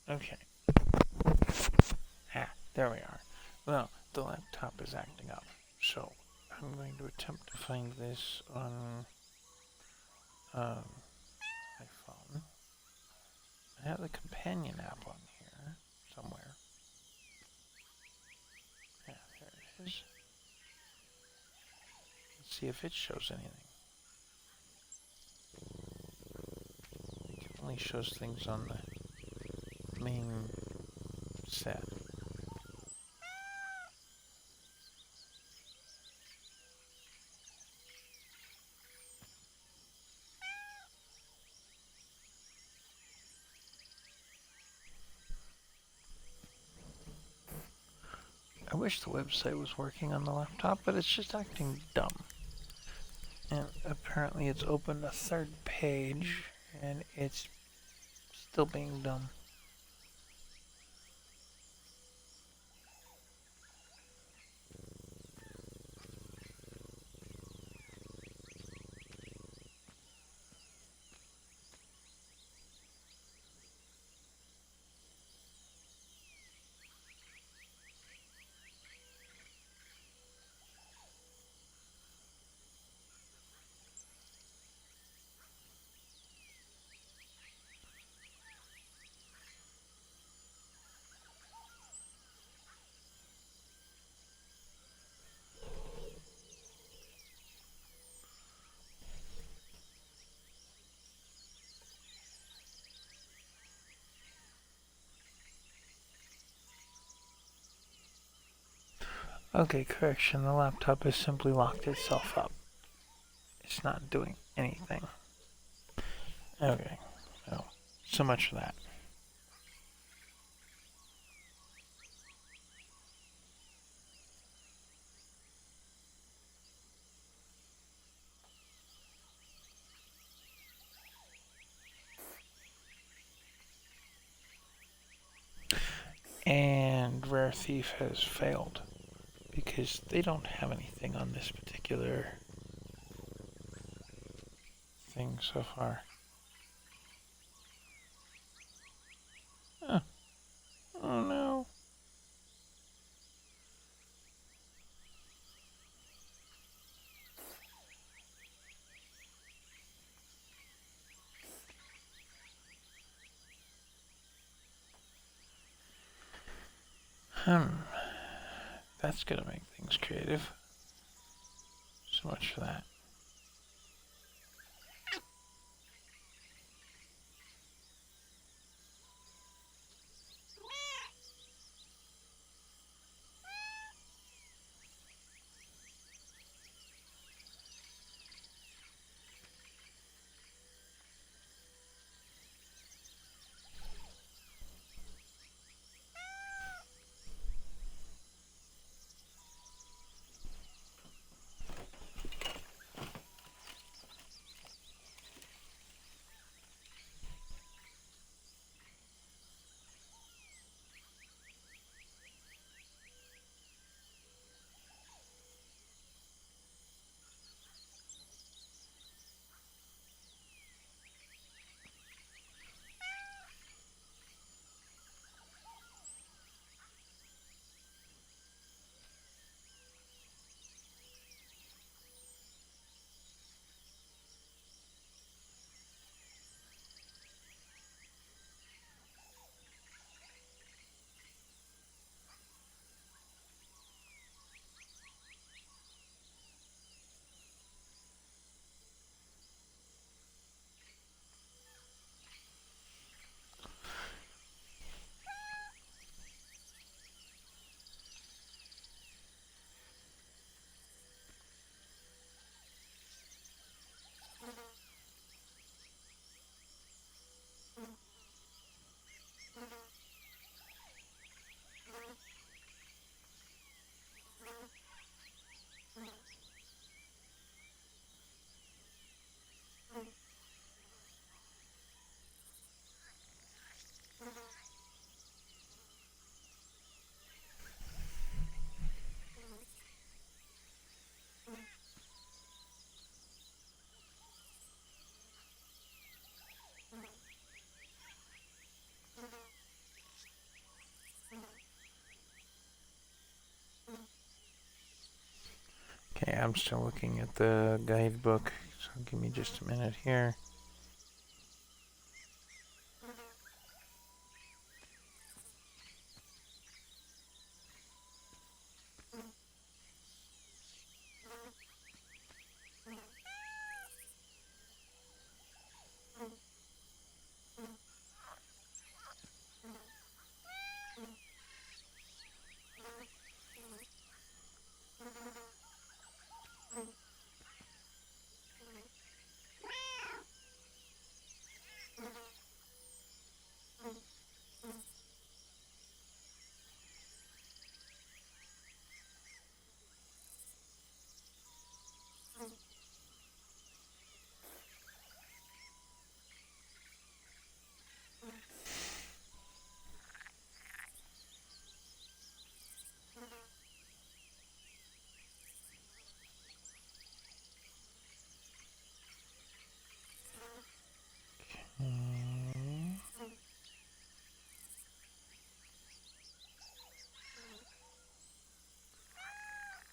Okay. Ah, there we are. Well, the laptop is acting up, so I'm going to attempt to find this on my phone. I have the companion app on here somewhere. Yeah, there it is. Let's see if it shows anything. It only shows things on the main set. I wish the website was working on the laptop, but it's just acting dumb. And apparently it's opened a third page, and it's still being dumb. Okay, correction, the laptop has simply locked itself up. It's not doing anything. Okay, well, so much for that. And Rare Thief has failed because they don't have anything on this particular thing so far. Huh. Oh no. That's gonna make things creative. So much for that. Okay, I'm still looking at the guidebook, so give me just a minute here.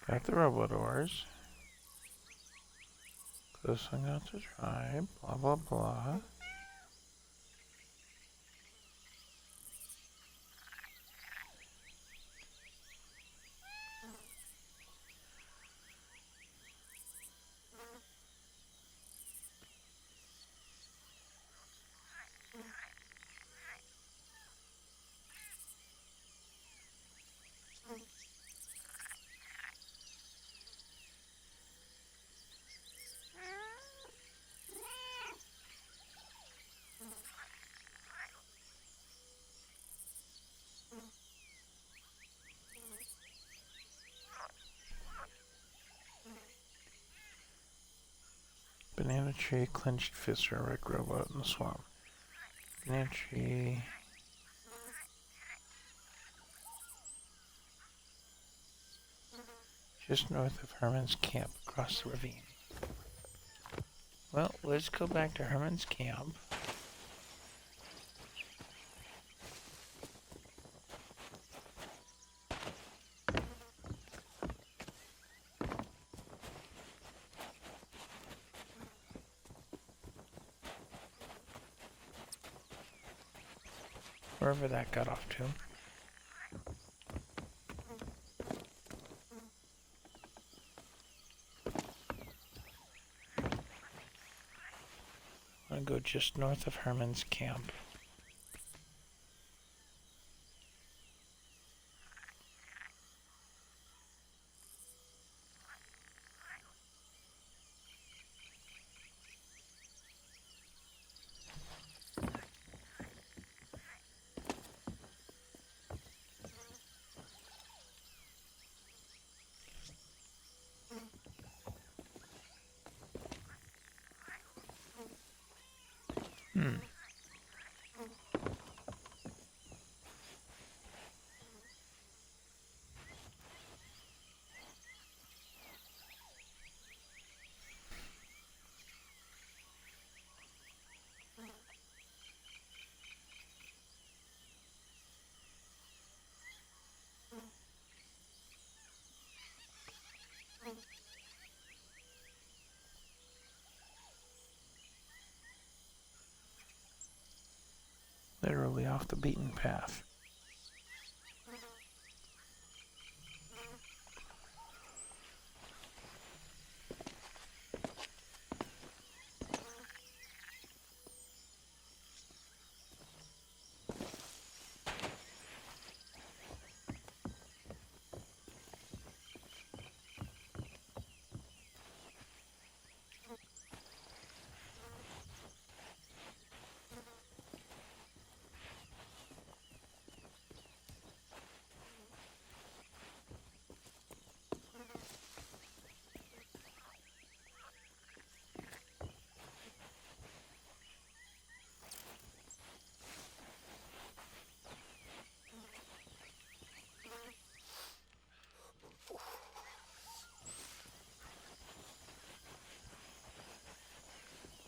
Got the Robodoors. Closing out the tribe. Blah blah blah. Banana tree, clenched fist, or a wreck robot in the swamp. Banana tree. Just north of Herman's camp, across the ravine. Well, let's go back to Herman's camp. Wherever that got off to. I'm gonna go just north of Herman's camp. Literally off the beaten path.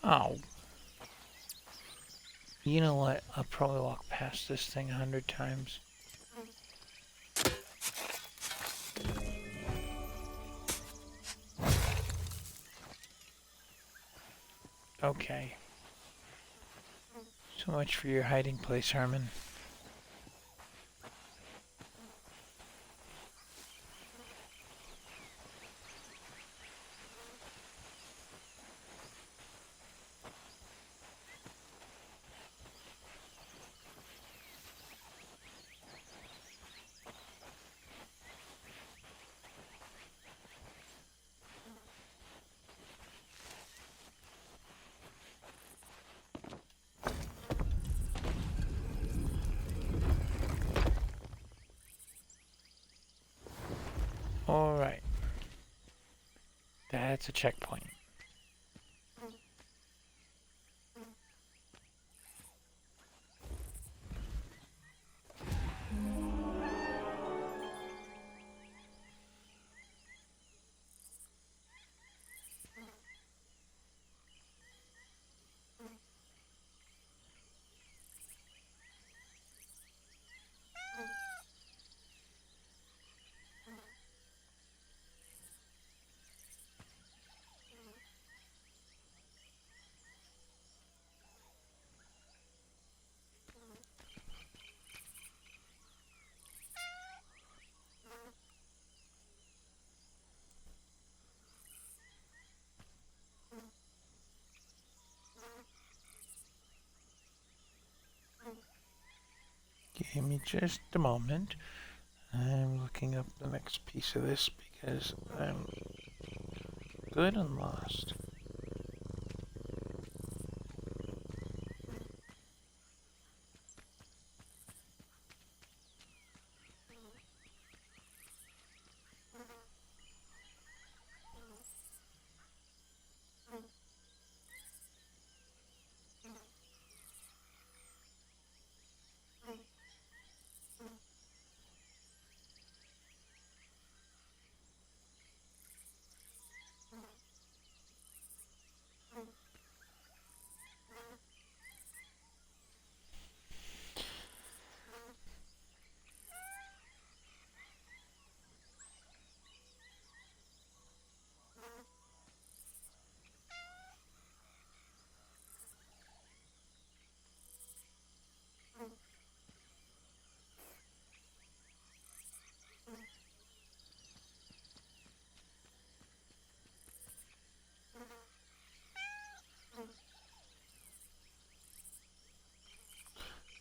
Oh. You know what? I'll probably walk past this thing 100 times. Okay. So much for your hiding place, Harmon. Alright. That's a checkpoint. Give me just a moment. I'm looking up the next piece of this because I'm good and lost.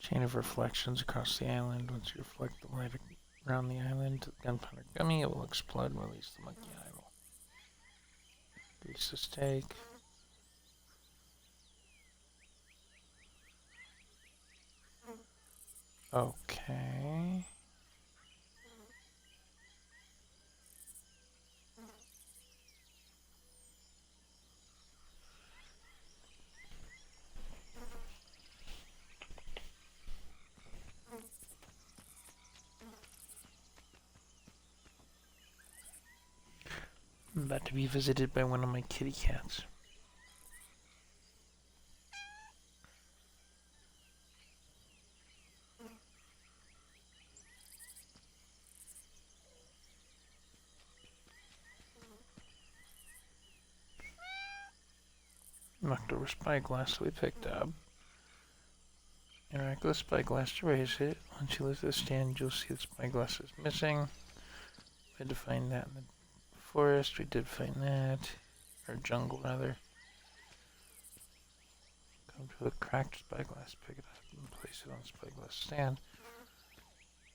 Chain of reflections across the island. Once you reflect the light around the island to the gunpowder gummy, it will explode and release the monkey idol. Grease the steak. Okay. I'm about to be visited by one of my kitty cats. Knocked over spyglass we picked up. Interact with the spyglass to raise it. Once you lift the stand, you'll see the spyglass is missing. We had to find that in the forest. We did find that. Or jungle, rather. Come to a cracked spyglass, pick it up and place it on the spyglass stand.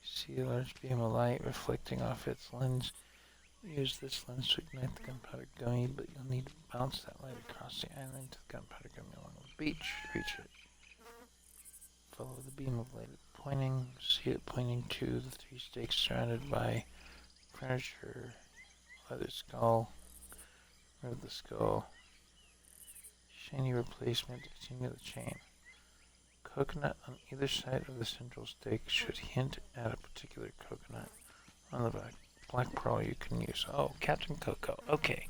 You see a large beam of light reflecting off its lens. Use this lens to ignite the gunpowder gummy, but you'll need to bounce that light across the island to the gunpowder gummy along the beach to reach it. Follow the beam of light pointing. See it pointing to the 3 stakes surrounded by furniture. Leather skull. Remove the skull. Shiny replacement to continue the chain. Coconut on either side of the central stake should hint at a particular coconut on the back. Black pearl you can use. Oh, Captain Coco. Okay.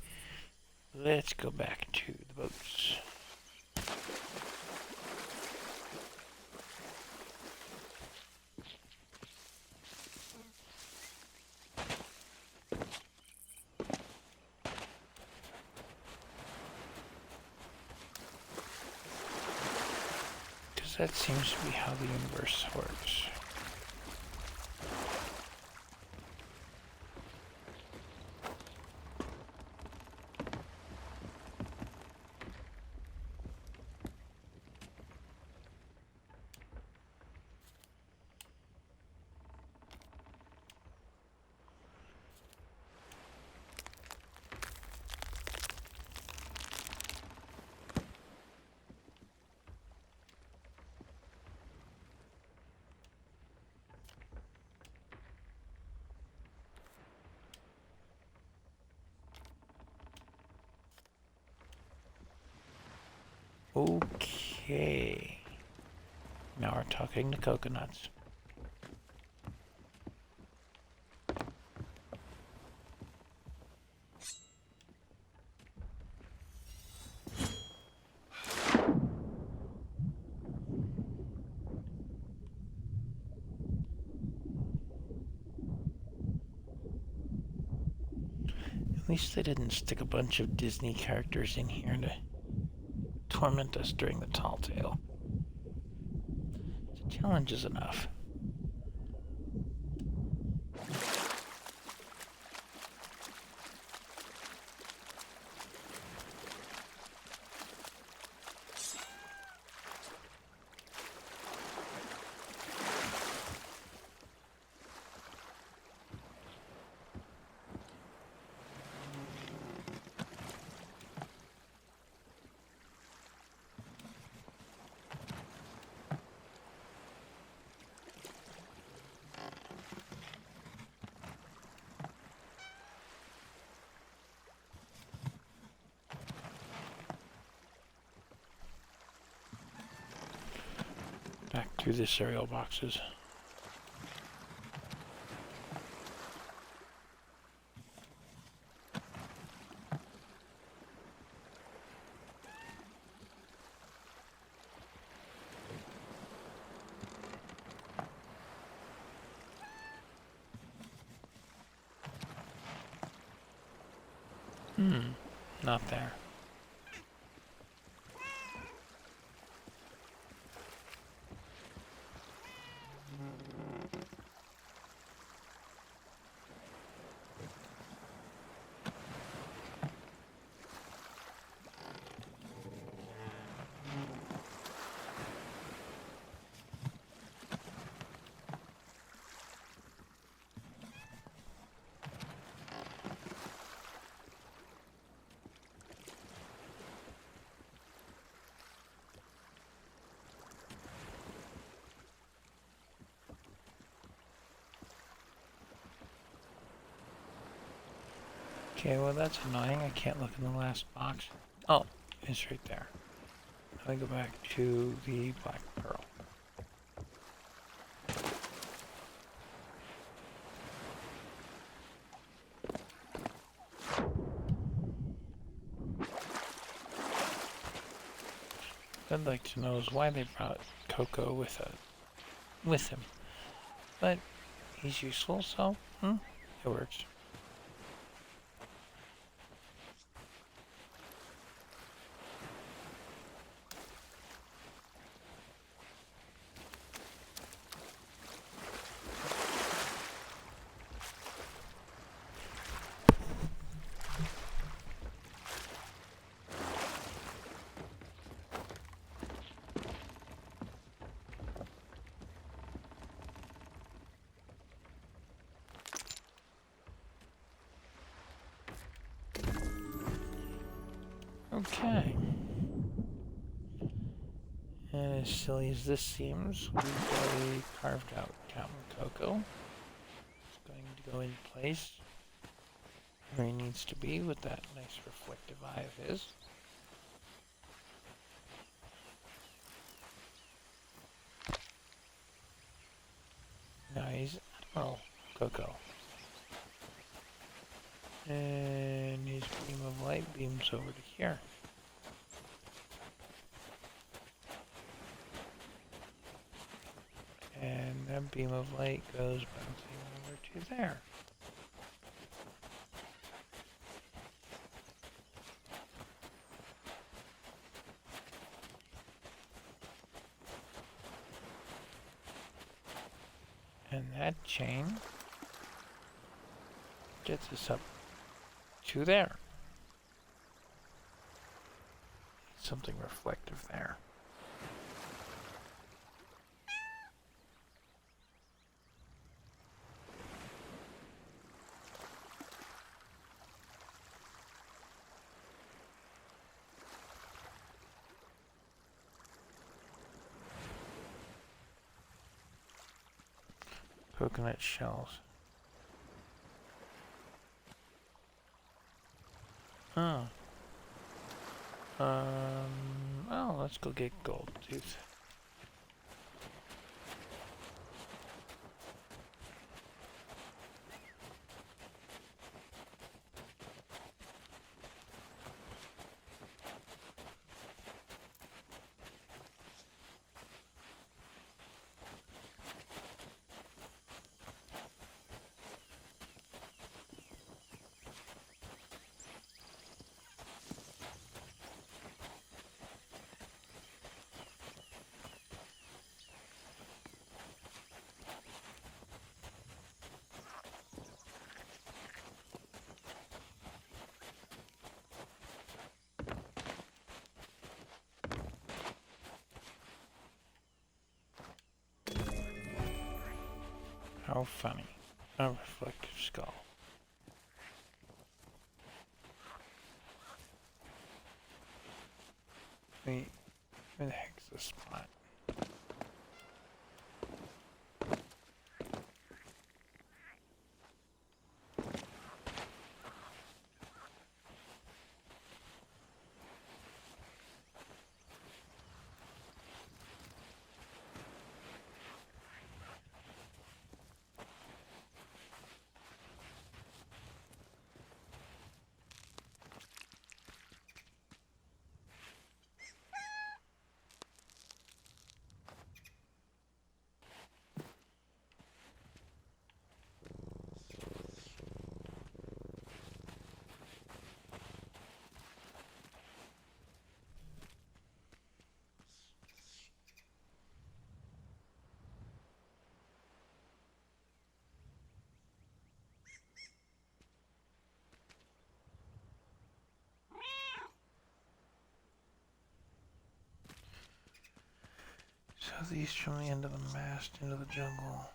Let's go back to the boats. because that seems to be how the universe works. Okay. Now we're talking to coconuts. At least they didn't stick a bunch of Disney characters in here to torment us during the tall tale. The challenge is enough. Back through the cereal boxes. Not there. Okay, well that's annoying. I can't look in the last box. Oh, it's right there. Now I go back to the black pearl. What I'd like to know is why they brought Coco with him. But he's useful, so it works. Okay. And as silly as this seems, we've already carved out Captain Coco. It's going to go in place where he needs to be with that nice reflective eye of his. Now he's Admiral Coco. And his beam of light beams over to here. And that beam of light goes bouncing over to there. And that chain gets us up to there. Something reflective there. Coconut shells. Oh. Oh, let's go get gold tooth. How funny. A reflective skull. Wait, where the heck's the spot? Southeast from the end of the mast into the jungle.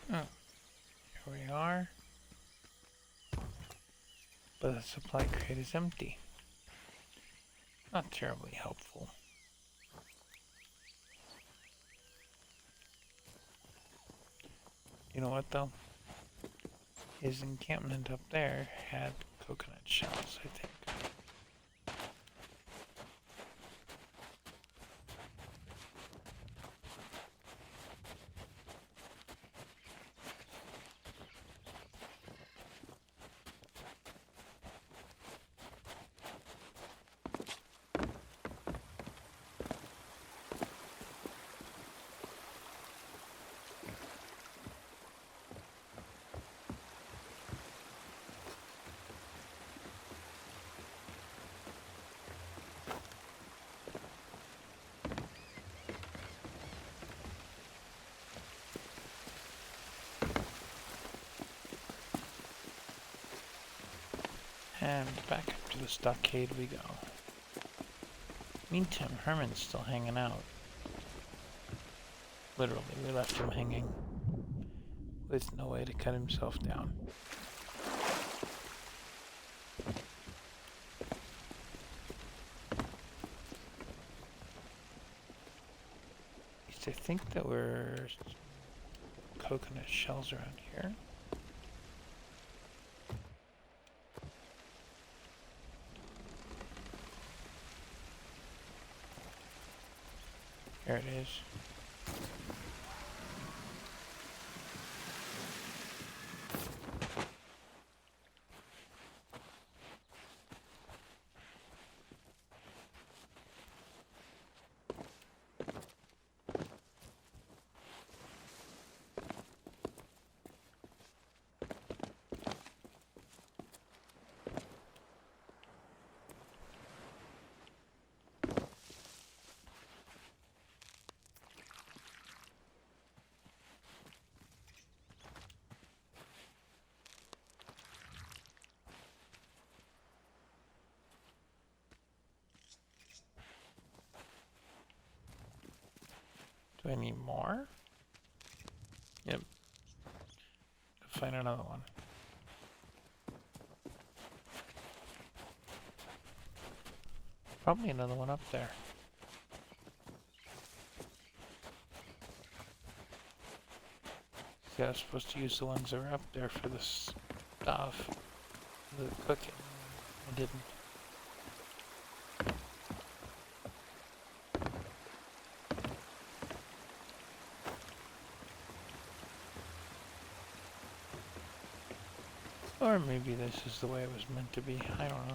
Oh, here we are. But the supply crate is empty. Not terribly helpful. You know what though? His encampment up there had coconut shells, I think. And back up to the stockade we go. Meantime, Herman's still hanging out. Literally, we left him hanging with no way to cut himself down. At least I think that we're coconut shells around here. There it is. Do I need more? Yep. Find another one. Probably another one up there. See, I was supposed to use the ones that were up there for the stuff, the cooking. I didn't. Or maybe this is the way it was meant to be. I don't know.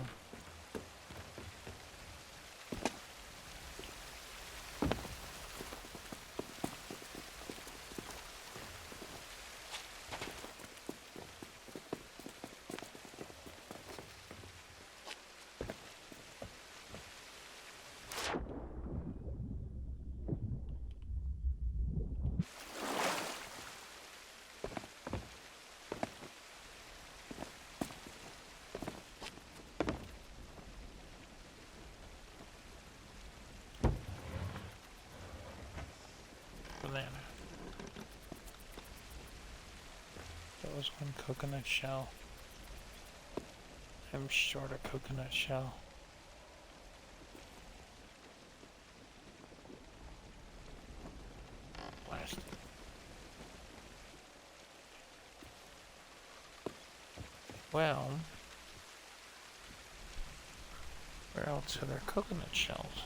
Banana. That was one coconut shell. I'm short a coconut shell. Plastic. Well, where else are there coconut shells?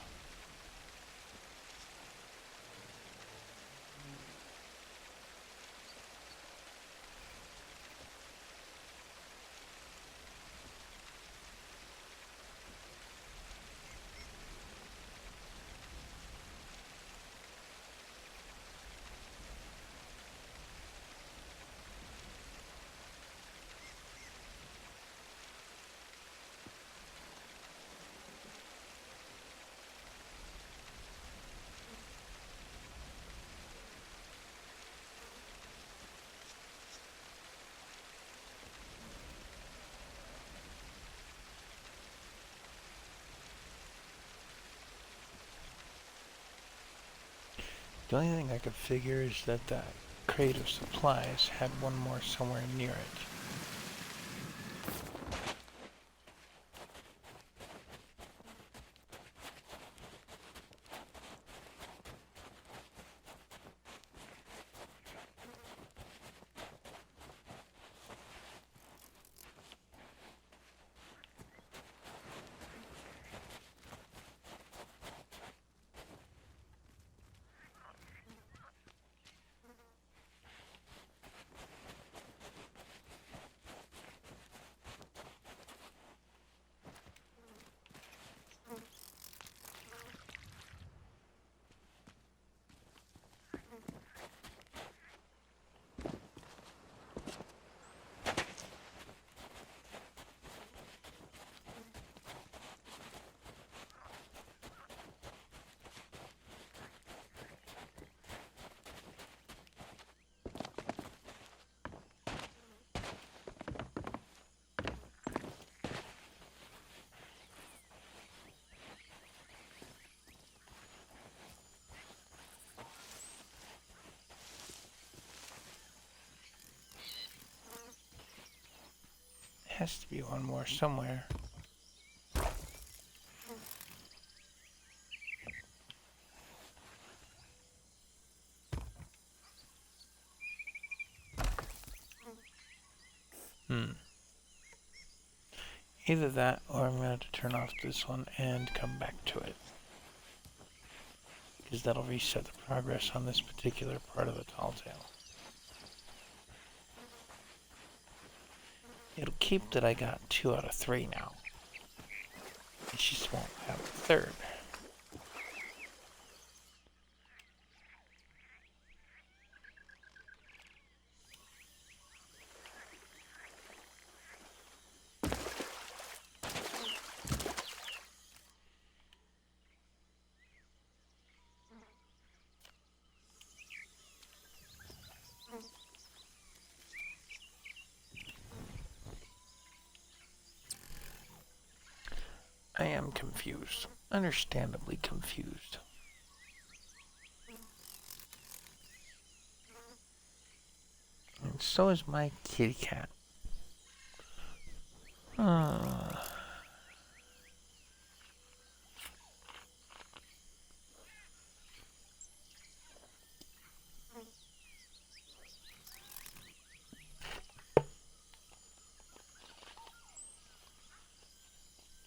The only thing I could figure is that the crate of supplies had one more somewhere near it. Has to be one more somewhere. Either that or I'm going to have to turn off this one and come back to it. because that'll reset the progress on this particular part of the tall tale. It'll keep that I got 2 out of 3 now. It just won't have a third. I am confused. Understandably confused. And so is my kitty cat.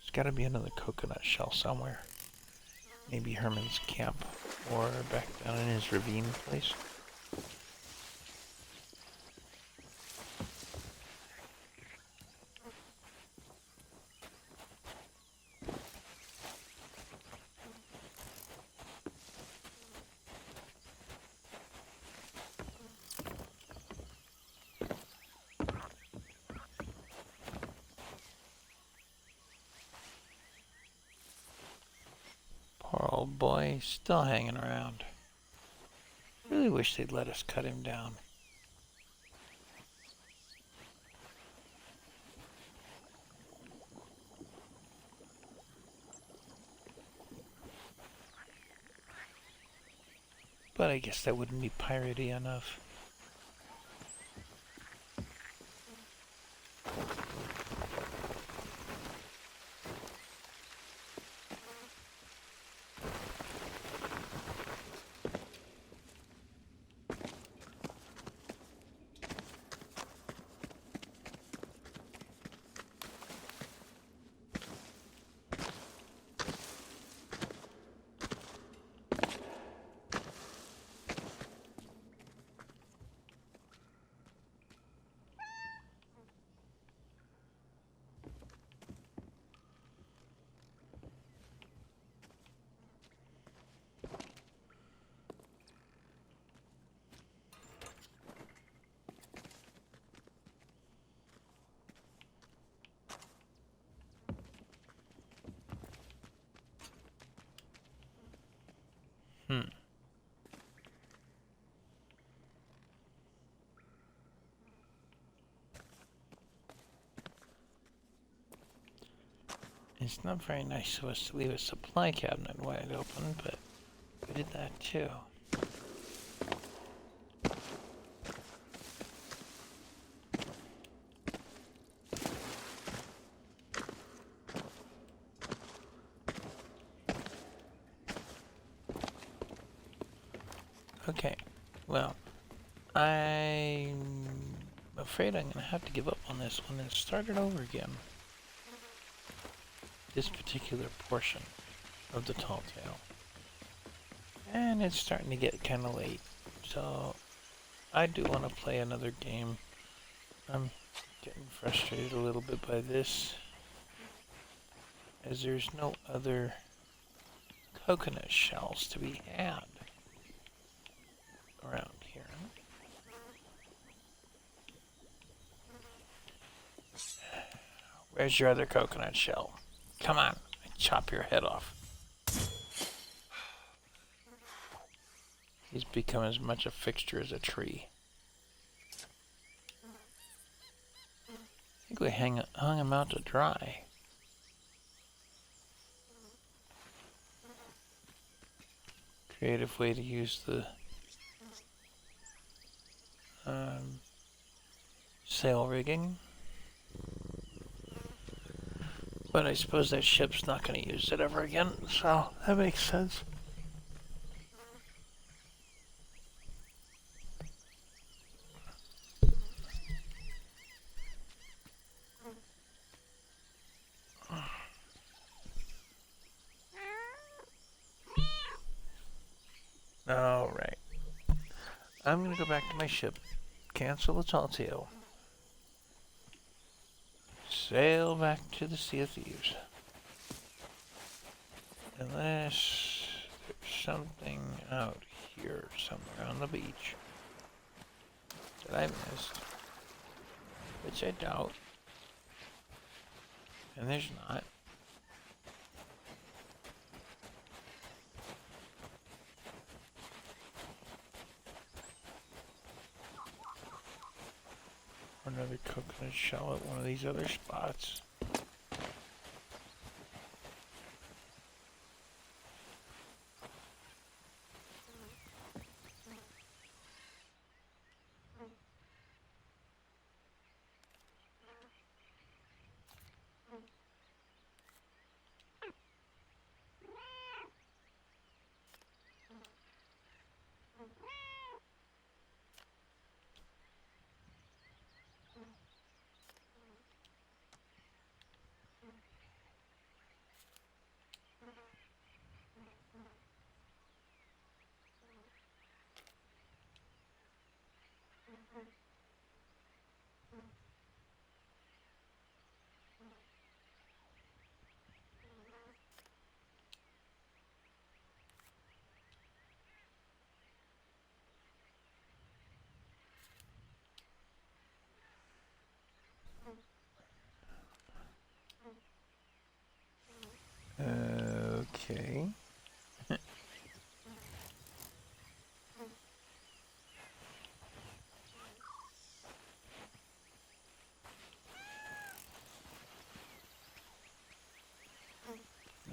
There's gotta be another coconut shell somewhere. Maybe Herman's camp, or back down in his ravine place. Poor old boy, still hanging around. Really wish they'd let us cut him down. But I guess that wouldn't be piratey enough. It's not very nice of us to leave a supply cabinet wide open, but we did that too. Okay, well, I'm afraid I'm gonna have to give up on this one and start it over again. This particular portion of the tall tale. And it's starting to get kind of late, so I do want to play another game. I'm getting frustrated a little bit by this, as there's no other coconut shells to be had around here. Where's your other coconut shell? Come on, chop your head off. He's become as much a fixture as a tree. I think we hung him out to dry. Creative way to use the sail rigging. But I suppose that ship's not going to use it ever again, so that makes sense. Alright. I'm gonna go back to my ship. Cancel the tall tale. Sail back to the Sea of Thieves. Unless there's something out here somewhere on the beach that I missed. Which I doubt. And there's not. Or another coconut shell at one of these other spots. Okay.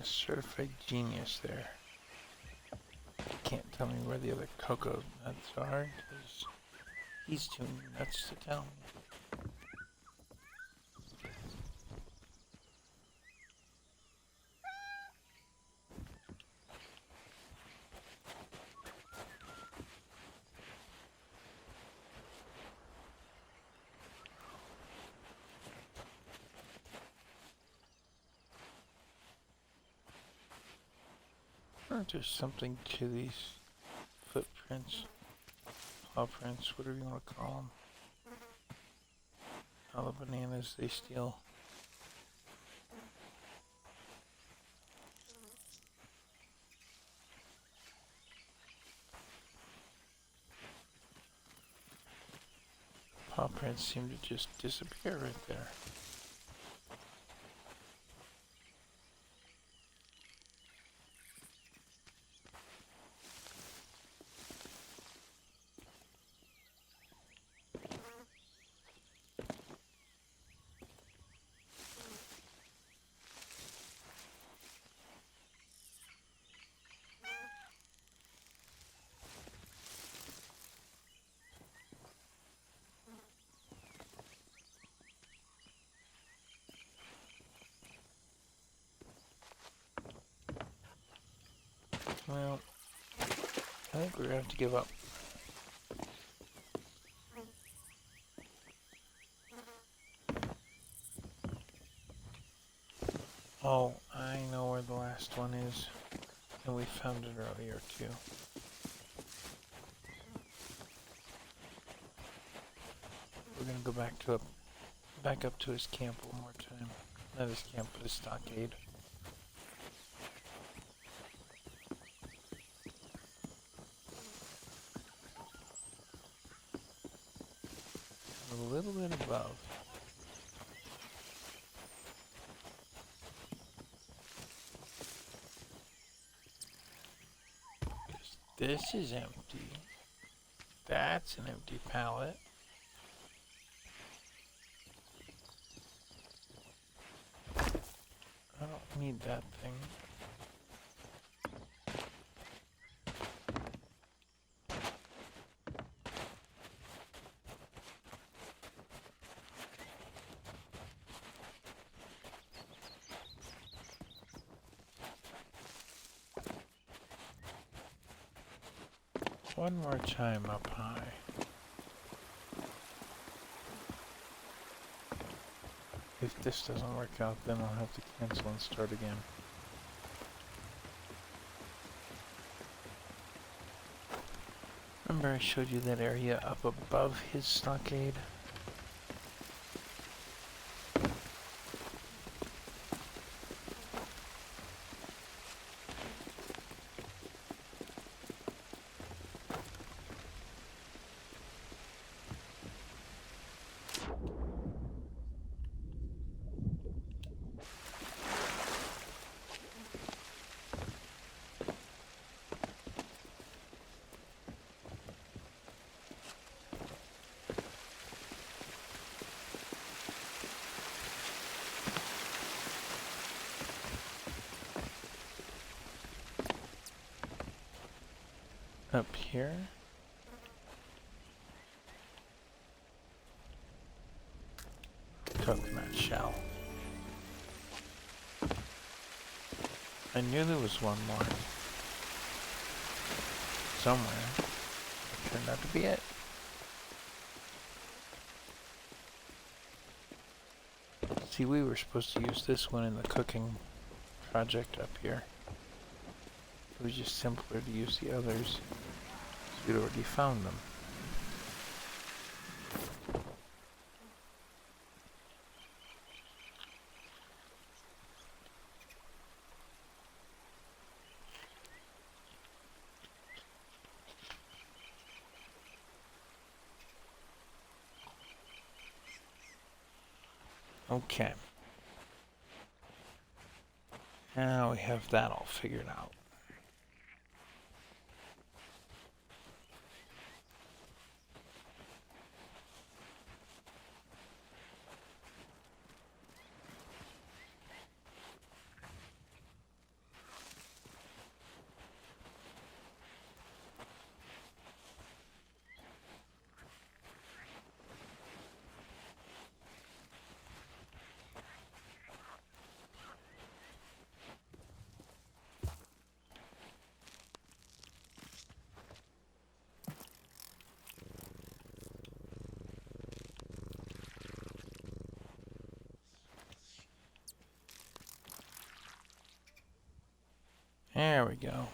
A certified genius there. Can't tell me where the other cocoa nuts are, because he's too nuts to tell me. Aren't there something to these footprints, paw prints, whatever you want to call them? All the bananas they steal. Paw prints seem to just disappear right there. Well, I think we're gonna have to give up. Oh, I know where the last one is, and we found it earlier too. We're gonna go back up to his camp one more time. Not his camp, but his stockade. A little bit above. This is empty. That's an empty pallet. I don't need that thing. One more time up high. If this doesn't work out, then I'll have to cancel and start again. Remember I showed you that area up above his stockade? Up here? Coconut shell. I knew there was one more. Somewhere. Turned out to be it. See, we were supposed to use this one in the cooking project up here. It was just simpler to use the others. So we'd already found them. Okay. Now we have that all figured out. There we go.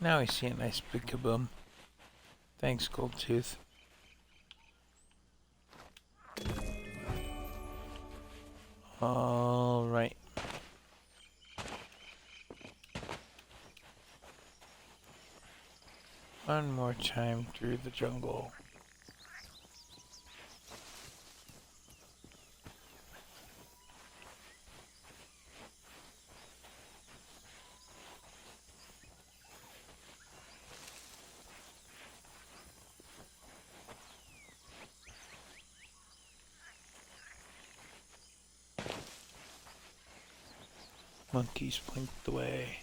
Now we see a nice big kaboom. Thanks, Goldtooth. All right. One more time through the jungle. Monkeys blinked the way.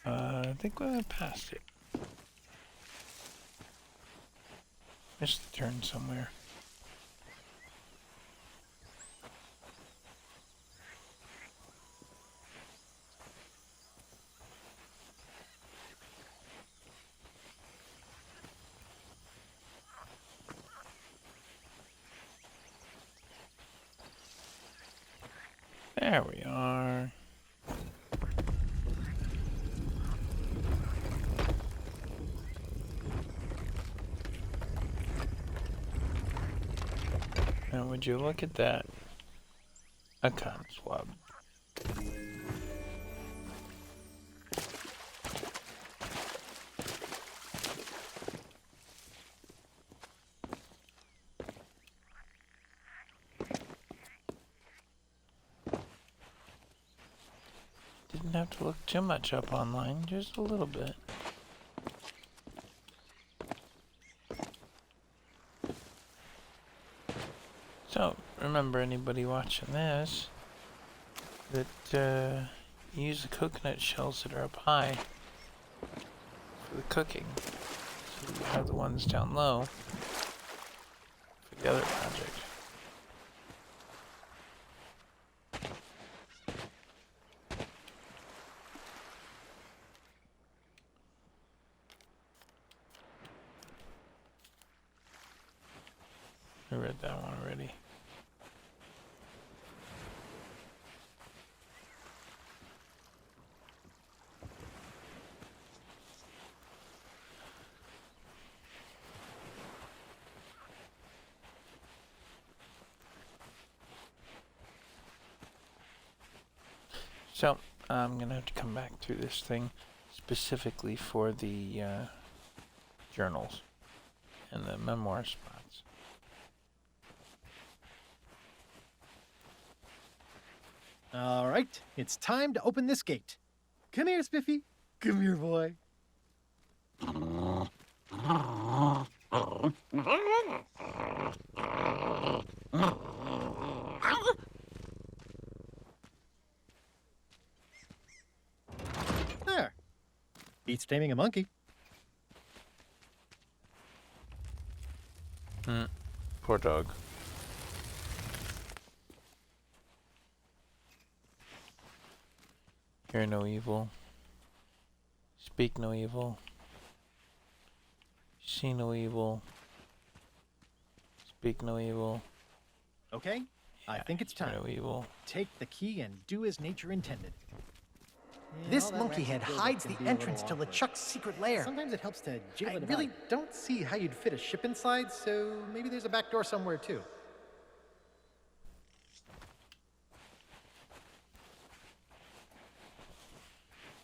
I think we went past it. Missed the turn somewhere. There we are. And would you look at that? A cotton swab. Didn't have to look too much up online, just a little bit. So, remember anybody watching this, that use the coconut shells that are up high for the cooking. So you have the ones down low for the other project. I read that one already. So, I'm gonna have to come back through this thing specifically for the journals and the memoir spots. All right, it's time to open this gate. Come here, Spiffy. Come here, boy. There. Beats taming a monkey. Poor dog. Hear no evil. Speak no evil. See no evil. Speak no evil. Okay, I think it's Hear time. no evil. Take the key and do as nature intended. This monkey head hides the entrance to LeChuck's secret lair. Sometimes it helps to jiggle it. I really don't see how you'd fit a ship inside, so maybe there's a back door somewhere too.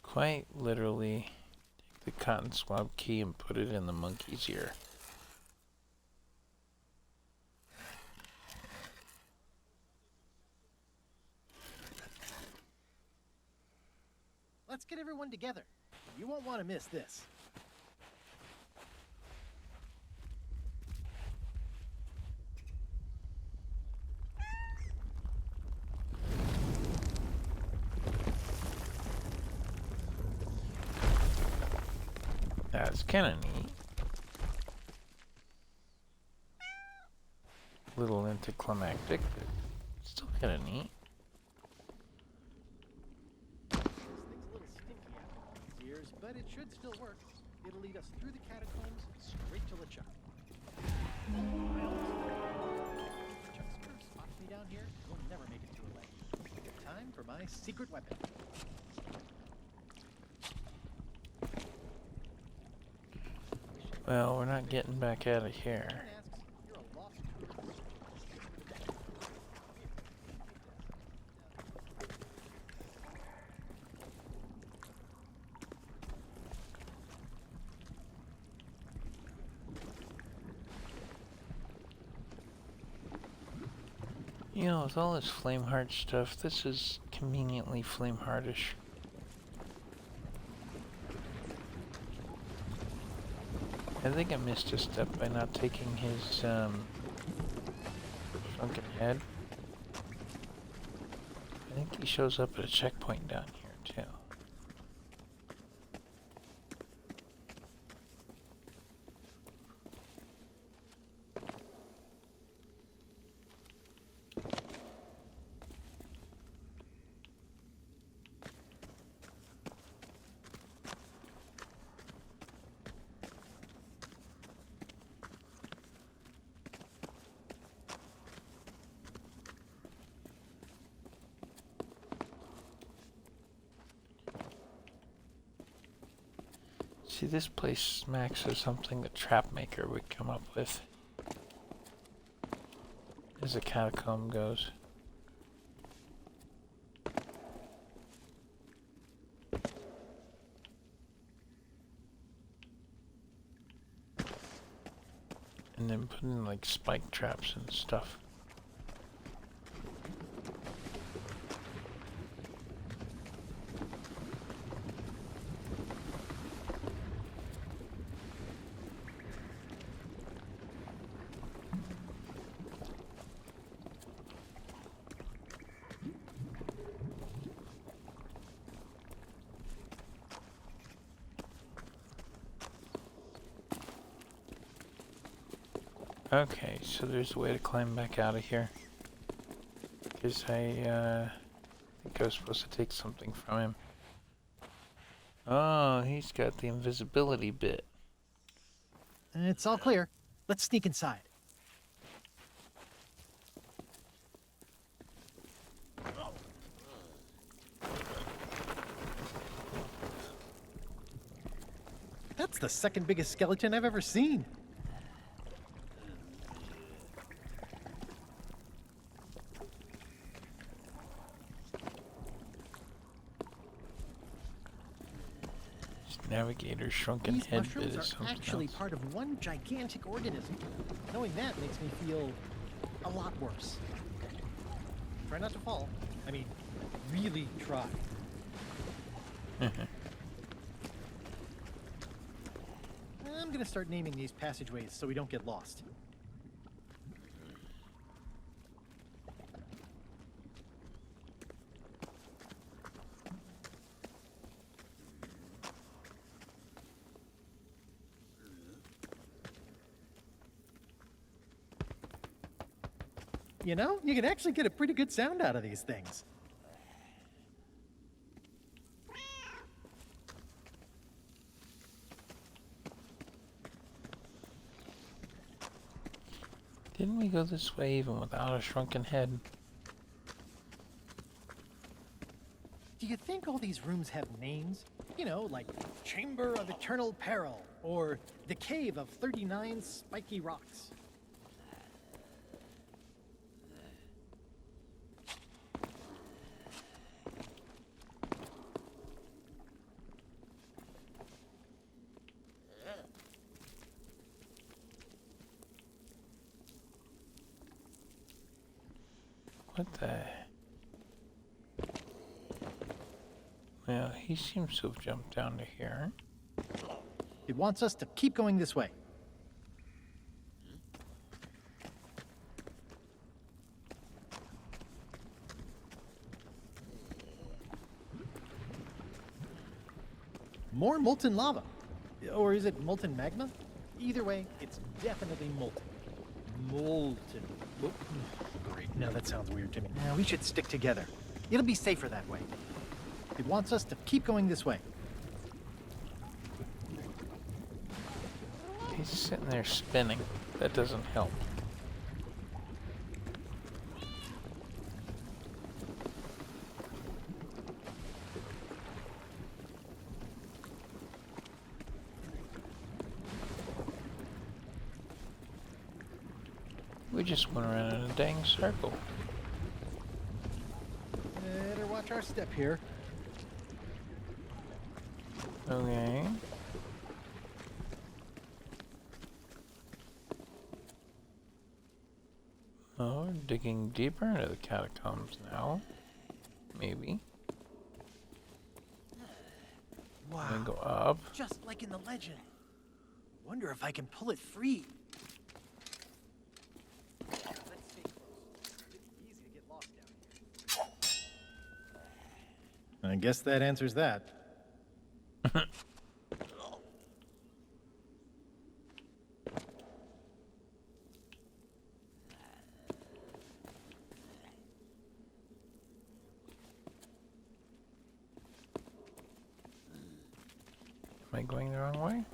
Quite literally, take the cotton swab key and put it in the monkey's ear. Let's get everyone together. You won't want to miss this. That's kind of neat. Little anticlimactic, but still kind of neat. This thing's a little stinky after these years, but it should still work. It'll lead us through the catacombs straight to LeChuck. LeChuck's curse spots me down here. We'll never make it to a lake. Time for my secret weapon. Well, we're not getting back out of here. Asks, you're a lost tourist. You know, with all this Flameheart stuff, this is conveniently Flameheartish. I think I missed a step by not taking his, sunken head. I think he shows up at a checkpoint down here, too. See, this place smacks of something the Trapmaker would come up with. As a catacomb goes. And then put in like spike traps and stuff. Okay, so there's a way to climb back out of here. There's a, I think I was supposed to take something from him. Oh, he's got the invisibility bit. It's all clear. Let's sneak inside. That's the second biggest skeleton I've ever seen. Navigator's shrunken These head bit mushrooms is are something actually else. part of one gigantic organism. Knowing that makes me feel a lot worse. Try not to fall. I mean, really try. I'm gonna start naming these passageways so we don't get lost. You know, you can actually get a pretty good sound out of these things. Didn't we go this way even without a shrunken head? Do you think all these rooms have names? You know, like Chamber of Eternal Peril, or the Cave of 39 Spiky Rocks. What the? Well, he seems to have jumped down to here. It wants us to keep going this way. More molten lava. Or is it molten magma? Either way, it's definitely molten. Molten. Oh, great. Now that sounds weird to me. Now we should stick together. It'll be safer that way. It wants us to keep going this way. He's sitting there spinning. That doesn't help. We just went around in a dang circle. Better watch our step here. Okay. Oh, we're digging deeper into the catacombs now. Maybe. And go up. Just like in the legend. Wonder if I can pull it free. Let's stay close. It's easy to get lost down here. I guess that answers that. Am I going the wrong way?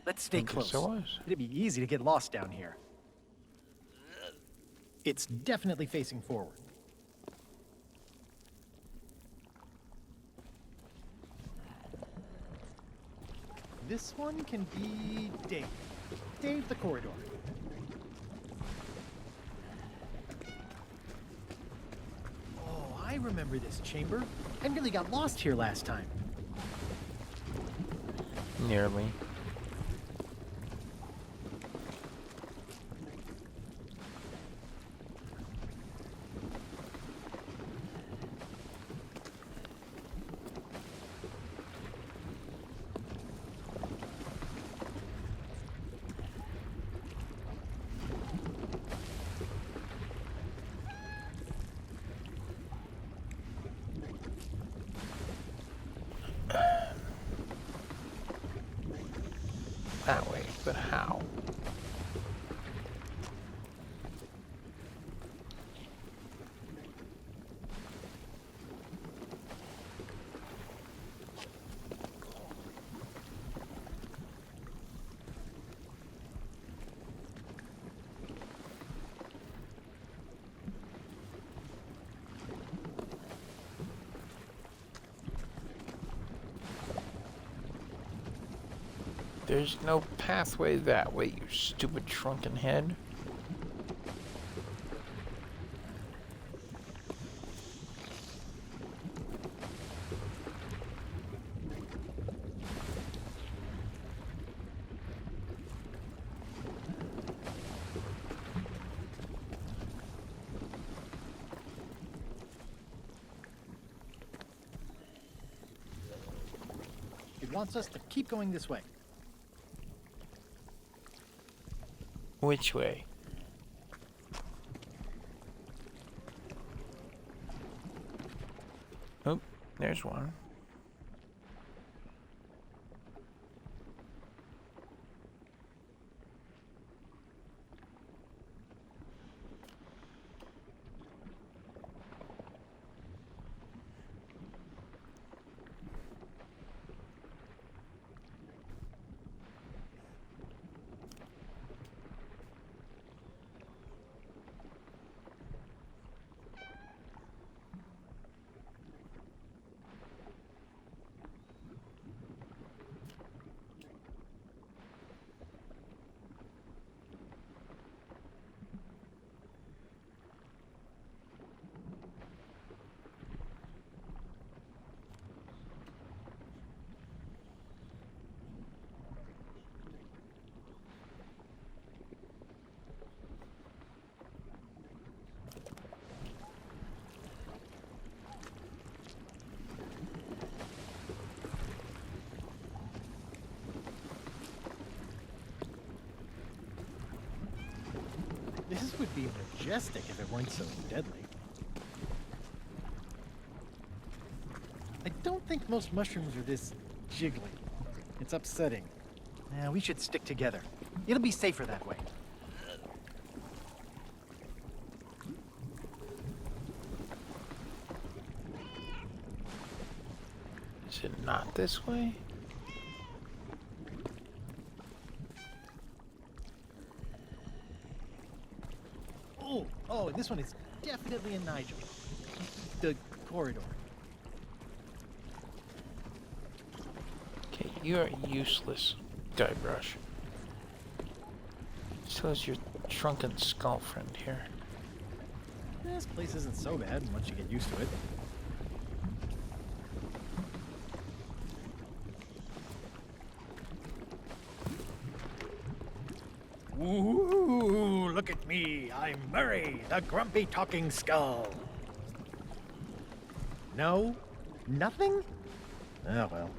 Let's stay I guess close. I was. It'd be easy to get lost down here. It's definitely facing forward. This one can be Dave. Dave the corridor. Oh, I remember this chamber. I nearly got lost here last time. Nearly. that way, but how? There's no pathway that way, you stupid shrunken head. It wants us to keep going this way. Which way? Oh, there's one. This would be majestic if it weren't so deadly. I don't think most mushrooms are this jiggly. It's upsetting. We should stick together. It'll be safer that way. Is it not this way? Oh, this one is definitely a Nigel. The corridor. Okay, you are useless, Guybrush. So is your shrunken skull friend here. This place isn't so bad once you get used to it. Ooh, look at me. I'm Murray, the grumpy talking skull. No? Nothing? Oh, well.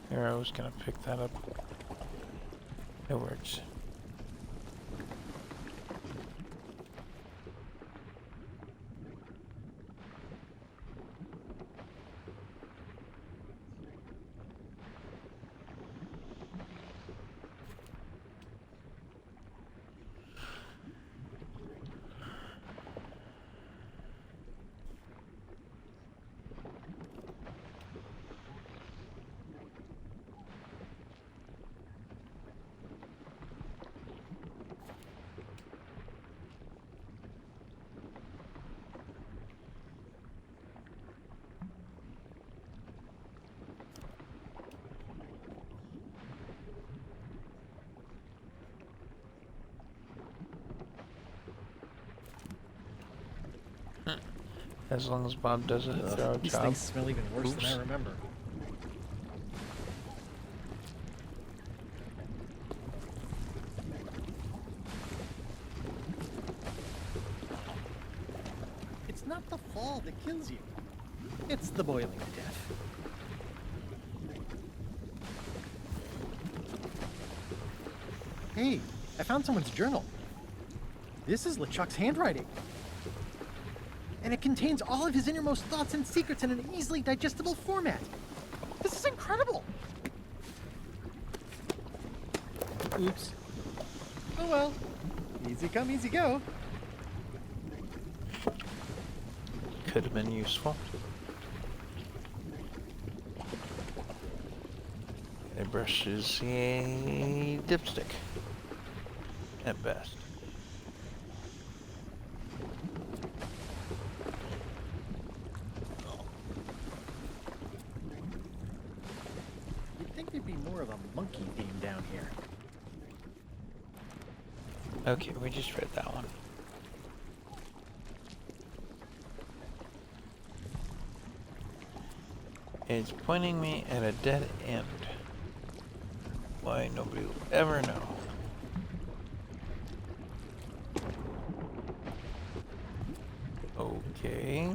Here, I was gonna pick that up. It works. As long as Bob does a thorough These job. things smell even worse than I Oops. remember. It's not the fall that kills you. It's the boiling to death. Hey, I found someone's journal. This is LeChuck's handwriting. And it contains all of his innermost thoughts and secrets in an easily digestible format. This is incredible! Oops. Oh well. Easy come, easy go. Could have been useful. A brush is a dipstick. At best. You'd think there'd be more of a monkey theme down here. Okay, we just read that one. It's pointing me at a dead end. Why, nobody will ever know. Okay.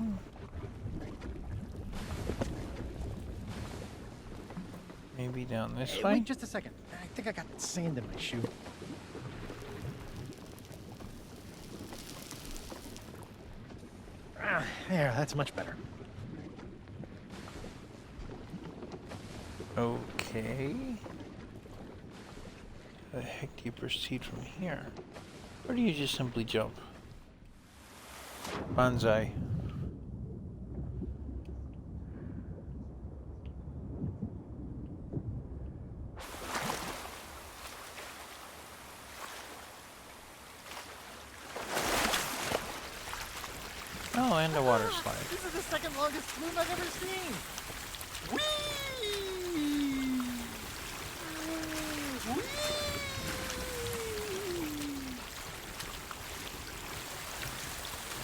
Maybe down this Hey, way? wait just a second. I think I got sand in my shoe. There, that's much better. Okay. How the heck do you proceed from here? Or do you just simply jump? Banzai. Oh, and a water slide. This is the second longest flume I've ever seen. Whee!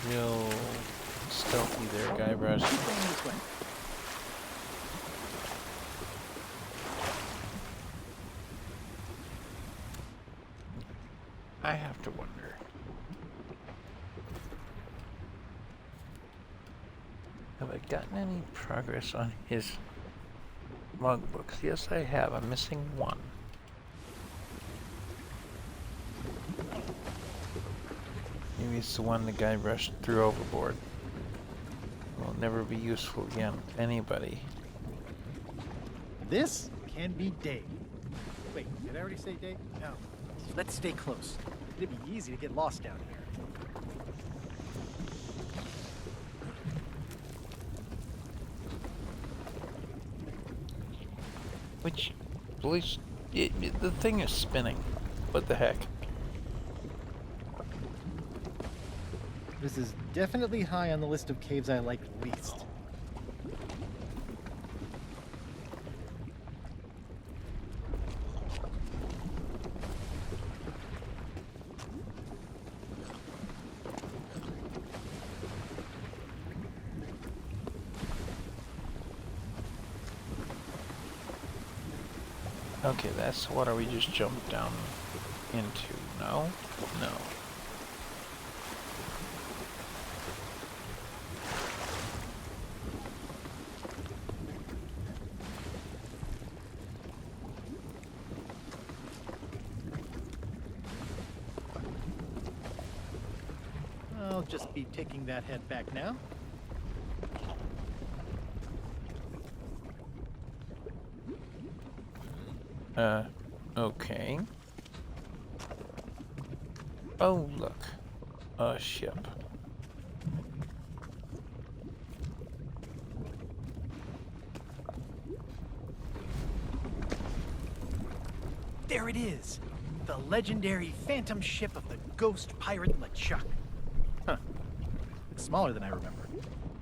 Real stealthy there, Guybrush. Keep going this way. I have to wonder. Have I gotten any progress on his logbooks? Yes, I have. I'm missing one. Maybe it's the one the Guybrush threw overboard. Will never be useful again to anybody. This can be Dave. Wait, did I already say Dave? No. Let's stay close. It'd be easy to get lost down here. Which, please, the thing is spinning. What the heck? This is definitely high on the list of caves I like least. Okay, that's the water we just jumped down into. No? No. I'll just be taking that head back now. Okay. Oh, look. A ship. There it is! The legendary phantom ship of the ghost pirate LeChuck. Huh. Looks smaller than I remember.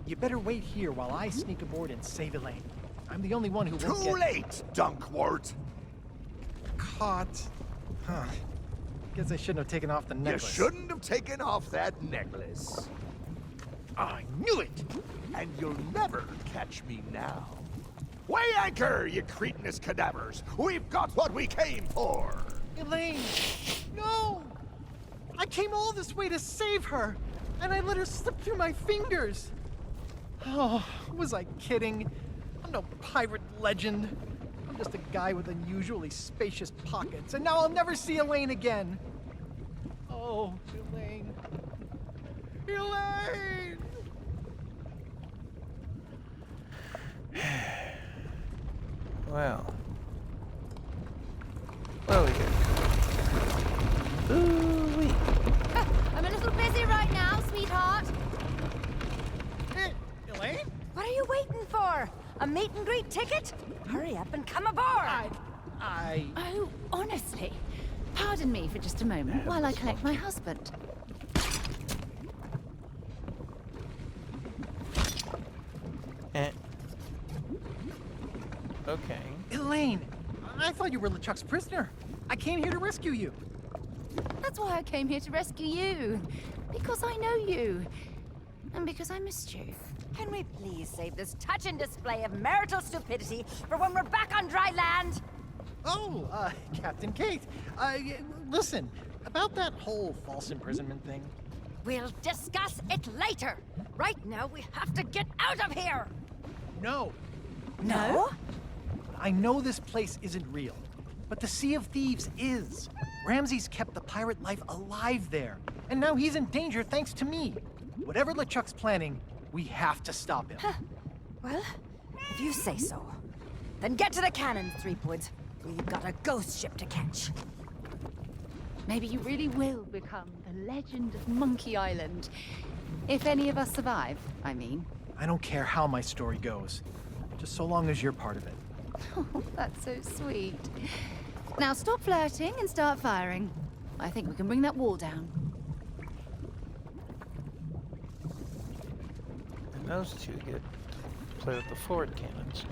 You better wait here while I sneak aboard and save Elaine. I'm the only one who won't Too get late, Dunkwart. caught. Huh. Guess I shouldn't have taken off the You necklace. shouldn't have taken off that necklace. I knew it! And you'll never catch me now. Weigh anchor, you cretinous cadavers! We've got what we came for! Elaine! No! I came all this way to save her, and I let her slip through my fingers! Oh, was I kidding? I'm no pirate legend. I'm just a guy with unusually spacious pockets, and now I'll never see Elaine again! Oh, Elaine. Elaine! Well. What do we get? Ooh-wee. I'm a little busy right now, sweetheart. Elaine? What are you waiting for? A meet and greet ticket? Hurry up and come aboard. Oh, honestly. Pardon me for just a moment while I collect my husband. Eh. Okay. Elaine! I thought you were LeChuck's prisoner. I came here to rescue you. That's why I came here to rescue you. Because I know you. And because I missed you. Can we please save this touching display of marital stupidity for when we're back on dry land? Oh, Captain Kate. Listen, about that whole false imprisonment thing. We'll discuss it later. Right now, we have to get out of here. No. No? I know this place isn't real, but the Sea of Thieves is. Ramses kept the pirate life alive there, and now he's in danger thanks to me. Whatever LeChuck's planning, we have to stop him. Well, if you say so. Then get to the cannons, Threepwood. We've got a ghost ship to catch. Maybe you really will become the legend of Monkey Island. If any of us survive, I mean. I don't care how my story goes, just so long as you're part of it. Oh, that's so sweet. Now stop flirting and start firing. I think we can bring that wall down. And those two get to play with the forward cannons.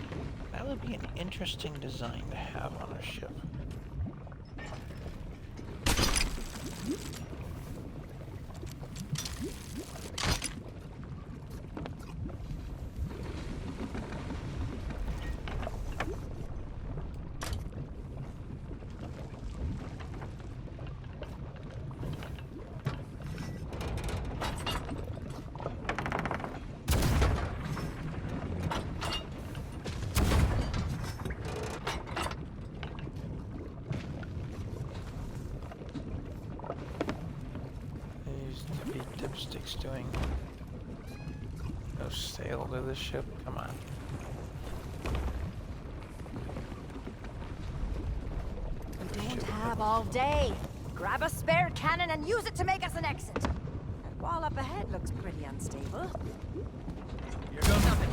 That would be an interesting design to have on a ship. Dipstick's doing no sail to the ship. Come on. We don't have all day. Grab a spare cannon and use it to make us an exit. That wall up ahead looks pretty unstable. Here goes nothing.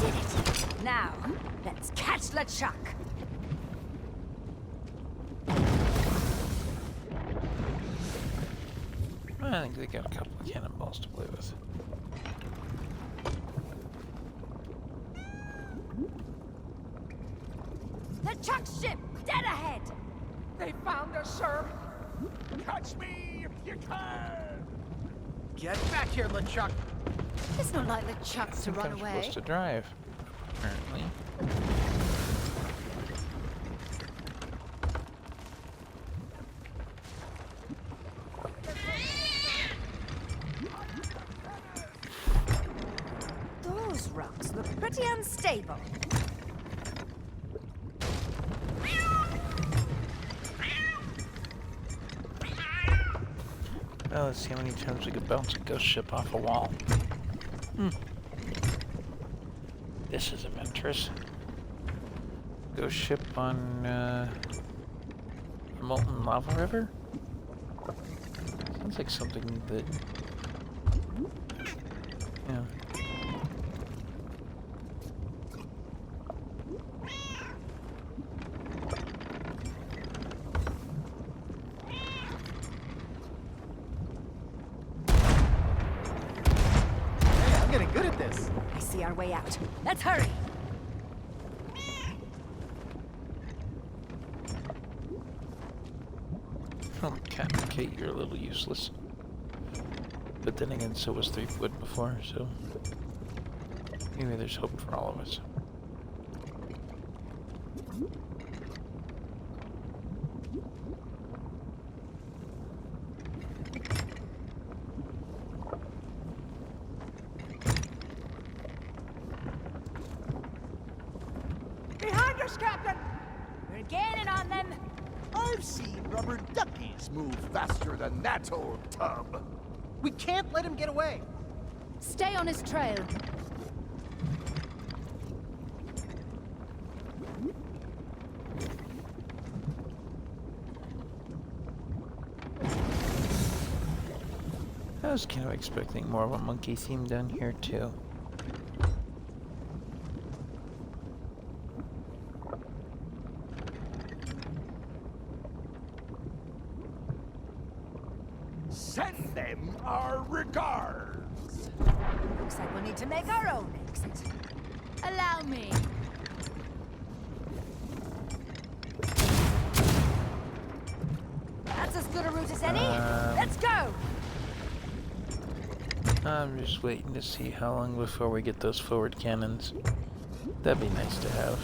Did it. Now, let's catch LeChuck. I think they got a couple of cannonballs to play with. LeChuck's ship, dead ahead. They found us, sir. Catch me if you can. Get back here, LeChuck. It's not like LeChuck's to run I'm away. supposed to drive, apparently. Those rocks look pretty unstable. Well, let's see how many times we could bounce a ghost ship off a wall. This is adventurous. Ghost ship on the Molten Lava River? Sounds like something that... Yeah. Hey, I'm getting good at this. I see our way out. Let's hurry. Oh, Captain Kate, you're a little useless. But then again, so was Threepwood before, so... Maybe there's hope for all of us. Behind us, Captain! We're gaining on them. I've seen rubber duckies move faster than that old tub. We can't let him get away. Stay on his trail. was kind of expecting more of a monkey theme down here too. Send them our regards. Looks like we'll need to make our own exit. Allow me. That's as good a route as any. Let's go! I'm just waiting to see how long before we get those forward cannons. That'd be nice to have.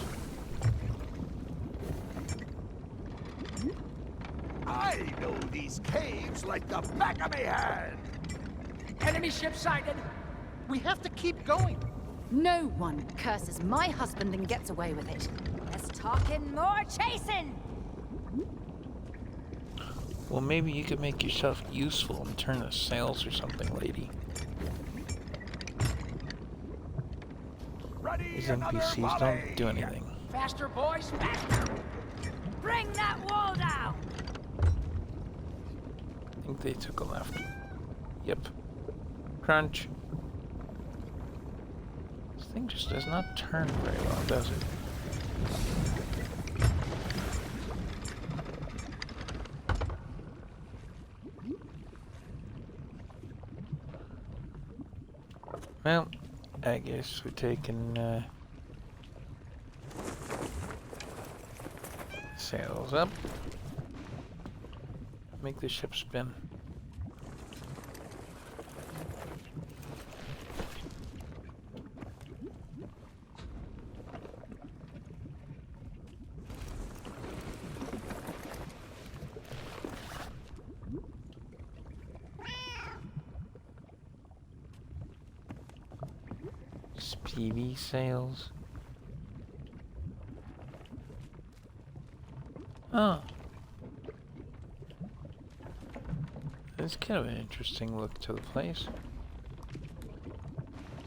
I know these caves like the back of my hand. Enemy ship sighted. We have to keep going. No one curses my husband and gets away with it. Less talking, more chasing! Well, maybe you could make yourself useful and turn the sails or something, lady. Ready These another NPCs volley. don't do anything. Faster, boys, faster! Bring that wall down! I think they took a left. Yep. Crunch. This thing just does not turn very well, does it? Well, I guess we're taking sails up. Make the ship spin. PV sails. Oh. It's kind of an interesting look to the place.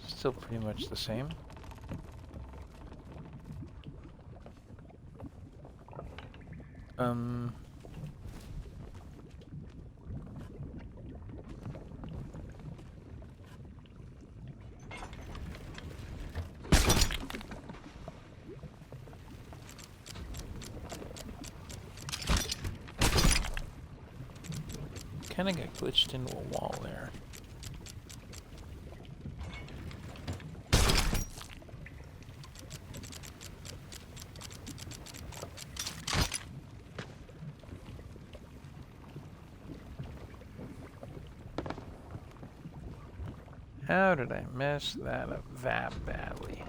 Still pretty much the same. Kinda got glitched into a wall there. How did I mess that up that badly?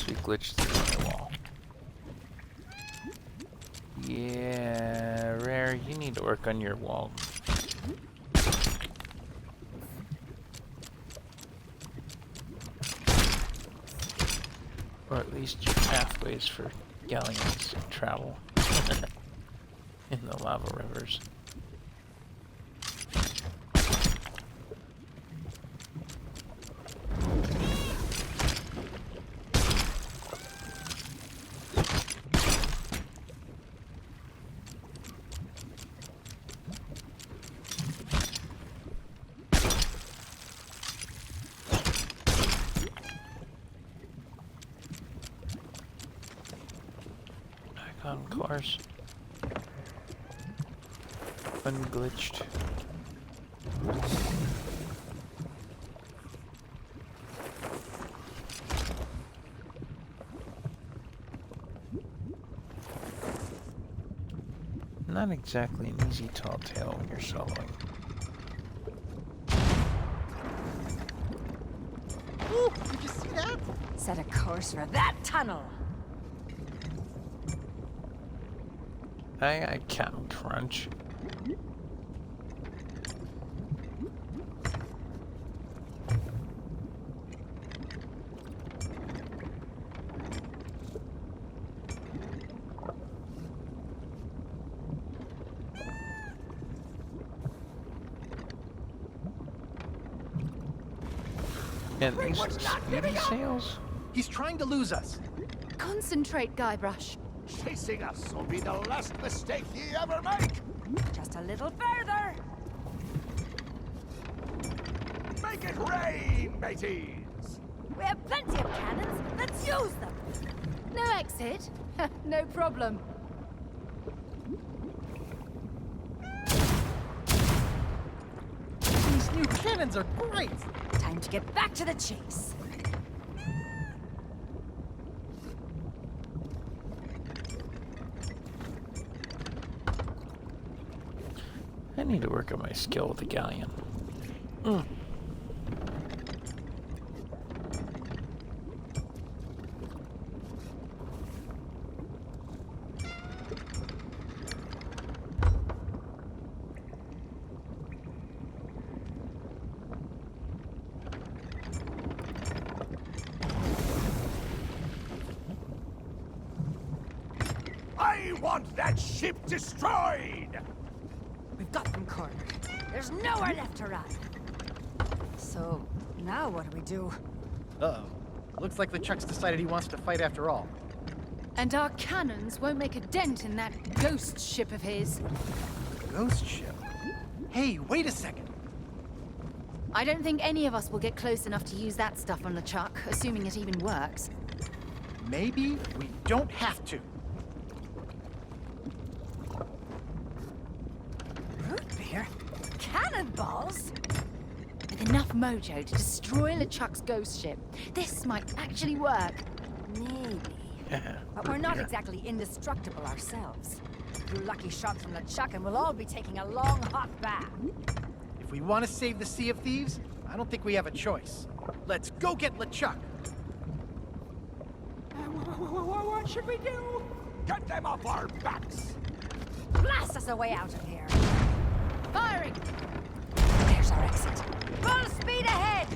We glitched through the wall. Yeah, Rare, you need to work on your wall. Or at least your pathways for galleons to travel in the lava rivers. On course. Unglitched. Not exactly an easy tall tale when you're soloing. Did you see that? Set a course for that tunnel. I can't crunch. And these speedy sails? He's trying to lose us. Concentrate, Guybrush. Chasing us will be the last mistake ye ever make! Just a little further. Make it rain, mateys! We have plenty of cannons. Let's use them. No exit? No problem. These new cannons are great. Time to get back to the chase. I need to work on my skill with the galleon. I want that ship destroyed! We've got them cornered. There's nowhere left to run. So, now what do we do? Uh-oh. Looks like LeChuck's decided he wants to fight after all. And our cannons won't make a dent in that ghost ship of his. Ghost ship? Hey, wait a second. I don't think any of us will get close enough to use that stuff on LeChuck, assuming it even works. Maybe we don't have to. Root beer? Cannonballs? With enough mojo to destroy LeChuck's ghost ship, this might actually work. Maybe. But we're not exactly indestructible ourselves. A few lucky shots from LeChuck and we'll all be taking a long, hot bath. If we want to save the Sea of Thieves, I don't think we have a choice. Let's go get LeChuck. What should we do? Get them off our backs! Blast us away out of here. Firing! There's our exit. Full speed ahead!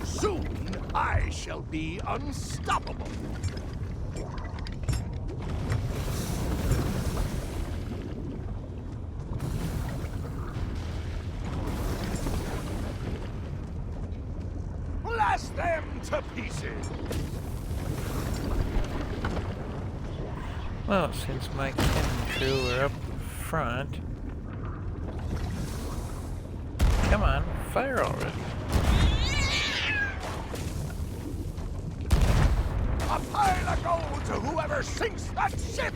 Soon I shall be unstoppable. Blast them to pieces! Well, since my cannon crew are up front... Come on, fire already. A pile of gold to whoever sinks that ship!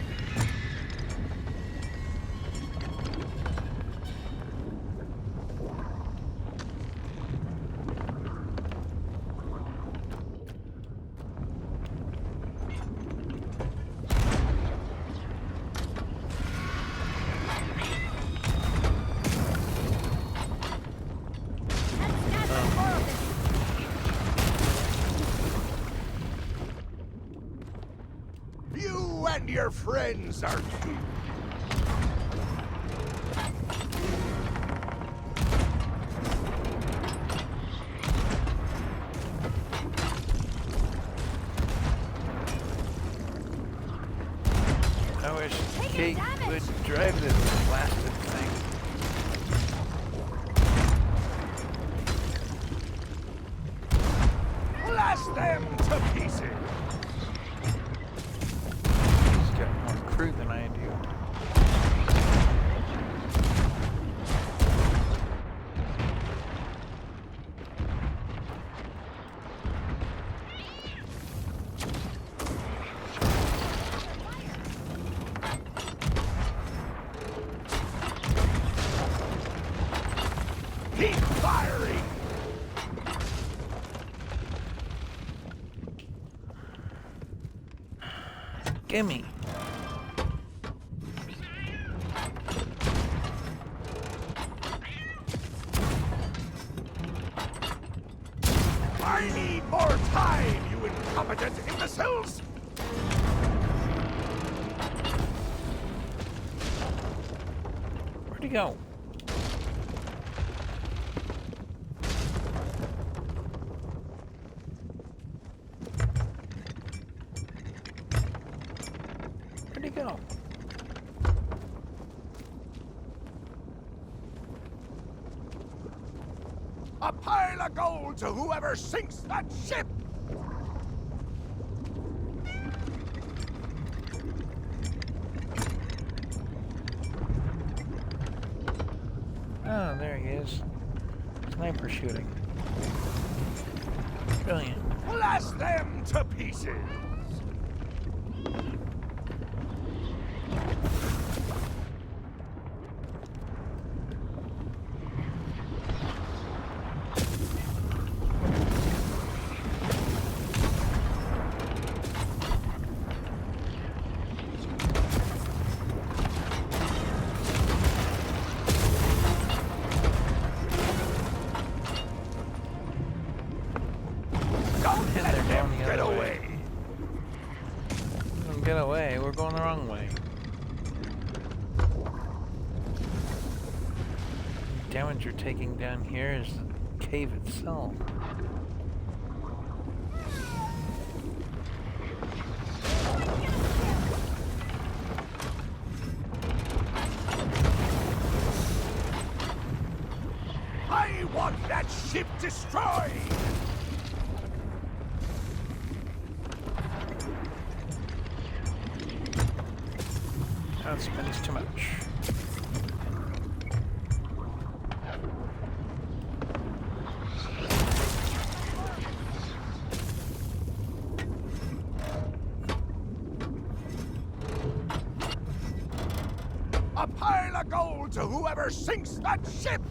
You and your friends are doomed. I wish Kate would drive this blasted thing. Blast them to pieces! He's got more crew than I do. Keep firing! Gimme. I need more time, you incompetent imbeciles! Where'd he go? Where'd he go? A pile of gold to whoever sinks that ship! Oh, there he is. Sniper shooting. Brilliant. Blast them to pieces! Don't And let they're them going the get other way. away! Get away. We're going the wrong way. The damage you're taking down here is the cave itself. I want that ship destroyed! That spins too much. A pile of gold to whoever sinks that ship!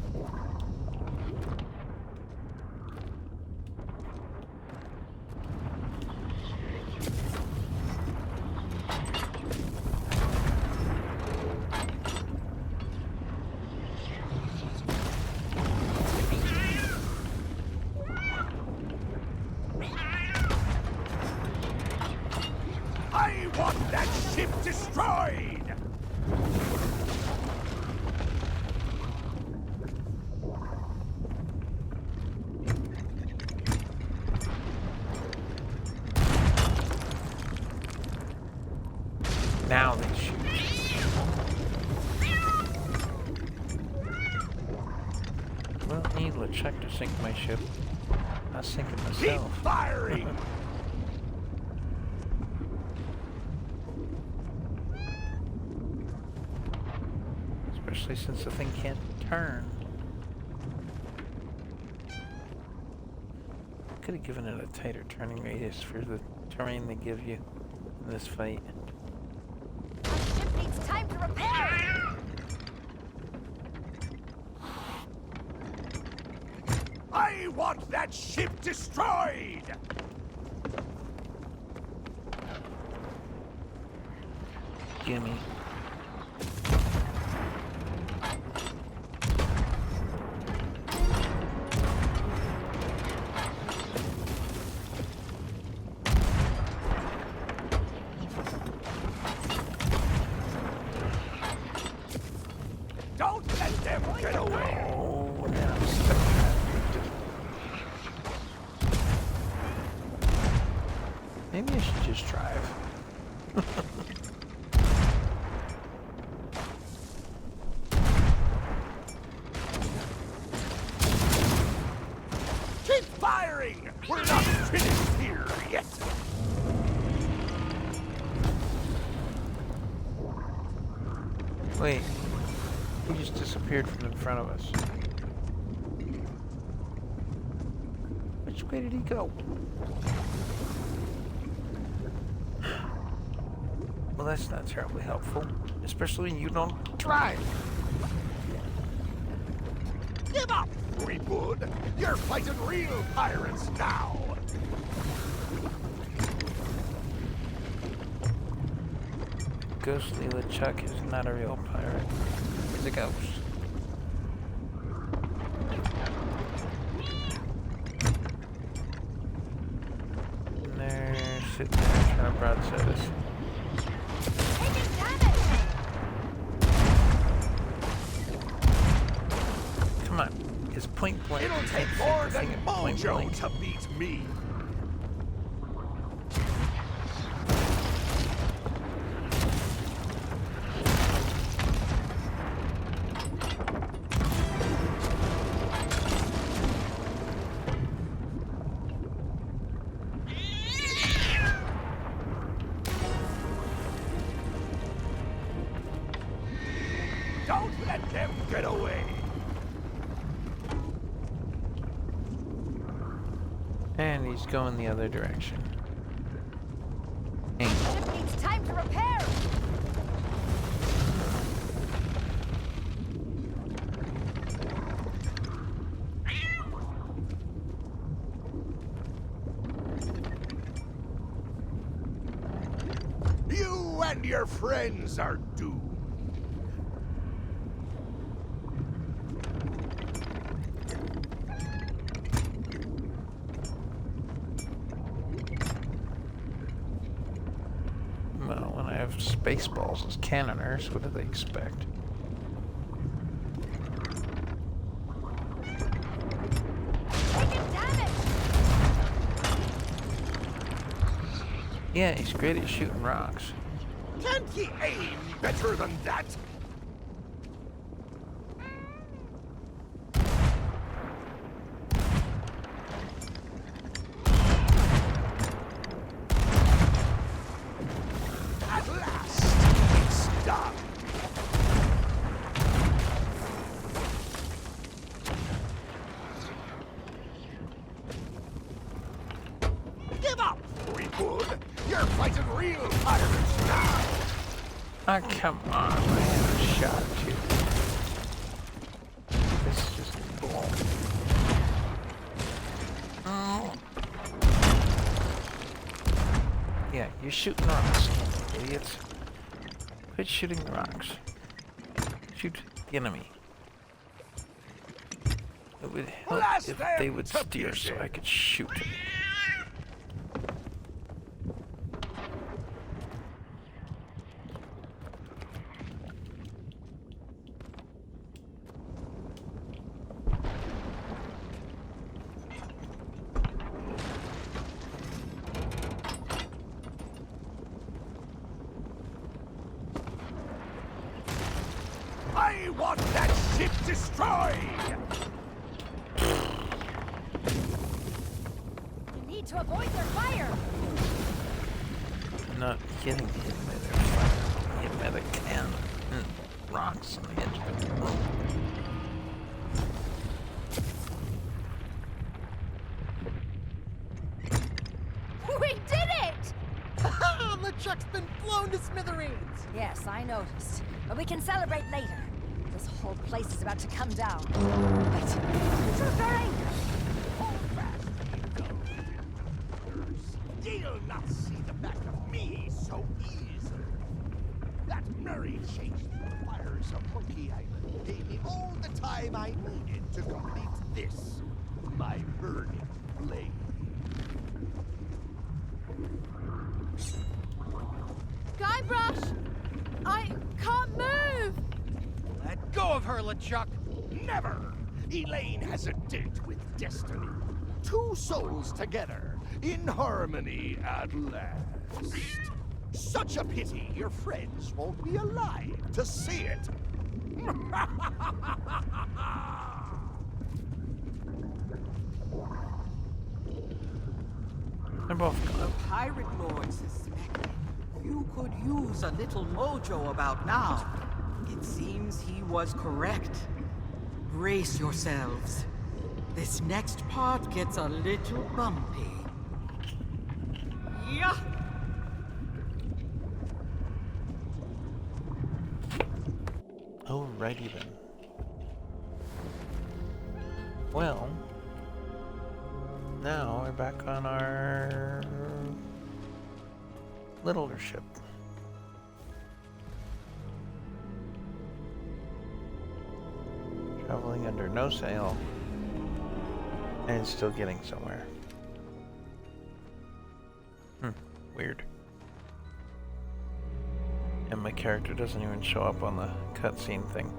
I want that ship destroyed! Now they shoot. Well, need LeChuck to sink my ship. Not sinking Keep myself. firing! Especially since the thing can't turn. Could have given it a tighter turning radius for the terrain they give you in this fight. Our ship needs time to repair! I want that ship destroyed! Gimme. Don't let them get away! Oh, now I'm stuck. Maybe I should just drive. Keep firing! We're not finished here yet! Wait. He just disappeared from in front of us. Which way did he go? Well, that's not terribly helpful. Especially when you don't drive. Give up, Threepwood! You're fighting real pirates now! ghostly LeChuck is not a real pirate. He's a ghost. And they're sitting there trying to broadside us. Taking damage! Come on. It's point blank. It'll You take can't more shoot the than thing at point mojo blank. to beat me. Don't let them get away. And he's going the other direction. Hey, Ship needs time to repair! You and your friends are doomed. well, when I have Spaceballs as cannoners, what do they expect? Taking damage! Yeah, he's great at shooting rocks. Can't ye aim better than that? At last, it's done. Give up, Fleetwood. You're fighting real pirates now. Ah, come on, I had a shot too. This is just bull. Oh. Yeah, you're shooting rocks, idiots. Quit shooting the rocks. Shoot the enemy. It would help Blast if them they would to steer so I could shoot him. I want that ship destroyed! You need to avoid their fire! Not getting hit by their fire, hit by the cannon and rocks on the edge of the room. We did it! LeChuck's been blown to smithereens! Yes, I noticed. But we can celebrate later. This whole place is about to come down. But control our anger. Hold fast, you go. You'll not see the back of me so easily. That merry chase through the fires of Monkey Island gave me all the time I needed to complete this, my burning blade. Guybrush! I can't move! Let go of her, LeChuck! Never! Elaine has a date with destiny. Two souls together, in harmony at last. Such a pity your friends won't be alive to see it. They're both The gone. pirate lord suspected you could use a little mojo about now. It seems he was correct. Brace yourselves. This next part gets a little bumpy. Yeah. Alrighty then. Well, now we're back on our littler ship. traveling under no sail and still getting somewhere. Weird. And my character doesn't even show up on the cutscene thing.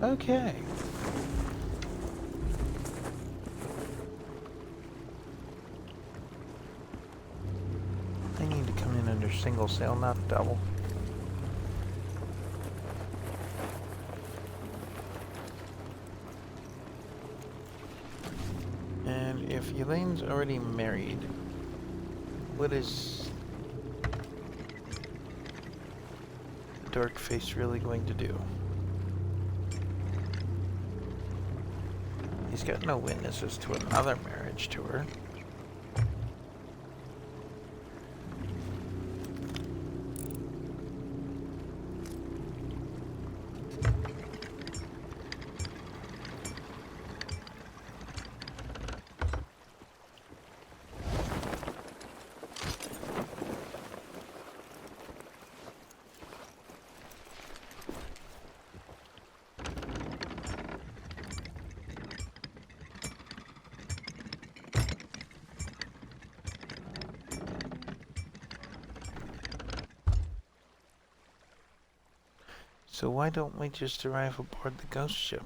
Okay. I need to come in under single sail, not double. And if Elaine's already married, what is the dark face really going to do? He's got no witnesses to another marriage to her. So why don't we just arrive aboard the ghost ship?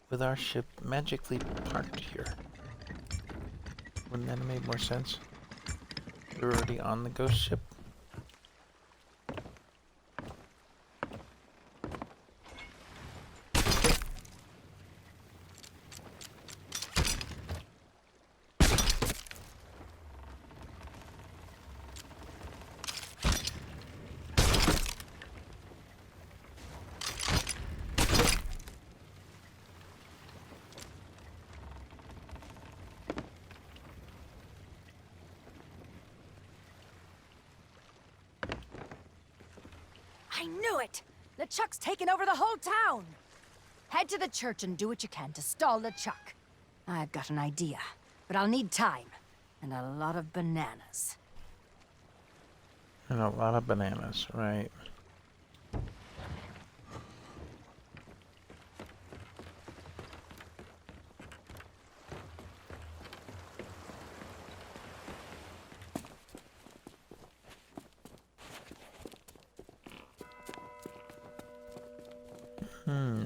With our ship magically parked here. Wouldn't that have made more sense? We're already on the ghost ship. I knew it! LeChuck's taken over the whole town! Head to the church and do what you can to stall LeChuck. I've got an idea, but I'll need time. And a lot of bananas. And a lot of bananas, right.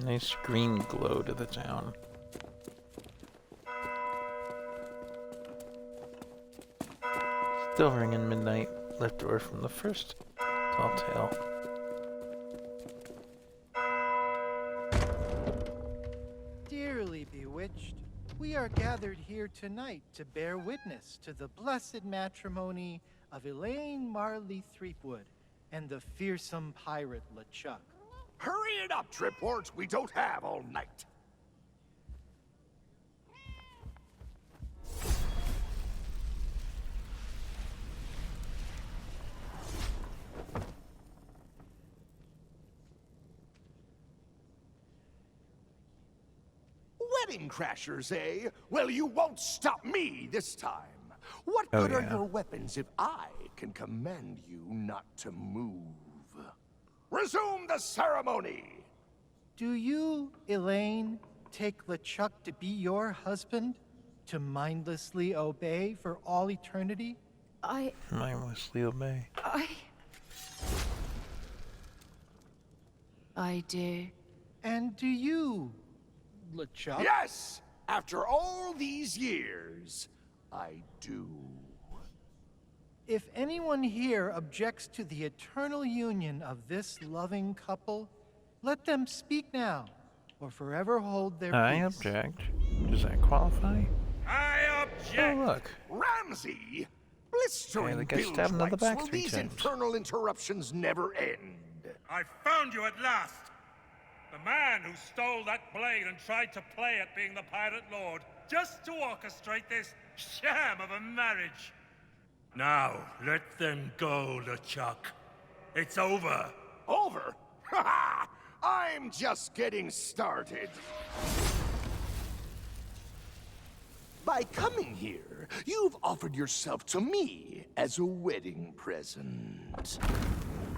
Nice green glow to the town. Still ringing midnight, left over from the first tall tale. Dearly bewitched, we are gathered here tonight to bear witness to the blessed matrimony of Elaine Marley Threepwood and the fearsome pirate LeChuck. Hurry it up, Tripwort. We don't have all night. Wedding crashers, eh? Well, you won't stop me this time. What good are your weapons if I can command you not to move? Resume the ceremony! Do you, Elaine, take LeChuck to be your husband? To mindlessly obey for all eternity? Mindlessly obey. I do. And do you, LeChuck? Yes! After all these years, I do. If anyone here objects to the eternal union of this loving couple, let them speak now, or forever hold their peace. I object. Does that qualify? I object! Oh, look. Ramsey! Blistering the guy bilge stabbed him in the wipes, back will 3 these times. infernal interruptions never end? I found you at last! The man who stole that blade and tried to play at being the pirate lord just to orchestrate this sham of a marriage. Now, let them go, LeChuck. It's over. Over? Ha ha! I'm just getting started. By coming here, you've offered yourself to me as a wedding present.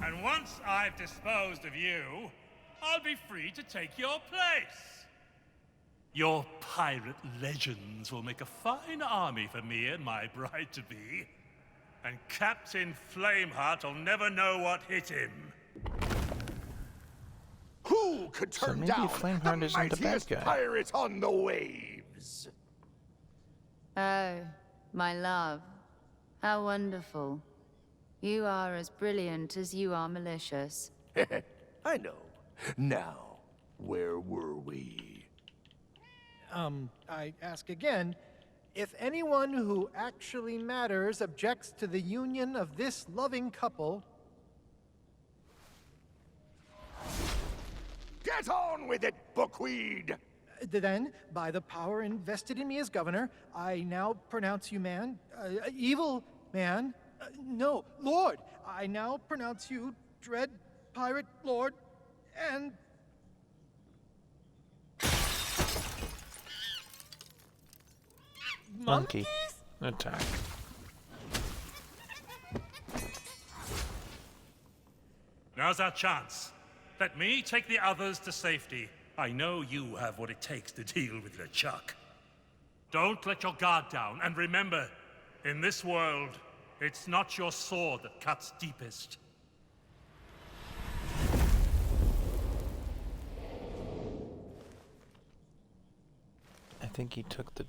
And once I've disposed of you, I'll be free to take your place. Your pirate legends will make a fine army for me and my bride-to-be. And Captain Flameheart will never know what hit him. Who could So turn maybe down Flameheart the isn't the bad mightiest guy. pirate on the waves? Oh, my love. How wonderful. You are as brilliant as you are malicious. I know. Now, where were we? I ask again, if anyone who actually matters objects to the union of this loving couple, Get on with it, Buckweed! then, by the power invested in me as governor, I now pronounce you evil man. No, Lord. I now pronounce you dread pirate lord and... Monkey. Attack. Now's our chance. Let me take the others to safety. I know you have what it takes to deal with LeChuck. Don't let your guard down, and remember, in this world, it's not your sword that cuts deepest. I think he took the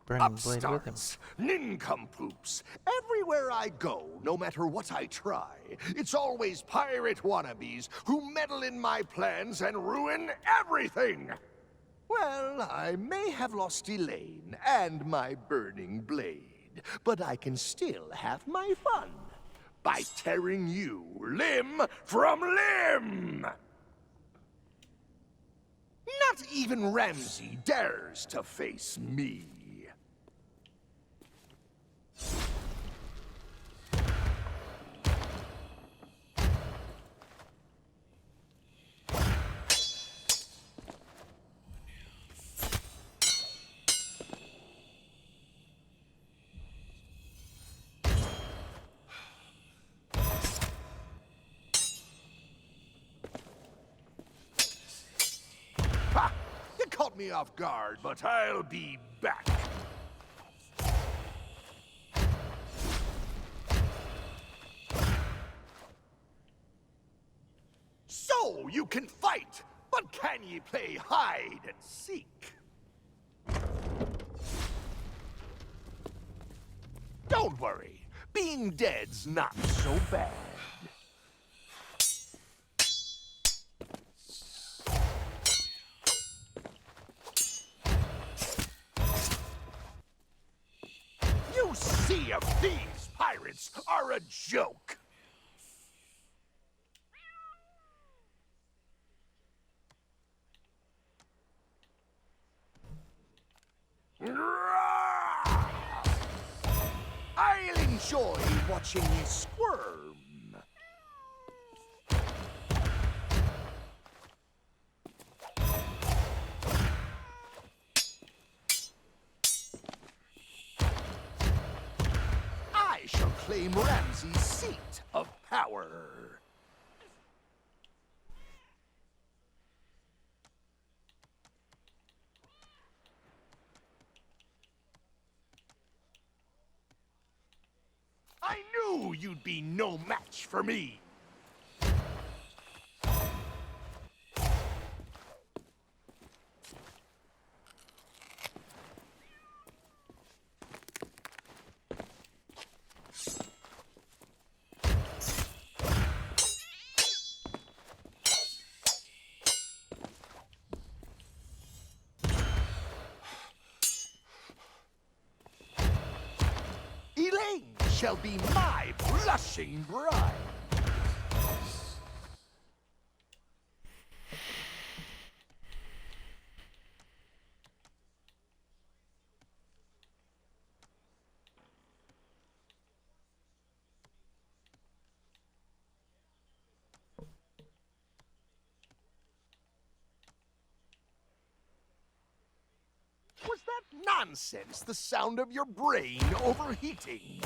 burning blade with him. Upstarts, nincompoops. Everywhere I go, no matter what I try, it's always pirate wannabes who meddle in my plans and ruin everything. Well, I may have lost Elaine and my burning blade, but I can still have my fun by tearing you limb from limb. Not even Ramsay dares to face me. Ha! You caught me off guard, but I'll be back. So you can fight, but can ye play hide and seek? Don't worry, being dead's not so bad. You Sea of Thieves pirates are a joke. I'll enjoy watching you squirm. I shall claim Ramsay's seat of power. I knew you'd be no match for me. Elaine shall be my blushing bride. Nonsense, the sound of your brain overheating.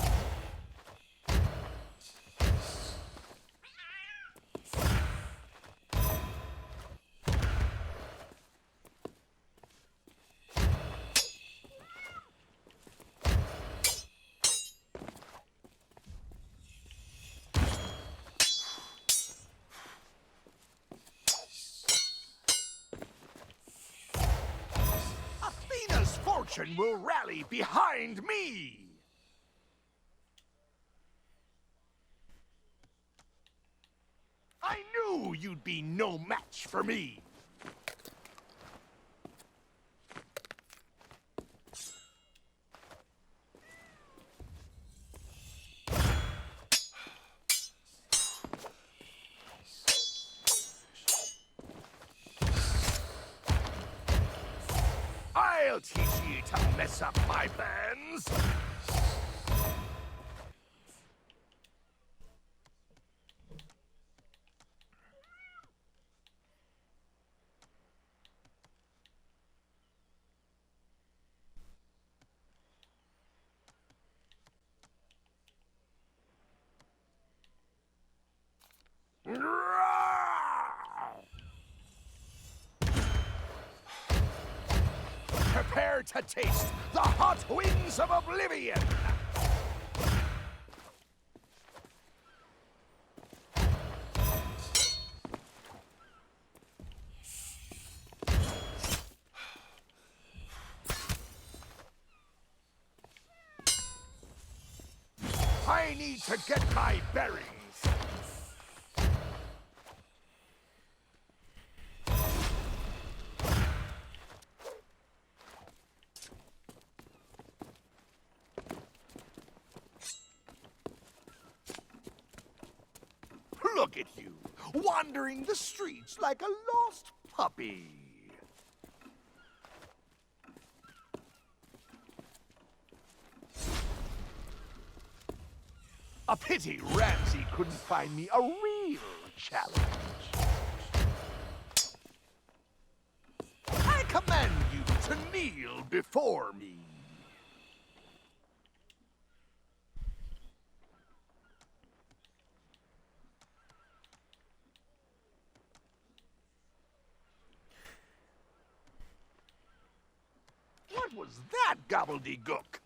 Athena's fortune will rally behind me! I knew you'd be no match for me! I'll teach ye to mess up my plans! Prepare to taste the hot winds of oblivion! I need to get my bearings. Look at you, wandering the streets like a lost puppy. A pity Ramsay couldn't find me a real challenge. I command you to kneel before me. What was that gobbledygook?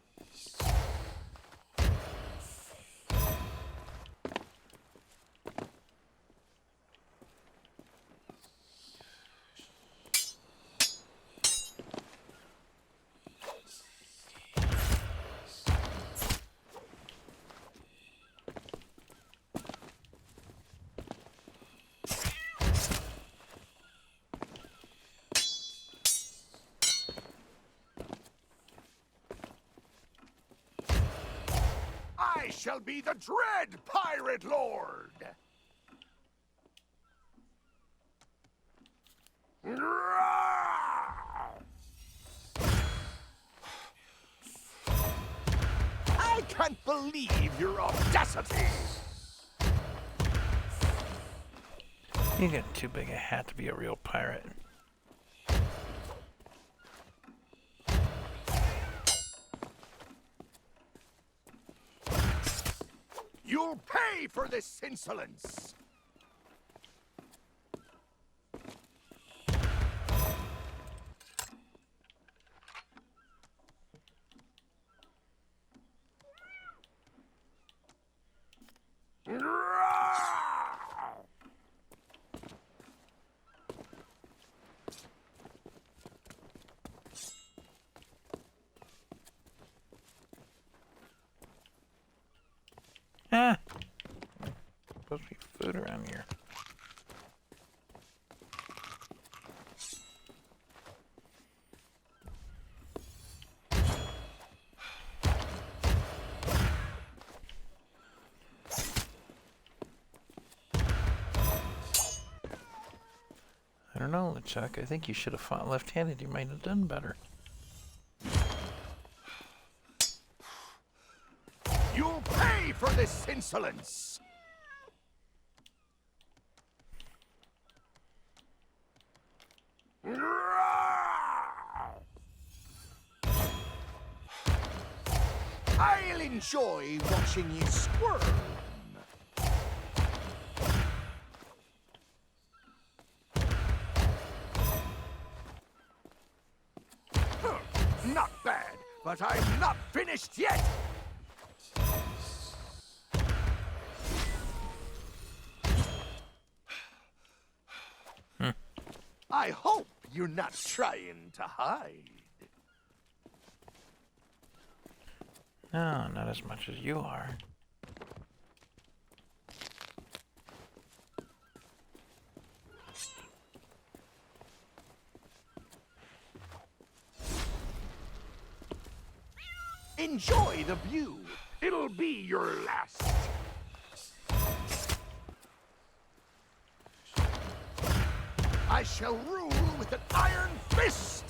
I shall be the dread Pirate Lord! I can't believe your audacity! You get too big a hat to be a real pirate. You'll pay for this insolence! Ah! Supposed to be food around here. I don't know, LeChuck. I think you should have fought left-handed. You might have done better. You'll pay for this insolence! I'll enjoy watching you squirm. Not bad, but I'm not finished yet! I hope you're not trying to hide. No, not as much as you are. Enjoy the view. It'll be your last. I shall rule with an iron fist.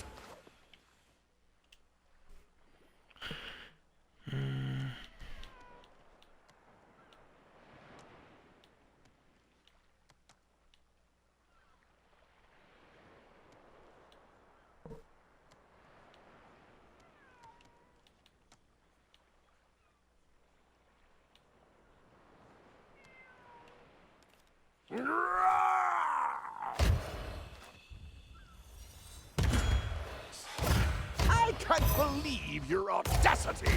I can't believe your audacity!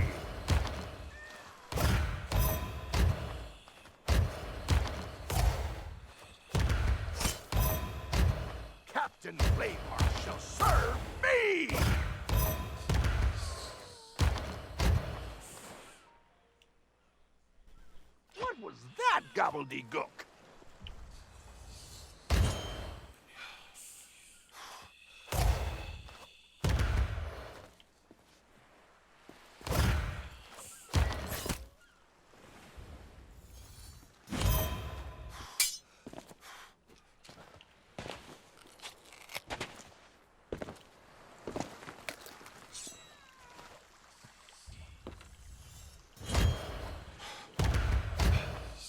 Captain Flameheart shall serve me! What was that gobbledygook?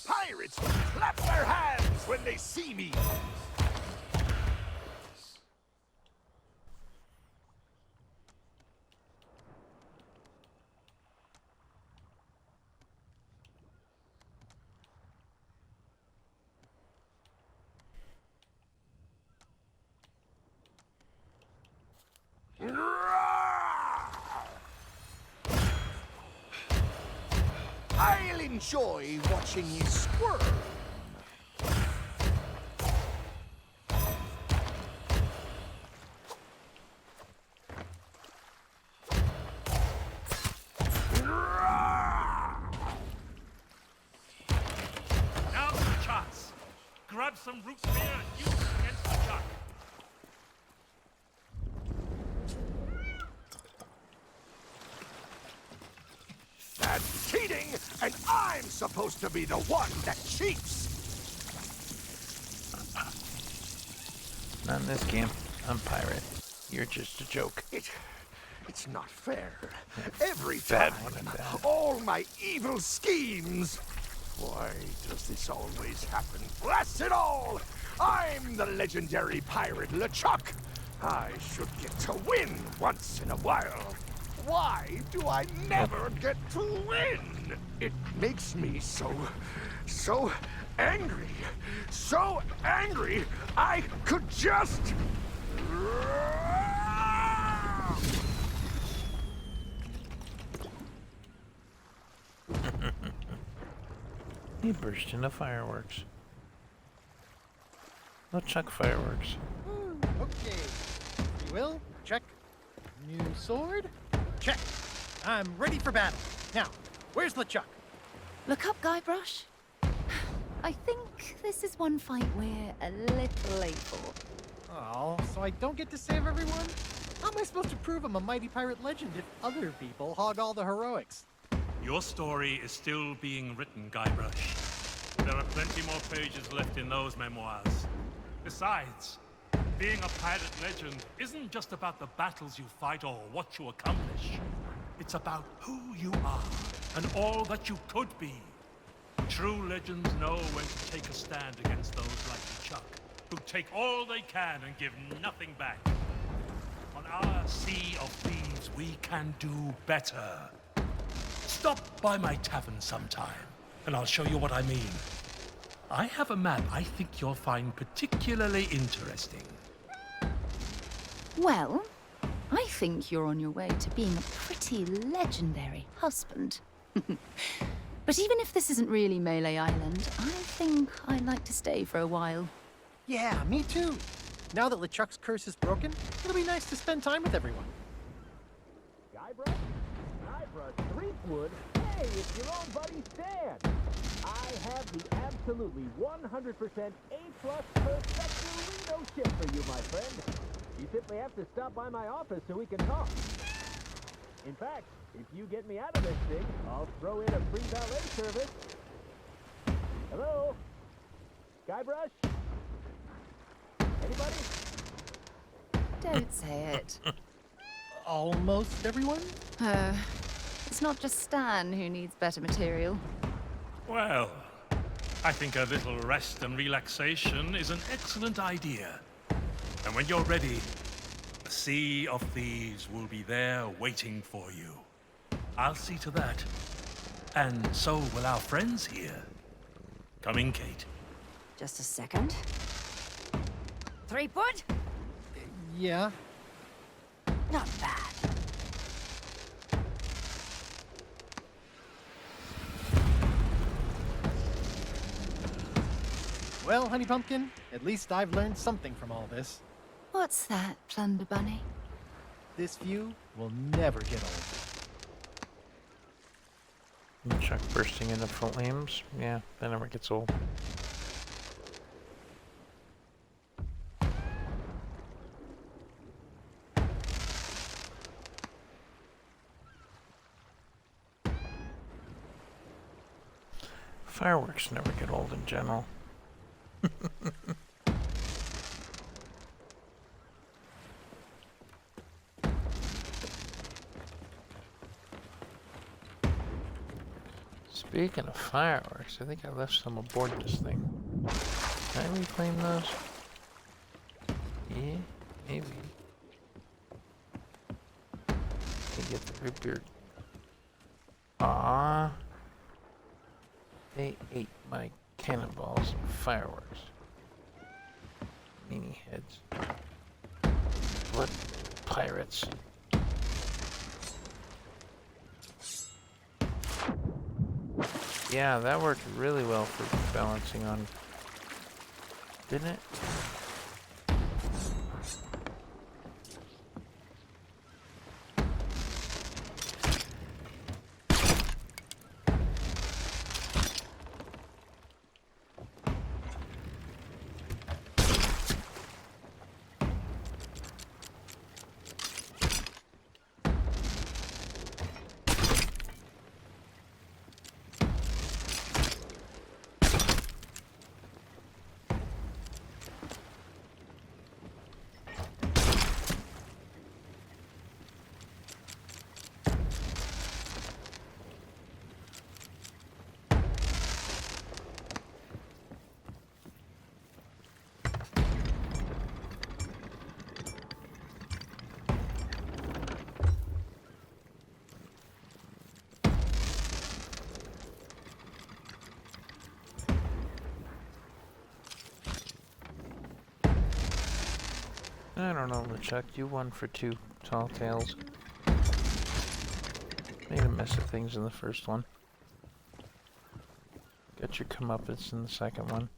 Pirates clap their hands when they see me. I'll enjoy watching you squirm. Now's your chance. Grab some root beer and use it against the chuck. That's cheating, and I'm supposed to be the one that cheats. Not in this game. I'm pirate. You're just a joke. It's not fair. Every Bad time, one and bad. all my evil schemes. Why does this always happen? Blast it all! I'm the legendary pirate LeChuck. I should get to win once in a while. Why do I never get to win? It makes me so angry. So angry, I could just... He burst into fireworks. LeChuck fireworks. Okay. Free will? Check. New sword? Check. I'm ready for battle. Now, where's LeChuck? Look up, Guybrush. I think this is one fight we're a little late for. Oh, so I don't get to save everyone? How am I supposed to prove I'm a mighty pirate legend if other people hog all the heroics? Your story is still being written, Guybrush. There are plenty more pages left in those memoirs. Besides, being a pirate legend isn't just about the battles you fight or what you accomplish. It's about who you are and all that you could be. True legends know when to take a stand against those like LeChuck, who take all they can and give nothing back. On our sea of thieves, we can do better. Stop by my tavern sometime, and I'll show you what I mean. I have a map I think you'll find particularly interesting. Well, I think you're on your way to being a pretty legendary husband. But even if this isn't really Melee Island, I think I'd like to stay for a while. Yeah, me too. Now that LeChuck's curse is broken, it'll be nice to spend time with everyone. Guybrush? Guybrush Threepwood? Hey, it's your own buddy Stan! I have the absolutely 100% A-plus perfecto ship for you, my friend. You simply have to stop by my office so we can talk. In fact, if you get me out of this thing, I'll throw in a free valet service. Hello? Guybrush? Anybody? Don't say it. Almost everyone? It's not just Stan who needs better material. Well, I think a little rest and relaxation is an excellent idea. And when you're ready, the Sea of Thieves will be there waiting for you. I'll see to that. And so will our friends here. Come in, Kate. Just a second. Threepwood? Yeah. Not bad. Well, Honey Pumpkin, at least I've learned something from all this. What's that, Plunder Bunny? This view will never get old. Chuck bursting into flames. Yeah, that never gets old. Fireworks never get old in general. Speaking of fireworks, I think I left some aboard this thing. Can I reclaim those? Yeah, maybe. Can get the root beer. Ah, they ate my cannonballs and fireworks. Meanie heads. Blood pirates. Yeah, that worked really well for balancing on, didn't it? I don't know, LeChuck. You won for 2 tall tales. Made a mess of things in the first one. Got your comeuppance in the second one.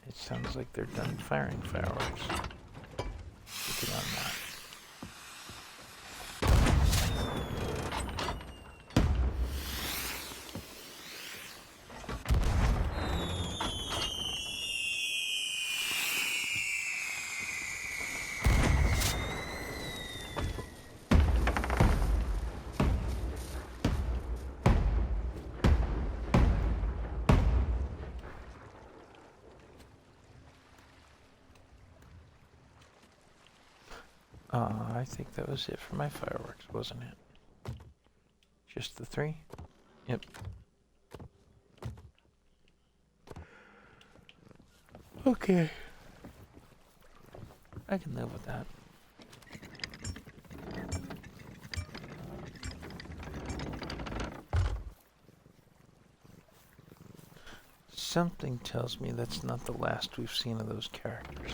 It sounds like they're done firing fireworks. Looking on that. I think that was it for my fireworks, wasn't it? Just the 3? Yep. Okay. I can live with that. Something tells me that's not the last we've seen of those characters,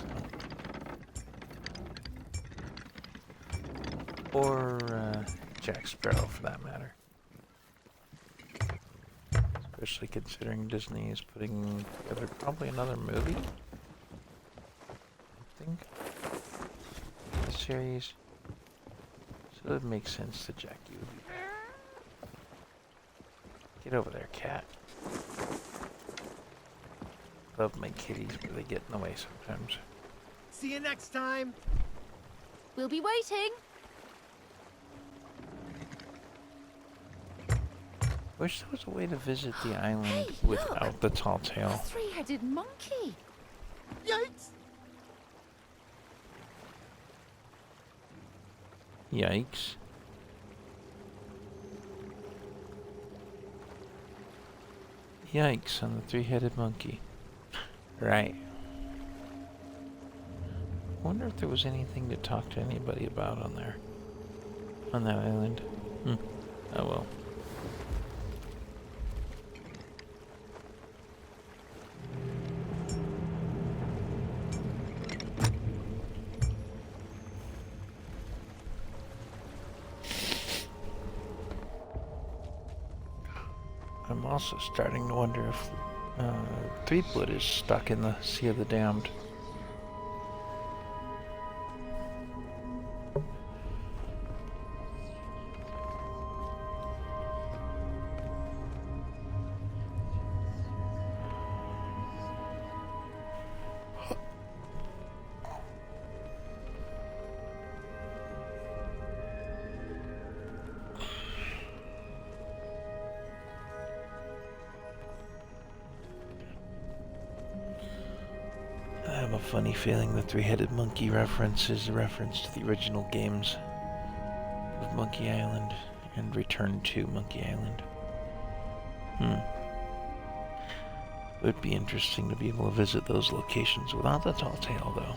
though. Or Jack Sparrow, for that matter. Especially considering Disney is putting together probably another movie. I think. The series. So it makes sense to Jack you. Get over there, cat. Love my kitties, but they get in the way sometimes. See you next time. We'll be waiting. Wish there was a way to visit the island Hey, without look! the tall A tale. three-headed monkey. Yikes! Yikes. Yikes on the three-headed monkey. Right. Wonder if there was anything to talk to anybody about on there. On that island. Oh well. I'm also starting to wonder if Threepwood is stuck in the Sea of the Damned. I have a funny feeling the three-headed monkey reference is a reference to the original games of Monkey Island and Return to Monkey Island. It would be interesting to be able to visit those locations without the tall tale, though.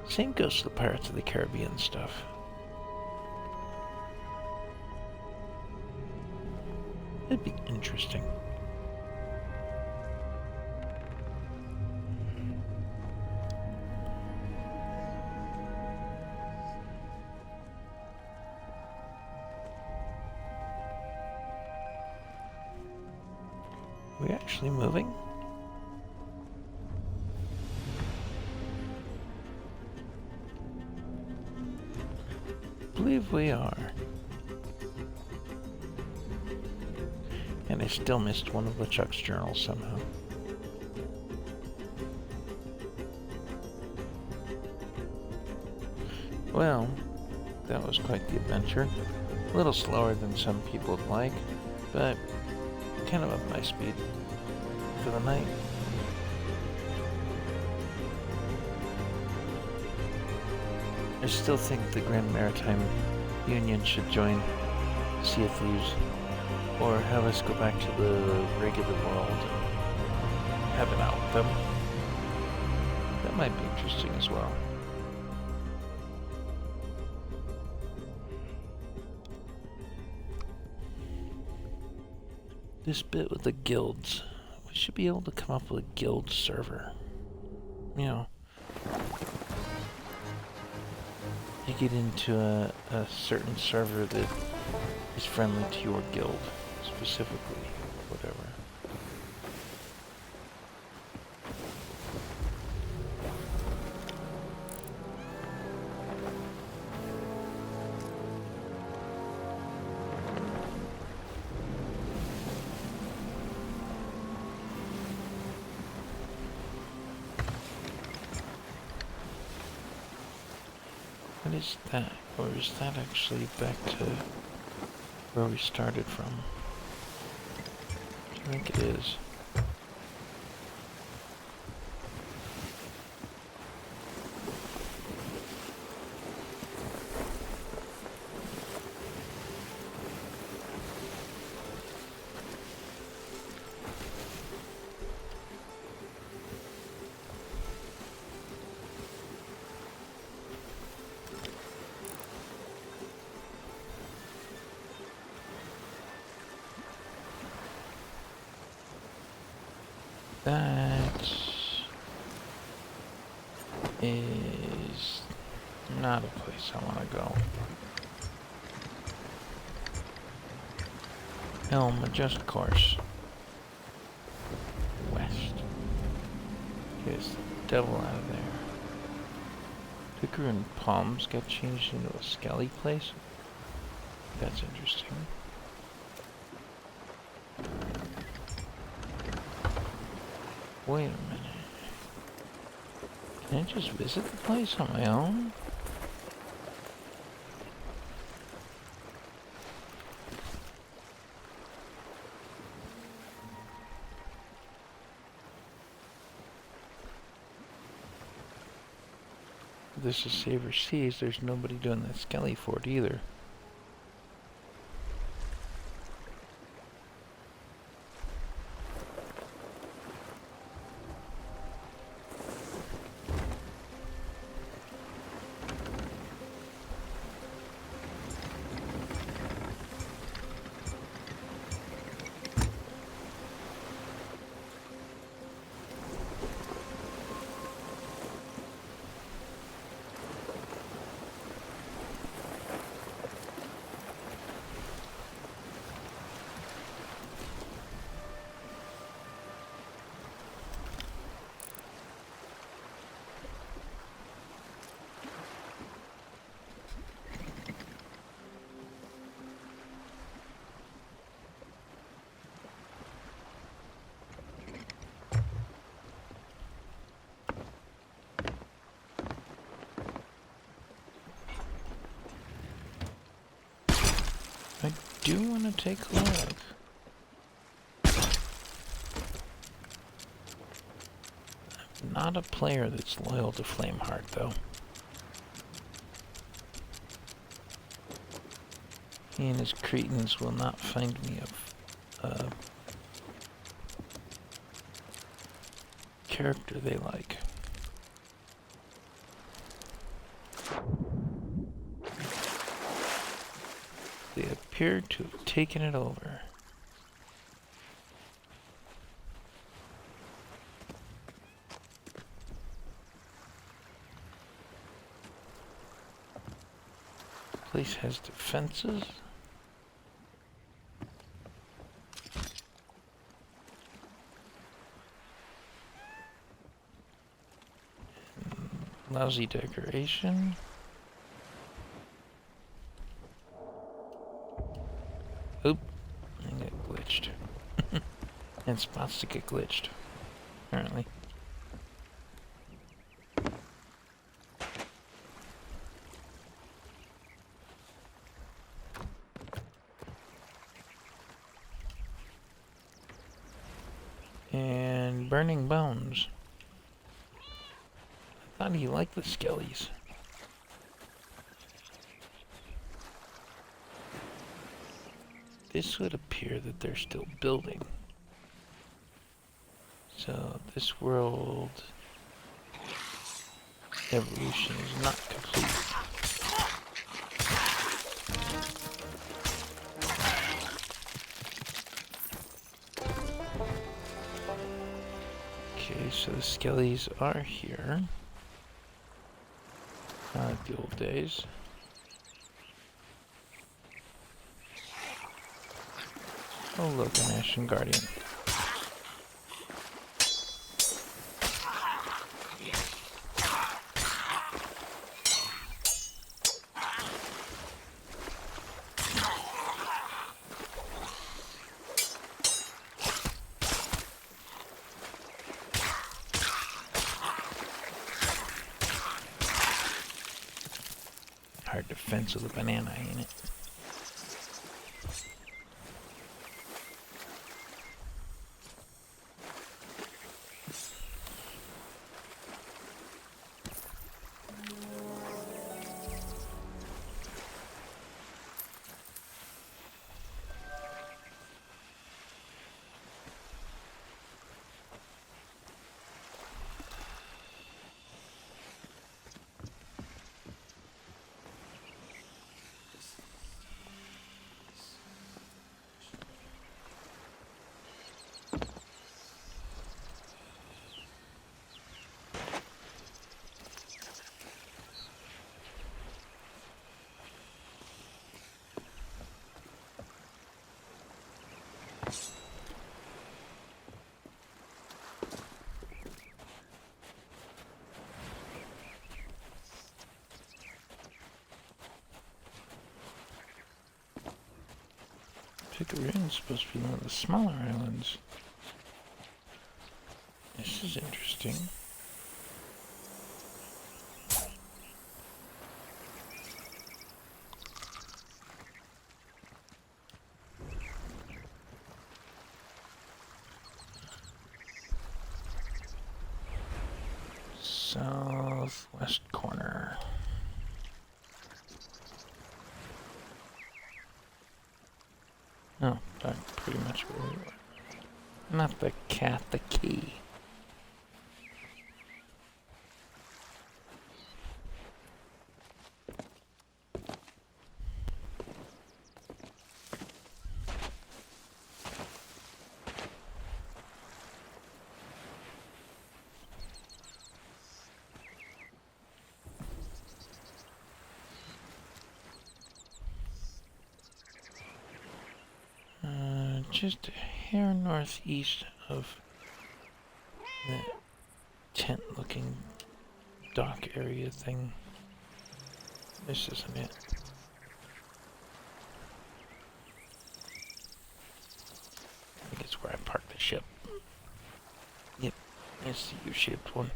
Same goes to the Pirates of the Caribbean stuff. It'd be interesting. Are we actually moving? I believe we are. And I still missed one of LeChuck's journals somehow. Well, that was quite the adventure. A little slower than some people would like, but kind of up my speed for the night. I still think the Grand Maritime Union should join Sea of Thieves. Or have us go back to the regular world and have it out with them. That might be interesting as well. This bit with the guilds. We should be able to come up with a guild server. You know. You get into a certain server that is friendly to your guild. Specifically, whatever. What is that? Or is that actually back to where we started from? I think it is. That is not a place I want to go. Elm, adjust course. West. Get this devil out of there. Picker and Palms got changed into a Skelly place? That's interesting. Wait a minute. Can I just visit the place on my own? This is Saber Seas. There's nobody doing that Skelly Fort either. I do want to take a look. I'm not a player that's loyal to Flameheart, though. He and his cretins will not find me a character they like. They appear to have taken it over. Place has defenses. Lousy decoration. Oop, I got glitched. And spots to get glitched, apparently. And Burning Bones. I thought he liked the Skellies. This would appear that they're still building. So this world evolution is not complete. Okay, so the Skellies are here. Not like the old days. Oh look, an Ashen Guardian. Hard defense with a banana, ain't it? Picaroon's supposed to be one of the smaller islands. This is interesting. Southwest corner. Oh, that's pretty much where we were. Not the cat, the key. Just a hair northeast of the tent-looking dock area thing. This isn't it. I think it's where I parked the ship. Yep, it's the U-shaped one.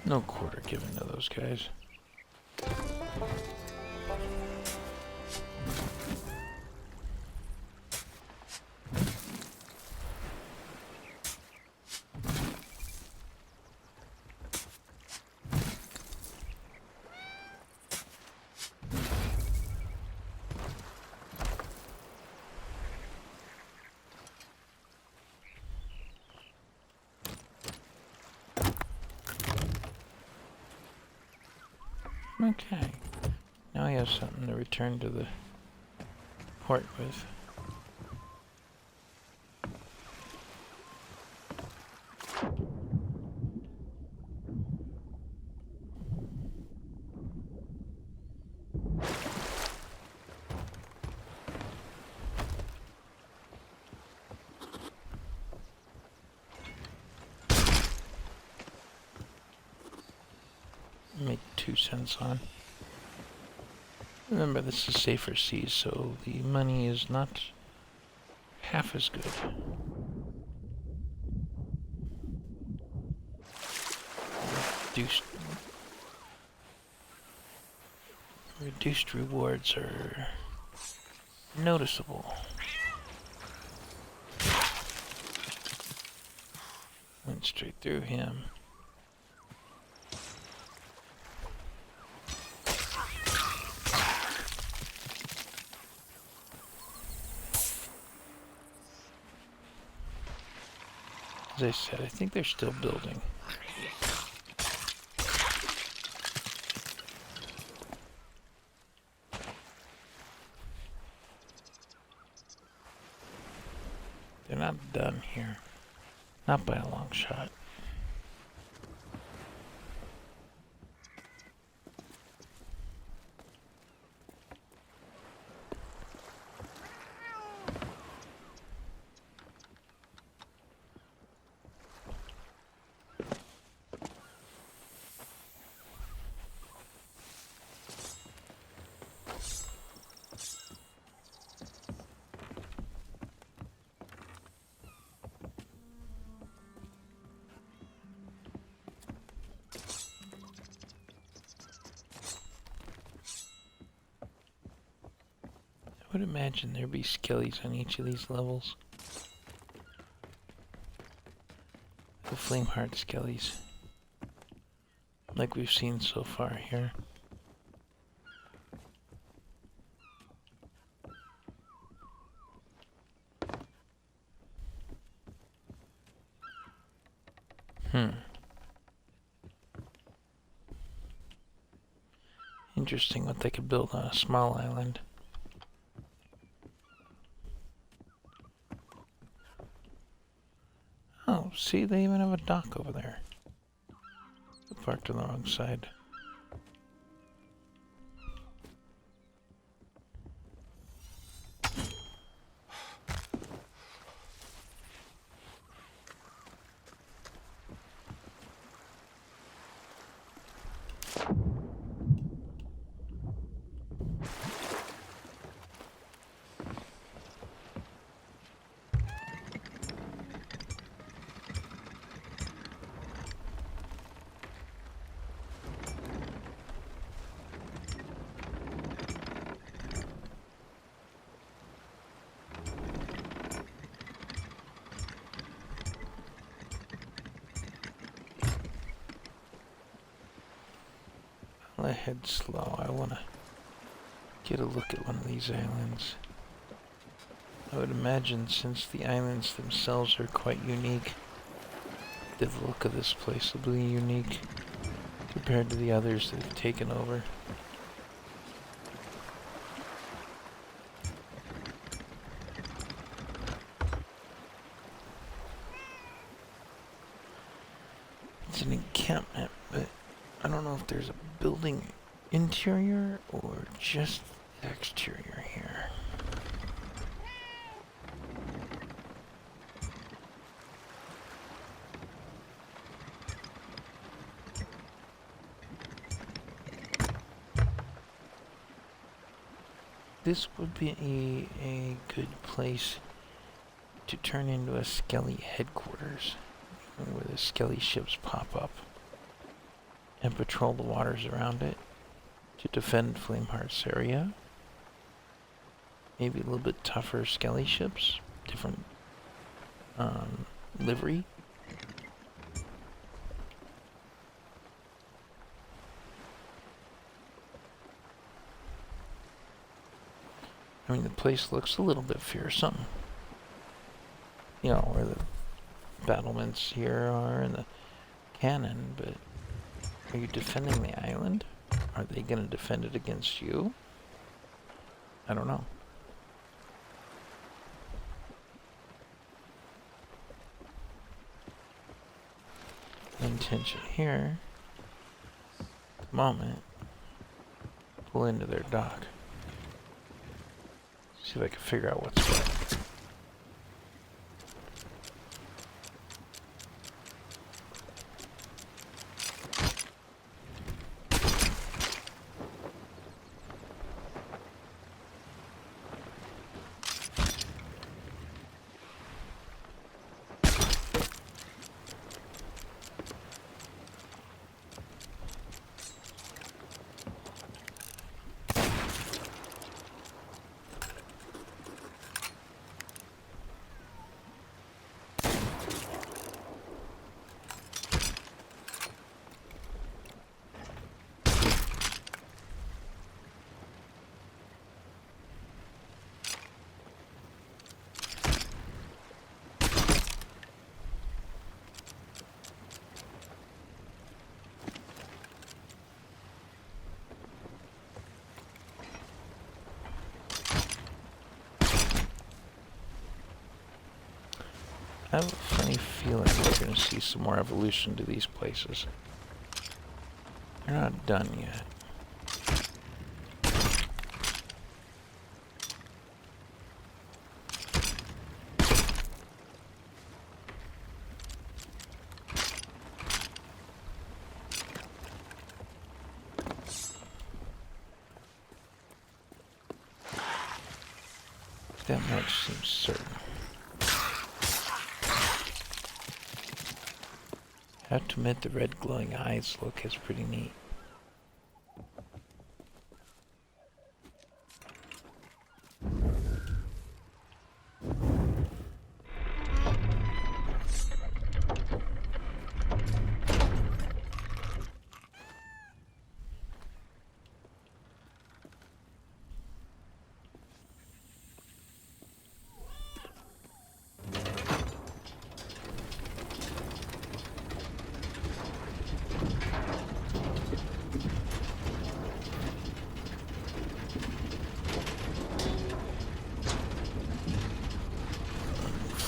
No quarter given to those guys. Okay, now I have something to return to the port with. Make 2 cents on. Remember, this is safer seas, so the money is not half as good. Reduced rewards are noticeable. Went straight through him. As I said, I think they're still building. They're not done here. Not by a long shot. I would imagine there'd be skellies on each of these levels. The Flameheart skellies. Like we've seen so far here. Interesting what they could build on a small island. Oh, see, they even have a dock over there. parked on the wrong side. I'll head slow. I want to get a look at one of these islands. I would imagine since the islands themselves are quite unique, the look of this place will be unique compared to the others that have taken over. It's an encampment, but I don't know if there's a building interior or just exterior here. This would be a good place to turn into a Skelly headquarters, where the Skelly ships pop up, and patrol the waters around it to defend Flameheart's area. Maybe a little bit tougher Skelly ships, different livery. I mean, the place looks a little bit fearsome. You know, where the battlements here are and the cannon, but are you defending the island? Are they going to defend it against you? I don't know. Intention here, at the moment, pull into their dock. See if I can figure out what's what. I have a funny feeling we're going to see some more evolution to these places. They're not done yet. That much seems certain. I have to admit the red glowing eyes look is pretty neat.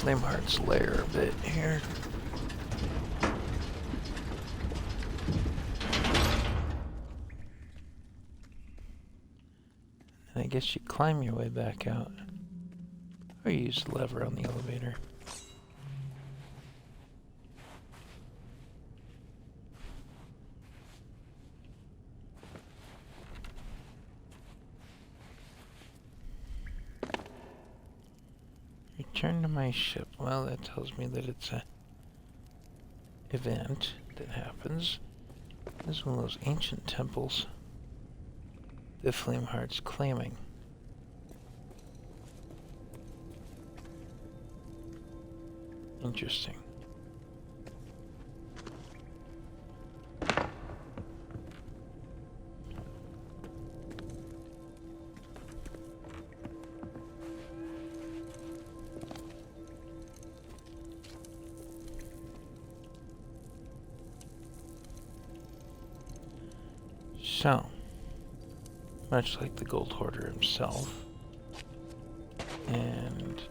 Flameheart's lair a bit here. guess you climb your way back out. Or use the lever on the elevator. Return to my ship. Well, that tells me that it's a event that happens. This is one of those ancient temples the Flameheart's claiming. Interesting. So, much like the Gold Hoarder himself, and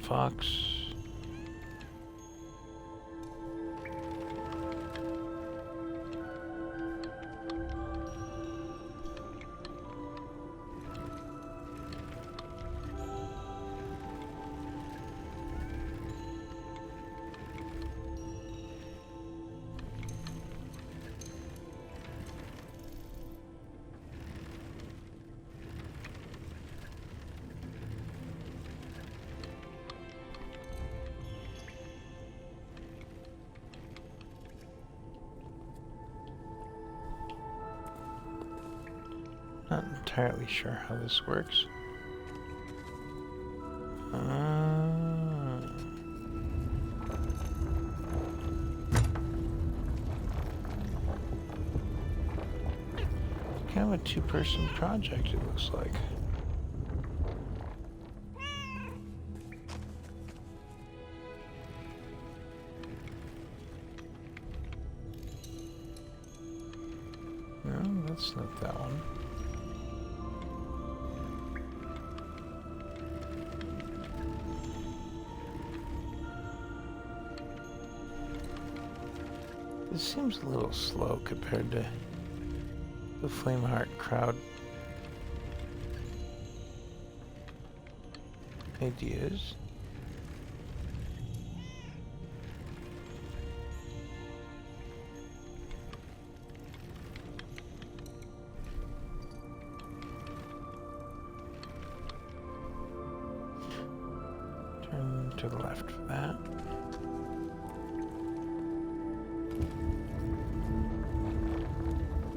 fox. Not entirely sure how this works. Kind of a two-person project, it looks like. No, that's not that one. This seems a little slow compared to the Flameheart crowd ideas. Turn to the left for that.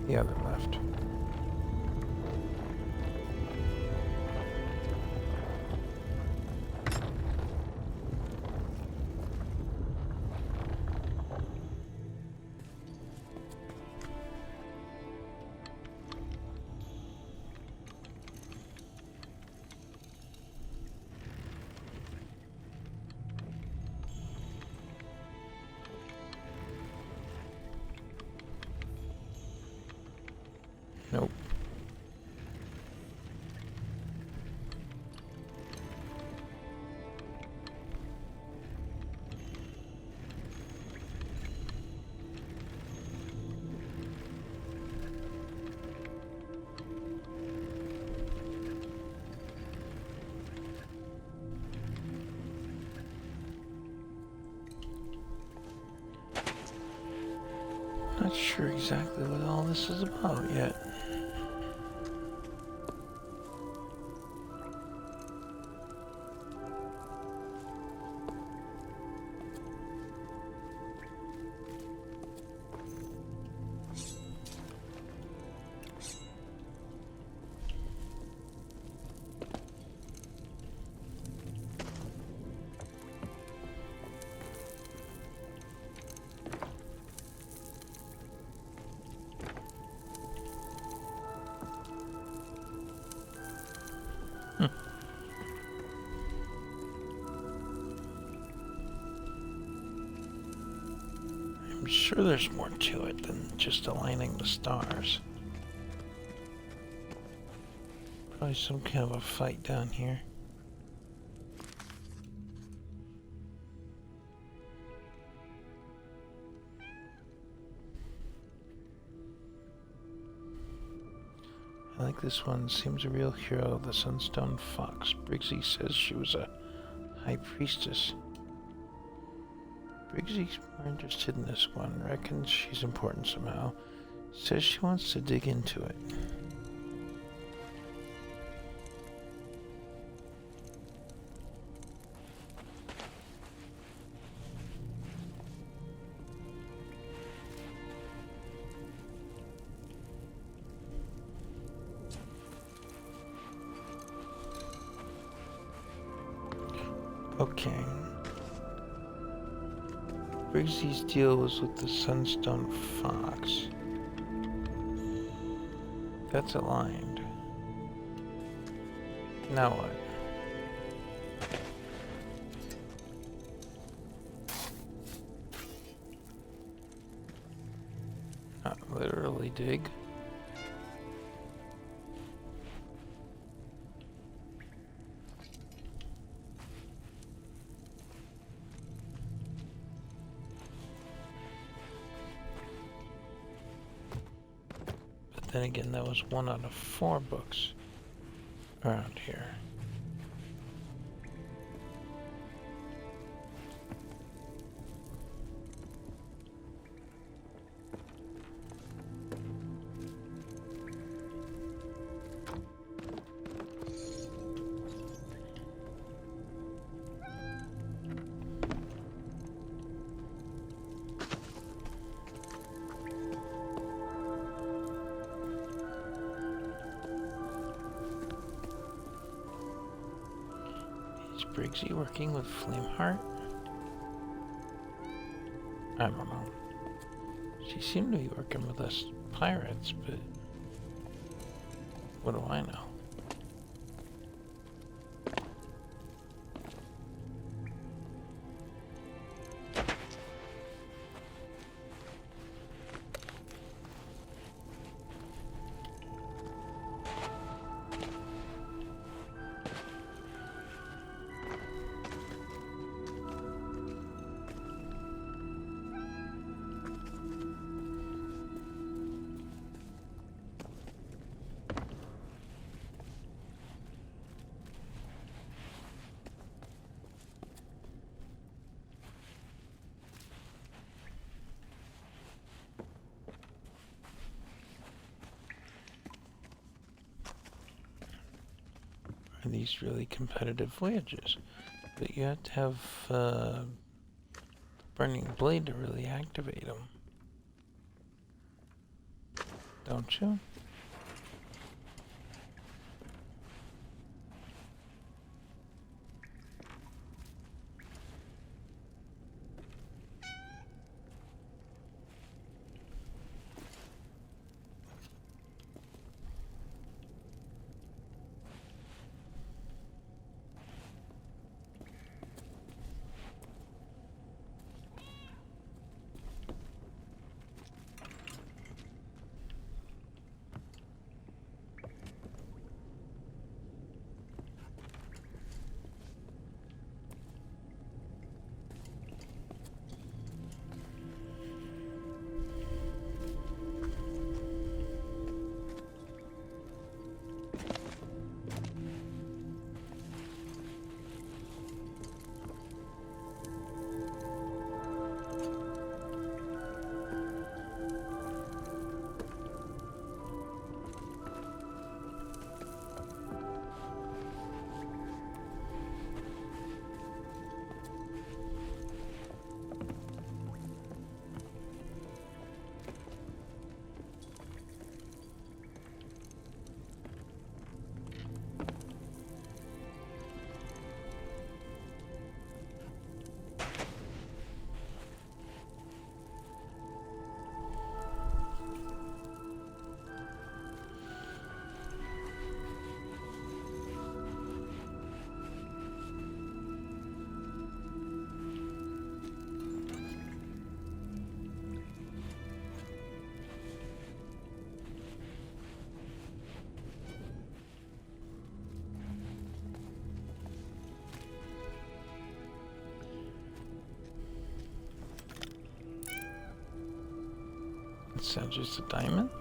The other left. Nope. Not sure exactly what all this is about yet. sure there's more to it than just aligning the stars. Probably some kind of a fight down here. I like this one. Seems a real hero, the Sunstone Fox. Briggsy says she was a high priestess. Briggsy's more interested in this one. Reckons she's important somehow. Says she wants to dig into it. Okay. Briggsy's deal was with the Sunstone Fox. That's aligned. Now what? Not literally dig. Then again, that was 1 out of 4 books around here. Is Briggsy working with Flameheart? I don't know. She seemed to be working with us pirates, but what do I know? Are these really competitive voyages? But you have to have Burning Blade to really activate them. Don't you? Is that just a diamond?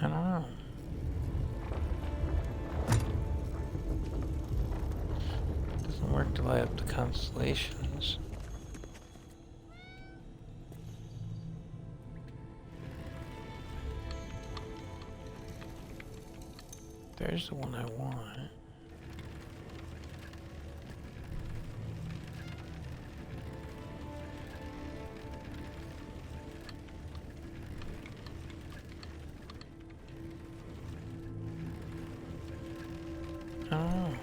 I don't know. Doesn't work to light up the constellations. There's the one I want. Oh.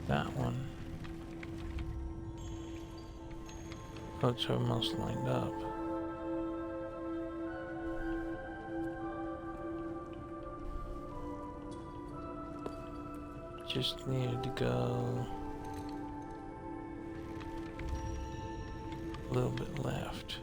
That one. Oh, it's almost lined up. Just needed to go a little bit left.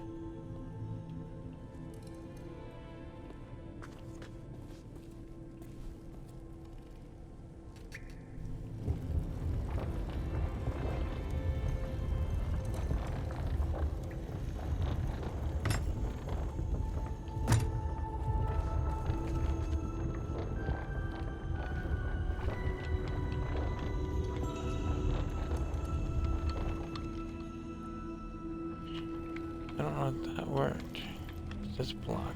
I don't know if that worked. It's blocked.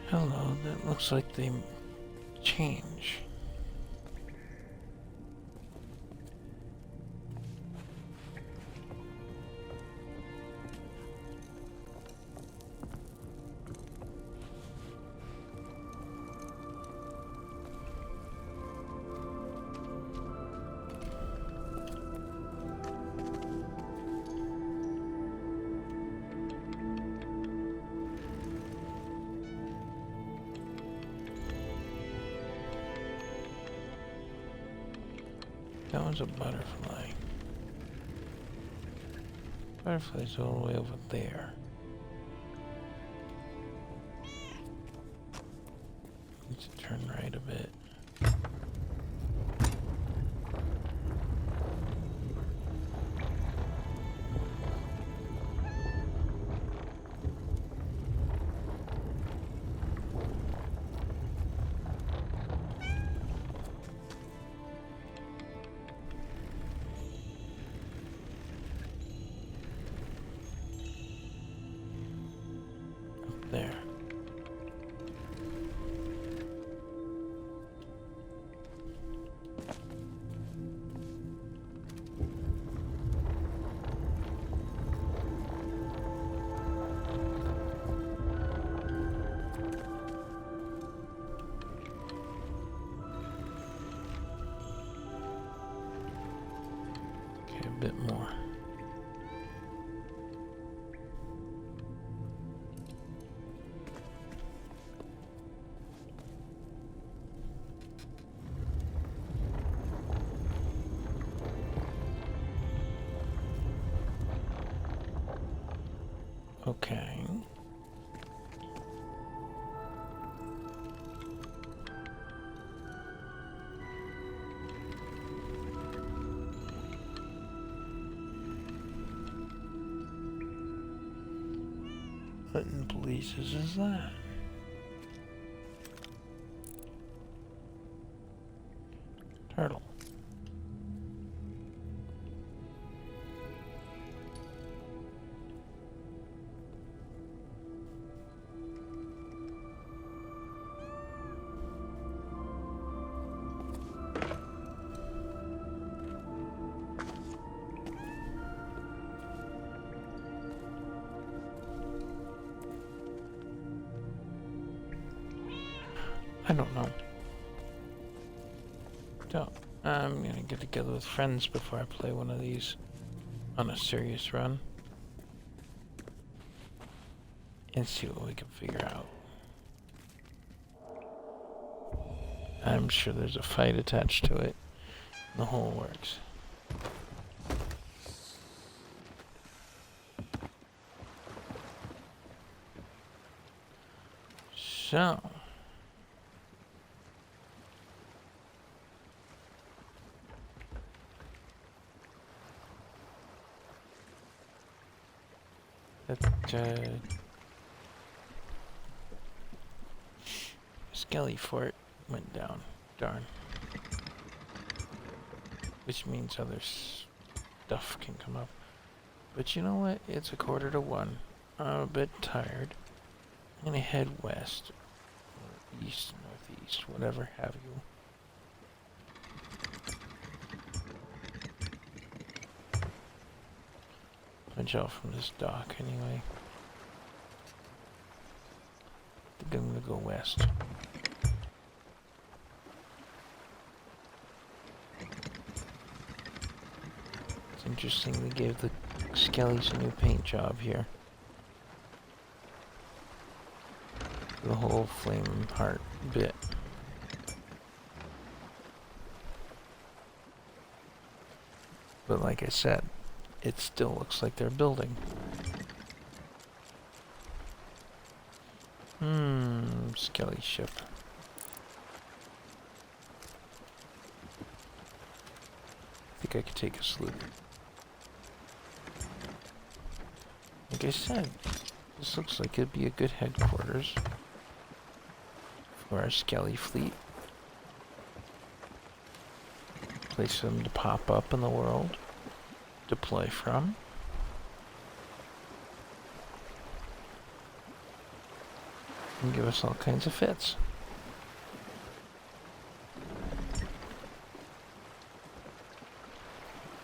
Hello, that looks like they change. That one's a butterfly. Butterfly's all the way over there. Need to turn right a bit. There. Okay, a bit more. Okay. What in blazes is that? Turtle. I don't know. So, I'm gonna get together with friends before I play one of these on a serious run. And see what we can figure out. I'm sure there's a fight attached to it. The whole works. So... Skelly Fort went down. Darn. Which means other stuff can come up. But you know what? It's 1:45. I'm a bit tired. I'm gonna head west. Or east, northeast, whatever have you. Punch out from this dock anyway. I think I'm gonna go west. It's interesting they gave the Skellies a new paint job here. The whole flame heart bit. But like I said, it still looks like they're building. Skelly ship. I think I could take a sloop. Like I said, this looks like it'd be a good headquarters for our Skelly fleet. Place for them to pop up in the world. Deploy from. And give us all kinds of fits.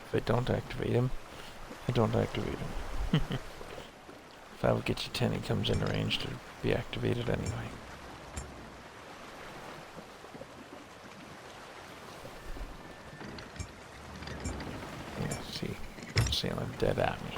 If I don't activate him, I don't activate him. If I would get you 10, he comes into range to be activated anyway. Yeah, see, sailing dead at me.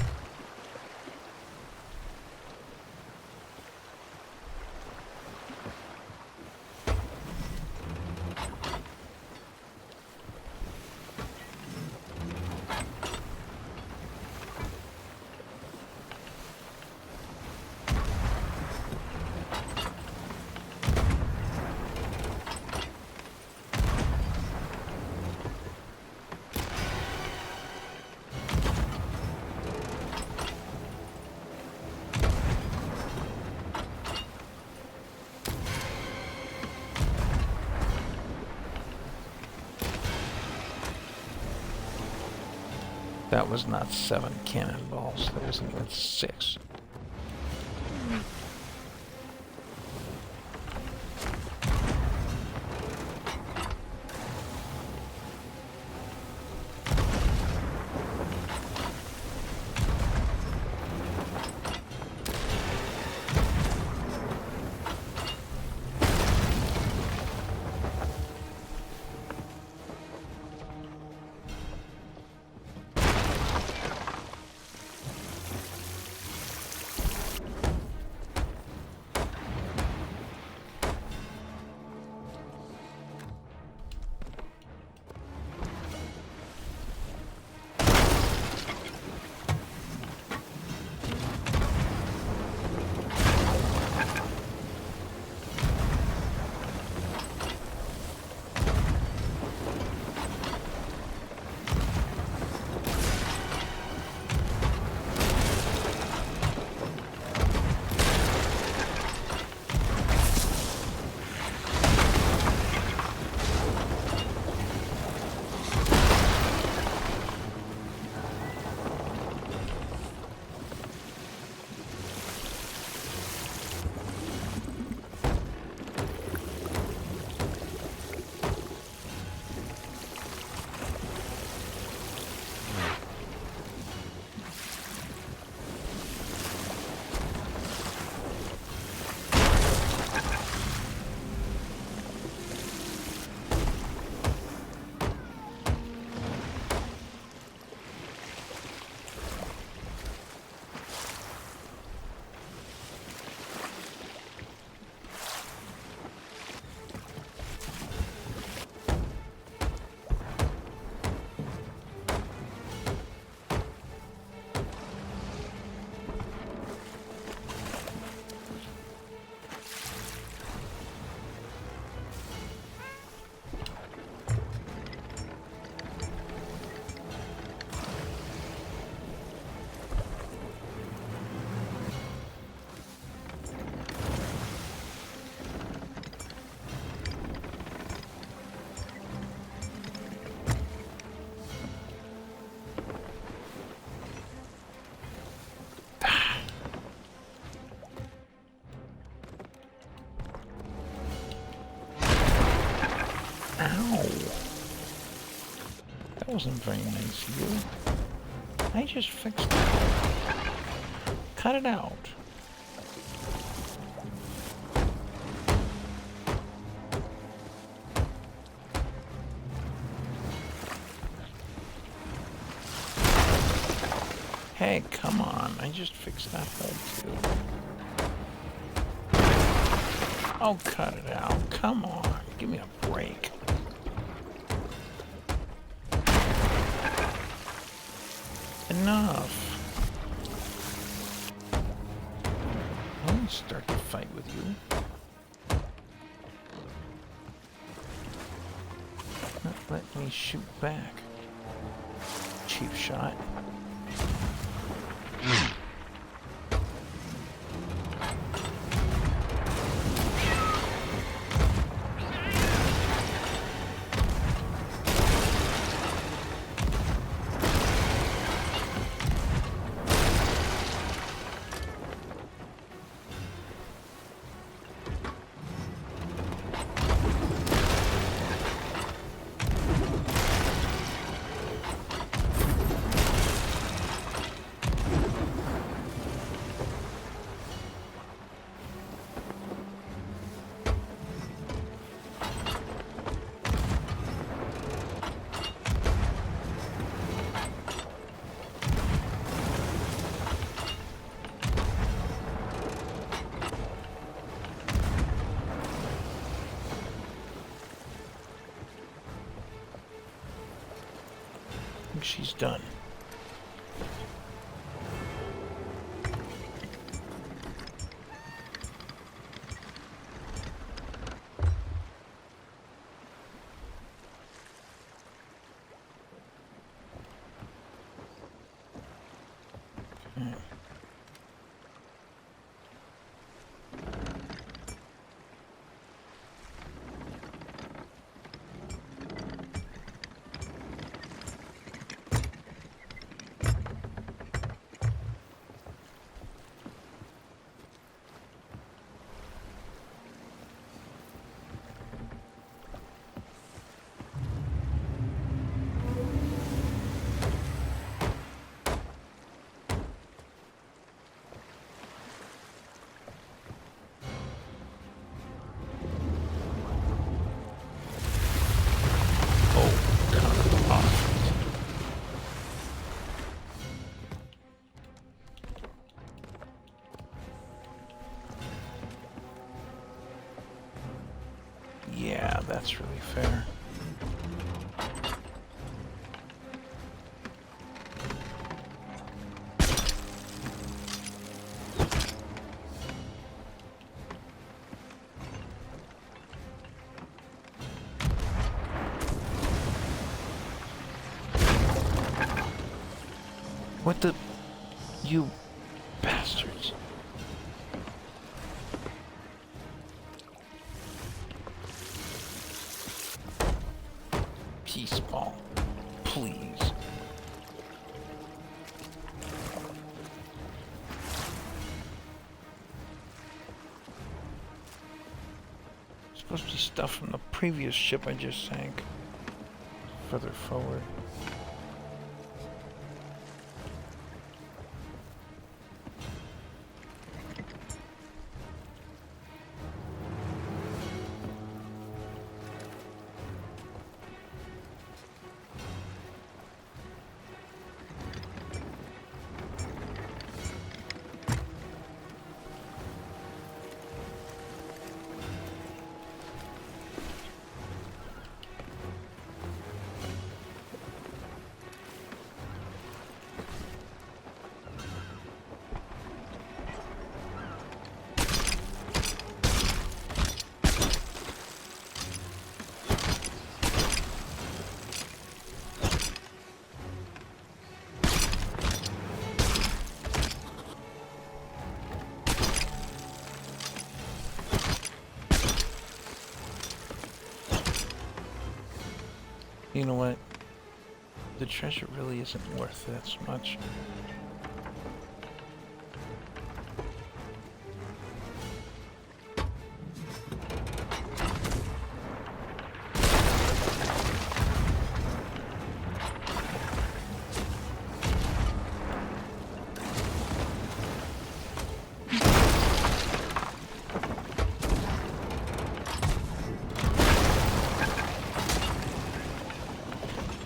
That was not 7 cannonballs, that was even 6. Ow! That wasn't very nice of you. I just fixed it. Cut it out. Hey, come on. I just fixed that bug too. Oh, cut it out. Come on. Give me a break. Enough. I won't start to fight with you. Not let me shoot back. Cheap shot. I think she's done. Yeah, that's really fair. What the... You bastards. Peace ball, please. Supposed to be stuff from the previous ship I just sank. Further forward. You know what? The treasure really isn't worth that much.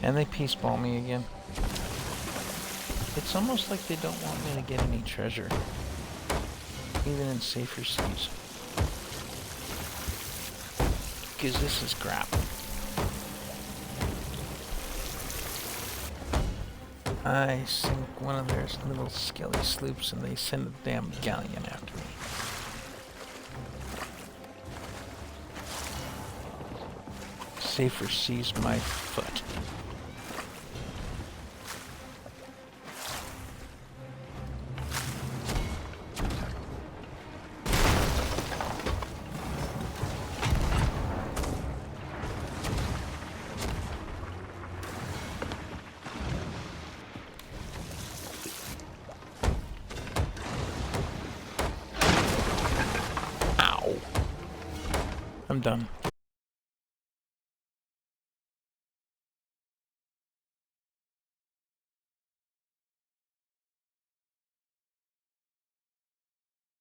And they peaceball me again. It's almost like they don't want me to get any treasure. Even in safer seas. Because this is crap. I sink one of their little skelly sloops and they send a damn galleon after me. Safer seas my foot. I'm done.